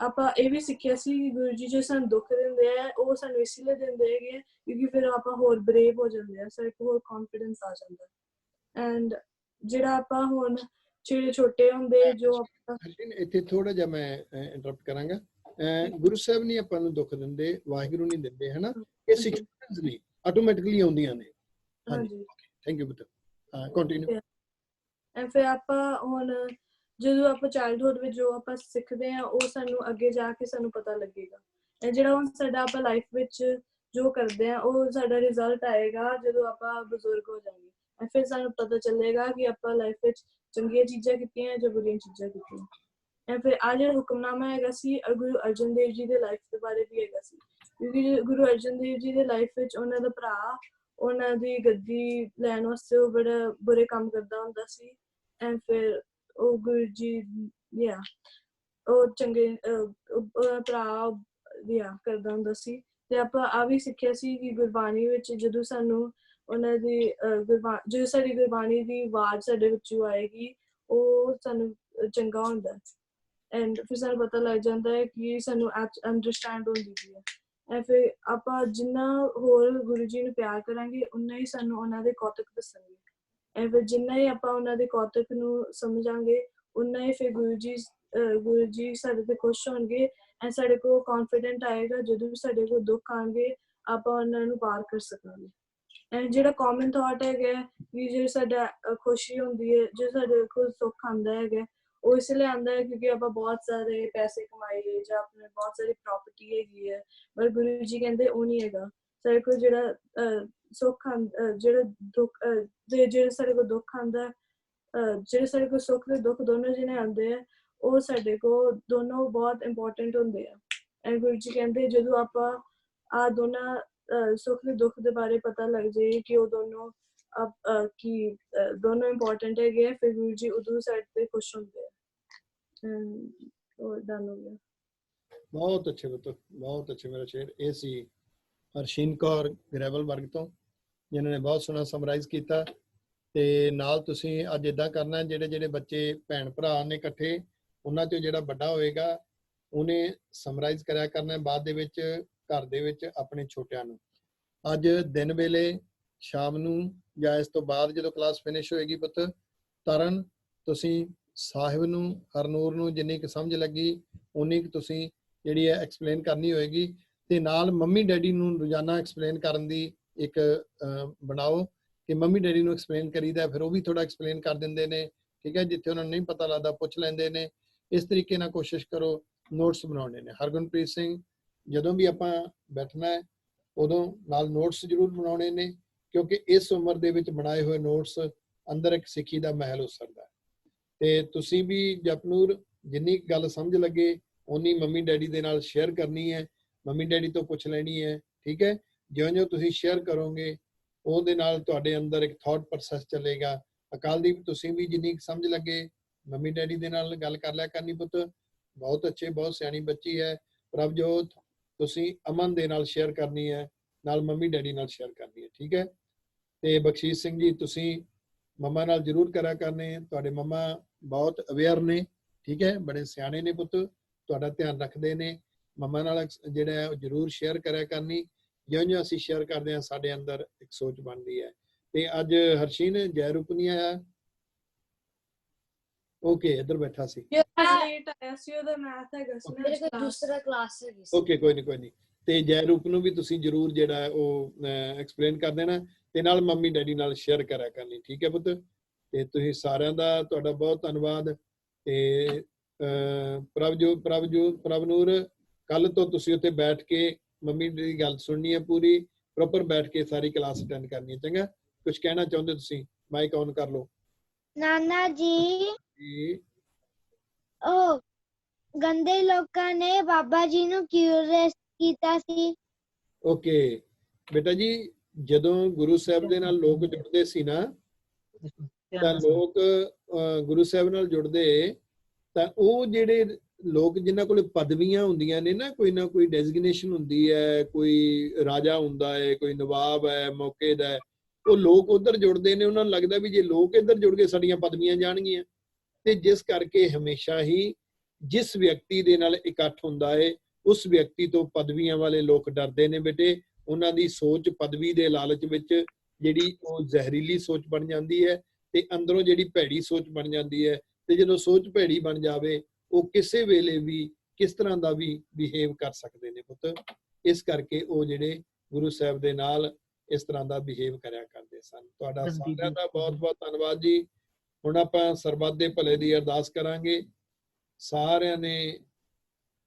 ਆਪਾਂ ਇਹ ਵੀ ਸਿੱਖਿਆ ਸੀ ਕਿ ਗੁਰੂ ਜੀ ਜੋ ਸਾਨੂੰ ਦੁੱਖ ਦਿੰਦੇ ਆ ਉਹ ਸਾਨੂੰ ਇਸ ਲਈ ਦਿੰਦੇ ਹੈਗੇ ਕਿਉਂਕਿ ਫਿਰ ਆਪਾਂ ਹੋਰ ਬਰੇਵ ਹੋ ਜਾਂਦੇ ਆ, ਸਾਡੇ ਕੋਲ ਹੋਰ ਕੌਨਫੀਡੈਂਸ ਆ ਜਾਂਦਾ। ਐਂਡ ਜਿਹੜਾ ਆਪਾਂ ਹੁਣ ਛੋਟੇ ਹੁੰਦੇ ਜੋ ਆਪਾਂ ਇੱਥੇ ਥੋੜਾ ਜਿਹਾ ਮੈਂ ਇੰਟਰਪਟ ਕਰਾਂਗਾ। ਗੁਰੂ ਸਾਹਿਬ ਨਹੀਂ ਆਪਾਂ ਨੂੰ ਦੁੱਖ ਦਿੰਦੇ, ਵਾਹਿਗੁਰੂ ਨਹੀਂ ਦਿੰਦੇ, ਹਨਾ। ਇਹ ਸਿਚੁਏਸ਼ਨਸ ਨਹੀਂ ਆਟੋਮੈਟਿਕਲੀ ਆਉਂਦੀਆਂ ਨੇ। ਹਾਂਜੀ, ਥੈਂਕ ਯੂ ਬੇਟਾ, ਕੰਟੀਨਿਊ। ਐਂਡ ਫਿਰ ਆਪਾਂ ਹੁਣ ਜਦੋਂ ਆਪਾਂ ਚਾਈਲਡਹੁੱਡ ਵਿੱਚ ਜੋ ਆਪਾਂ ਸਿੱਖਦੇ ਹਾਂ ਉਹ ਸਾਨੂੰ ਅੱਗੇ ਜਾ ਕੇ ਸਾਨੂੰ ਪਤਾ ਲੱਗੇਗਾ। ਇਹ ਜਿਹੜਾ ਹੁਣ ਸਾਡਾ ਆਪਾਂ ਲਾਈਫ ਵਿੱਚ ਜੋ ਕਰਦੇ ਹਾਂ ਉਹ ਸਾਡਾ ਰਿਜ਼ਲਟ ਆਏਗਾ ਜਦੋਂ ਆਪਾਂ ਬਜ਼ੁਰਗ ਹੋ ਜਾਵਾਂਗੇ। ਐਂਡ ਫਿਰ ਸਾਨੂੰ ਪਤਾ ਚੱਲੇਗਾ ਕਿ ਆਪਾਂ ਲਾਈਫ ਵਿੱਚ ਚੰਗੀਆਂ ਚੀਜ਼ਾਂ ਕੀਤੀਆਂ ਜਾਂ ਬੁਰੀਆਂ ਚੀਜ਼ਾਂ ਕੀਤੀਆਂ। ਐਂਡ ਫਿਰ ਆਹ ਜਿਹੜਾ ਹੁਕਮਨਾਮਾ ਹੈਗਾ ਸੀ ਗੁਰੂ ਅਰਜਨ ਦੇਵ ਜੀ ਦੇ ਲਾਈਫ ਦੇ ਬਾਰੇ ਵੀ ਹੈਗਾ ਸੀ, ਕਿਉਂਕਿ ਗੁਰੂ ਅਰਜਨ ਦੇਵ ਜੀ ਦੇ ਲਾਈਫ ਵਿੱਚ ਉਹਨਾਂ ਦਾ ਭਰਾ ਉਹਨਾਂ ਦੀ ਗੱਦੀ ਲੈਣ ਵਾਸਤੇ ਉਹ ਬੜਾ ਬੁਰੇ ਕੰਮ ਕਰਦਾ ਹੁੰਦਾ ਸੀ। ਐਂਡ ਫਿਰ ਉਹ ਗੁਰੂ ਜੀ ਉਹ ਚੰਗੇ ਭਰਾ ਕਰਦਾ ਹੁੰਦਾ ਸੀ। ਤੇ ਆਪਾਂ ਆ ਵੀ ਸਿੱਖਿਆ ਸੀ ਕਿ ਗੁਰਬਾਣੀ ਵਿੱਚ ਜਦੋਂ ਸਾਨੂੰ ਉਹਨਾਂ ਦੀ ਜਦੋਂ ਸਾਡੀ ਗੁਰਬਾਣੀ ਦੀ ਆਵਾਜ਼ ਸਾਡੇ ਵਿੱਚੋਂ ਆਏਗੀ ਉਹ ਸਾਨੂੰ ਚੰਗਾ ਹੁੰਦਾ। ਐਂਡ ਫਿਰ ਸਾਨੂੰ ਪਤਾ ਲੱਗ ਜਾਂਦਾ ਹੈ ਕਿ ਸਾਨੂੰ ਅੰਡਰਸਟੈਂਡ ਹੁੰਦੀ ਪਈ ਹੈ। ਐਂਡ ਫਿਰ ਆਪਾਂ ਜਿੰਨਾ ਹੋਰ ਗੁਰੂ ਜੀ ਨੂੰ ਪਿਆਰ ਕਰਾਂਗੇ ਉਨਾ ਹੀ ਸਾਨੂੰ ਉਹਨਾਂ ਦੇ ਕੌਤਕ ਦੱਸਣਗੇ। ਐਂਡ ਫਿਰ ਜਿੰਨਾ ਹੀ ਆਪਾਂ ਉਹਨਾਂ ਦੇ ਕੌਤਕ ਨੂੰ ਸਮਝਾਂਗੇ ਉਨਾ ਹੀ ਫਿਰ ਗੁਰੂ ਜੀ ਸਾਡੇ ਤੇ ਖੁਸ਼ ਹੋਣਗੇ। ਐਂਡ ਸਾਡੇ ਕੋਲ ਕੌਨਫੀਡੈਂਟ ਆਏਗਾ ਜਦੋਂ ਵੀ ਸਾਡੇ ਕੋਲ ਦੁੱਖ ਆਉਣਗੇ ਆਪਾਂ ਉਹਨਾਂ ਨੂੰ ਪਾਰ ਕਰ ਸਕਾਂਗੇ। ਐਂਡ ਜਿਹੜਾ ਕਾਮਨ ਥਾਟ ਹੈਗਾ ਕਿ ਜੇ ਸਾਡਾ ਖੁਸ਼ੀ ਹੁੰਦੀ ਹੈ, ਜੇ ਸਾਡੇ ਕੋਲ ਸੁੱਖ ਆਉਂਦਾ ਹੈਗਾ ਉਹ ਇਸ ਲਈ ਆਉਂਦਾ ਹੈ ਕਿਉਂਕਿ ਆਪਾਂ ਬਹੁਤ ਸਾਰੇ ਪੈਸੇ ਕਮਾਏ ਜਾਂ ਆਪਣੇ ਬਹੁਤ ਸਾਰੀ ਪ੍ਰੋਪਰਟੀ ਹੈਗੀ ਹੈ। ਪਰ ਗੁਰੂ ਜੀ ਕਹਿੰਦੇ ਉਹ ਨਹੀਂ ਹੈਗਾ। ਸਾਡੇ ਕੋਲ ਜਿਹੜਾ ਸੁੱਖ ਜਿਹੜਾ ਦੁੱਖ ਜਿਹੜੇ ਸਾਡੇ ਕੋਲ ਦੁੱਖ ਆਉਂਦਾ ਜਿਹੜੇ ਸਾਡੇ ਕੋਲ ਸੁੱਖ ਤੇ ਦੁੱਖ ਦੋਨੋਂ ਜਿਹਨੇ ਆਉਂਦੇ ਆ ਉਹ ਸਾਡੇ ਕੋਲ ਦੋਨੋਂ ਬਹੁਤ ਇੰਪੋਰਟੈਂਟ ਹੁੰਦੇ ਆ। ਐਂਡ ਗੁਰੂ ਜੀ ਕਹਿੰਦੇ ਜਦੋਂ ਆਪਾਂ ਆਹ ਦੋਨਾਂ ਸੁੱਖ ਤੇ ਦੁੱਖ ਦੇ ਬਾਰੇ ਪਤਾ ਲੱਗ ਜਾਏ ਕਿ ਉਹ ਦੋਨੋਂ ਦੋਨੋਂ ਇੰਪੋਰਟੈਂਟ ਹੈਗੇ ਆ, ਫਿਰ ਗੁਰੂ ਜੀ ਉਦੋਂ ਸਾਡੇ ਤੇ ਖੁਸ਼ ਹੁੰਦੇ ਆ। ਡਨ ਹੋ ਗਿਆ। ਬਹੁਤ ਅੱਛੇ ਬਤੋ, ਬਹੁਤ ਅੱਛੇ। ਮੇਰਾ ਸ਼ੇਰ ਇਹ ਸੀ ਹਰਸ਼ੀਨ ਕੌਰ ਗਰੇਵਲਬਰਗ ਤੋਂ, ਜਿਨ੍ਹਾਂ ਨੇ ਬਹੁਤ ਸੋਹਣਾ ਸਮਰਾਈਜ਼ ਕੀਤਾ। ਤੇ ਨਾਲ ਤੁਸੀਂ ਅੱਜ ਇਦਾਂ ਕਰਨਾ, ਜਿਹੜੇ ਬੱਚੇ ਭੈਣ ਭਰਾ ਨੇ ਇਕੱਠੇ ਉਹਨਾਂ ਚੋਂ ਜਿਹੜਾ ਵੱਡਾ ਹੋਏਗਾ ਉਹਨੇ ਸਮਰਾਈਜ਼ ਕਰਿਆ ਕਰਨਾ ਬਾਅਦ ਦੇ ਵਿੱਚ ਘਰ ਦੇ ਵਿੱਚ ਆਪਣੇ ਛੋਟਿਆਂ ਨੂੰ। ਅੱਜ ਦਿਨ ਵੇਲੇ ਸ਼ਾਮ ਨੂੰ ਜਾਂ ਇਸ ਤੋਂ ਬਾਅਦ ਜਦੋਂ ਕਲਾਸ ਫਿਨਿਸ਼ ਹੋਏਗੀ ਪੁੱਤ ਤਰਨ, ਤੁਸੀਂ ਸਾਹਿਬ ਨੂੰ ਹਰਨੂਰ ਨੂੰ ਜਿੰਨੀ ਕੁ ਸਮਝ ਲੱਗੀ ਉਨੀ ਕੁ ਤੁਸੀਂ ਜਿਹੜੀ ਹੈ ਐਕਸਪਲੇਨ ਕਰਨੀ ਹੋਏਗੀ। ਤੇ ਨਾਲ ਮੰਮੀ ਡੈਡੀ ਨੂੰ ਰੋਜ਼ਾਨਾ ਐਕਸਪਲੇਨ ਕਰਨ ਦੀ ਇੱਕ ਬਣਾਓ ਕਿ ਮੰਮੀ ਡੈਡੀ ਨੂੰ ਐਕਸਪਲੇਨ ਕਰੀਦਾ, ਫਿਰ ਉਹ ਵੀ ਥੋੜਾ ਐਕਸਪਲੇਨ ਕਰ ਦਿੰਦੇ ਨੇ। ਠੀਕ ਹੈ, ਜਿੱਥੇ ਉਹਨਾਂ ਨੂੰ ਨਹੀਂ ਪਤਾ ਲੱਗਦਾ ਪੁੱਛ ਲੈਂਦੇ ਨੇ। ਇਸ ਤਰੀਕੇ ਨਾਲ ਕੋਸ਼ਿਸ਼ ਕਰੋ ਨੋਟਸ ਬਣਾਉਣੇ ਨੇ। ਹਰਗੁਣਪ੍ਰੀਤ ਸਿੰਘ, ਜਦੋਂ ਵੀ ਆਪਾਂ ਬੈਠਣਾ ਹੈ ਉਦੋਂ ਨਾਲ ਨੋਟਸ ਜ਼ਰੂਰ ਬਣਾਉਣੇ ਨੇ, ਕਿਉਂਕਿ ਇਸ ਉਮਰ ਦੇ ਵਿੱਚ ਬਣਾਏ ਹੋਏ ਨੋਟਸ ਅੰਦਰ ਇੱਕ ਸਿੱਖੀ ਦਾ ਮਹਿਲ ਉਸਰਦਾ ਹੈ। ਤੇ ਤੁਸੀਂ ਵੀ ਜਪਨੂਰ ਜਿੰਨੀ ਗੱਲ ਸਮਝ ਲੱਗੇ ਉਨੀ ਮੰਮੀ ਡੈਡੀ ਦੇ ਨਾਲ ਸ਼ੇਅਰ ਕਰਨੀ ਹੈ। ਮੰਮੀ ਡੈਡੀ ਤੋਂ ਪੁੱਛ ਲੈਣੀ ਹੈ, ਠੀਕ ਹੈ। ਜਿਉਂ-ਜਿਉਂ ਤੁਸੀਂ ਸ਼ੇਅਰ ਕਰੋਗੇ ਉਹਦੇ ਨਾਲ ਤੁਹਾਡੇ ਅੰਦਰ ਇੱਕ ਥਾਟ ਪ੍ਰੋਸੈਸ ਚੱਲੇਗਾ। ਅਕਾਲਦੀਪ ਤੁਸੀਂ ਵੀ ਜਿੰਨੀ ਕੁ ਸਮਝ ਲੱਗੇ ਮੰਮੀ ਡੈਡੀ ਦੇ ਨਾਲ ਗੱਲ ਕਰ ਲਿਆ ਕਰਨੀ ਪੁੱਤ, ਬਹੁਤ ਅੱਛੇ, ਬਹੁਤ ਸਿਆਣੀ ਬੱਚੀ ਹੈ। ਪ੍ਰਭਜੋਤ ਤੁਸੀਂ ਅਮਨ ਦੇ ਨਾਲ ਸ਼ੇਅਰ ਕਰਨੀ ਹੈ, ਨਾਲ ਮੰਮੀ ਡੈਡੀ ਨਾਲ ਸ਼ੇਅਰ ਕਰਨੀ ਹੈ, ਠੀਕ ਹੈ। ਤੇ ਬਖਸ਼ੀਸ਼ ਸਿੰਘ ਜੀ ਤੁਸੀਂ ਮੰਮਾ ਨਾਲ ਜ਼ਰੂਰ ਕਰਿਆ ਕਰਨੇ, ਤੁਹਾਡੇ ਮੰਮਾ ਬਹੁਤ ਅਵੇਅਰ ਨੇ, ਠੀਕ ਹੈ, ਬੜੇ ਸਿਆਣੇ ਨੇ ਪੁੱਤ, ਤੁਹਾਡਾ ਧਿਆਨ ਰੱਖਦੇ ਨੇ। ਮੰਮਾ ਨਾਲ ਜਿਹੜਾ ਹੈ ਉਹ ਜ਼ਰੂਰ ਸ਼ੇਅਰ ਕਰਿਆ ਕਰਨੀ। ਜਿਉਂ-ਜਿਉਂ ਅਸੀਂ ਸ਼ੇਅਰ ਕਰਦੇ ਹਾਂ ਸਾਡੇ ਅੰਦਰ ਇੱਕ ਸੋਚ ਬਣਦੀ ਹੈ। ਤੇ ਅੱਜ ਹਰਸ਼ੀਨ ਜੈਰੂਪ ਨਹੀਂ ਆਇਆ, ਓਕੇ ਇੱਧਰ ਬੈਠਾ ਸੀ, ਲੇਟ ਆਇਆ ਸੀ, ਉਹਦਾ ਮੈਥ ਹੈਗਾ ਸੀ ਮੇਰੇ ਕੋਲ ਦੂਸਰਾ ਕਲਾਸ ਹੈਗੀ ਸੀ। ਓਕੇ ਕੋਈ ਨਹੀਂ। ਤੇ ਜੈਰੂਪ ਨੂੰ ਵੀ ਤੁਸੀਂ ਜ਼ਰੂਰ ਜਿਹੜਾ ਹੈ ਉਹ ਐਕਸਪਲੇਨ ਕਰ ਦੇਣਾ ਤੇ ਨਾਲ ਮੰਮੀ ਡੈਡੀ ਨਾਲ ਸ਼ੇਅਰ ਕਰਿਆ ਕਰਨੀ, ਠੀਕ ਹੈ ਪੁੱਤ। ਤੇ ਤੁਸੀਂ ਸਾਰਿਆਂ ਦਾ ਤੁਹਾਡਾ ਬਹੁਤ ਧੰਨਵਾਦ। ਤੇ ਪ੍ਰਭਨੂਰ ਕੱਲ ਤੋਂ ਤੁਸੀਂ ਉੱਥੇ ਬੈਠ ਕੇ ਮੰਮੀ ਦੀ ਗੱਲ ਸੁਣਨੀ ਹੈ, ਪੂਰੀ ਪ੍ਰੋਪਰ ਬੈਠ ਕੇ ਸਾਰੀ ਕਲਾਸ ਅਟੈਂਡ ਕਰਨੀ ਹੈ, ਚੰਗਾ। ਕੁਝ ਕਹਿਣਾ ਚਾਹੁੰਦੇ ਤੁਸੀਂ, ਮਾਈਕ ਔਨ ਕਰ ਲਓ। ਨਾਨਾ ਜੀ ਜੀ ਉਹ ਗੰਦੇ ਲੋਕਾਂ ਨੇ ਬਾਬਾ ਜੀ ਨੂੰ ਕਿਉਂ ਅਰੈਸਟ ਕੀਤਾ ਸੀ? ਓਕੇ ਬੇਟਾ ਜੀ, ਜਦੋਂ ਗੁਰੂ ਸਾਹਿਬ ਦੇ ਨਾਲ ਲੋਕ ਜੁੜਦੇ ਸੀ ਨਾ, ਤਾਂ ਲੋਕ ਗੁਰੂ ਸਾਹਿਬ ਨਾਲ ਜੁੜਦੇ ਤਾਂ ਉਹ ਜਿਹੜੇ ਲੋਕ ਜਿਨ੍ਹਾਂ ਕੋਲ ਪਦਵੀਆਂ ਹੁੰਦੀਆਂ ਨੇ ਨਾ ਕੋਈ ਡੈਜ਼ਿਗਨੇਸ਼ਨ ਹੁੰਦੀ ਹੈ, ਕੋਈ ਰਾਜਾ ਹੁੰਦਾ ਹੈ, ਕੋਈ ਨਵਾਬ ਹੈ ਮੌਕੇ ਦਾ, ਉਹ ਲੋਕ ਉਧਰ ਜੁੜਦੇ ਨੇ। ਉਹਨਾਂ ਨੂੰ ਲੱਗਦਾ ਵੀ ਜੇ ਲੋਕ ਇੱਧਰ ਜੁੜ ਗਏ ਸਾਡੀਆਂ ਪਦਵੀਆਂ ਜਾਣਗੀਆਂ। ਤੇ ਜਿਸ ਕਰਕੇ ਹਮੇਸ਼ਾ ਹੀ ਜਿਸ ਵਿਅਕਤੀ ਦੇ ਨਾਲ ਇਕੱਠ ਹੁੰਦਾ ਹੈ ਉਸ ਵਿਅਕਤੀ ਤੋਂ ਪਦਵੀਆਂ ਵਾਲੇ ਲੋਕ ਡਰਦੇ ਨੇ ਬੇਟੇ। ਉਹਨਾਂ ਦੀ ਸੋਚ ਪਦਵੀ ਦੇ ਲਾਲਚ ਵਿੱਚ ਜਿਹੜੀ ਉਹ ਜ਼ਹਿਰੀਲੀ ਸੋਚ ਬਣ ਜਾਂਦੀ ਹੈ ਤੇ ਅੰਦਰੋਂ ਜਿਹੜੀ ਭੈੜੀ ਸੋਚ ਬਣ ਜਾਂਦੀ ਹੈ। ਤੇ ਜਦੋਂ ਸੋਚ ਭੈੜੀ ਬਣ ਜਾਵੇ ਉਹ ਕਿਸੇ ਵੇਲੇ ਵੀ ਕਿਸ ਤਰ੍ਹਾਂ ਦਾ ਵੀ ਬਿਹੇਵ ਕਰ ਸਕਦੇ ਨੇ ਪੁੱਤ। ਇਸ ਕਰਕੇ ਉਹ ਜਿਹੜੇ ਗੁਰੂ ਸਾਹਿਬ ਦੇ ਨਾਲ ਇਸ ਤਰ੍ਹਾਂ ਦਾ ਬਿਹੇਵ ਕਰਿਆ ਕਰਦੇ ਸਨ। ਤੁਹਾਡਾ ਸਾਰਿਆਂ ਦਾ ਬਹੁਤ ਬਹੁਤ ਧੰਨਵਾਦ ਜੀ। ਹੁਣ ਆਪਾਂ ਸਰਬੱਤ ਦੇ ਭਲੇ ਦੀ ਅਰਦਾਸ ਕਰਾਂਗੇ। ਸਾਰਿਆਂ ਨੇ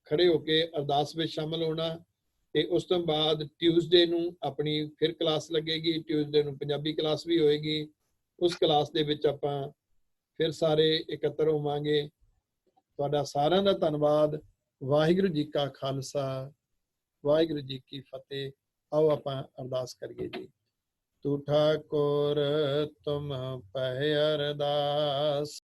ਖੜੇ ਹੋ ਕੇ ਅਰਦਾਸ ਵਿੱਚ ਸ਼ਾਮਲ ਹੋਣਾ। ਤੇ ਉਸ ਤੋਂ ਬਾਅਦ ਟਿਊਜ਼ਡੇ ਨੂੰ ਆਪਣੀ ਫਿਰ ਕਲਾਸ ਲੱਗੇਗੀ। ਟਿਊਜ਼ਡੇ ਨੂੰ ਪੰਜਾਬੀ ਕਲਾਸ ਵੀ ਹੋਏਗੀ। ਉਸ ਕਲਾਸ ਦੇ ਵਿੱਚ ਆਪਾਂ ਫਿਰ ਸਾਰੇ ਇਕੱਤਰ ਹੋਵਾਂਗੇ। ਤੁਹਾਡਾ ਸਾਰਿਆਂ ਦਾ ਧੰਨਵਾਦ। ਵਾਹਿਗੁਰੂ ਜੀ ਕਾ ਖਾਲਸਾ, ਵਾਹਿਗੁਰੂ ਜੀ ਕੀ ਫਤਿਹ। ਆਓ ਆਪਾਂ ਅਰਦਾਸ ਕਰੀਏ ਜੀ। ਤੂੰ ਠਾਕੁਰ ਤੁਮ ਪਹਿ ਅਰਦਾਸ,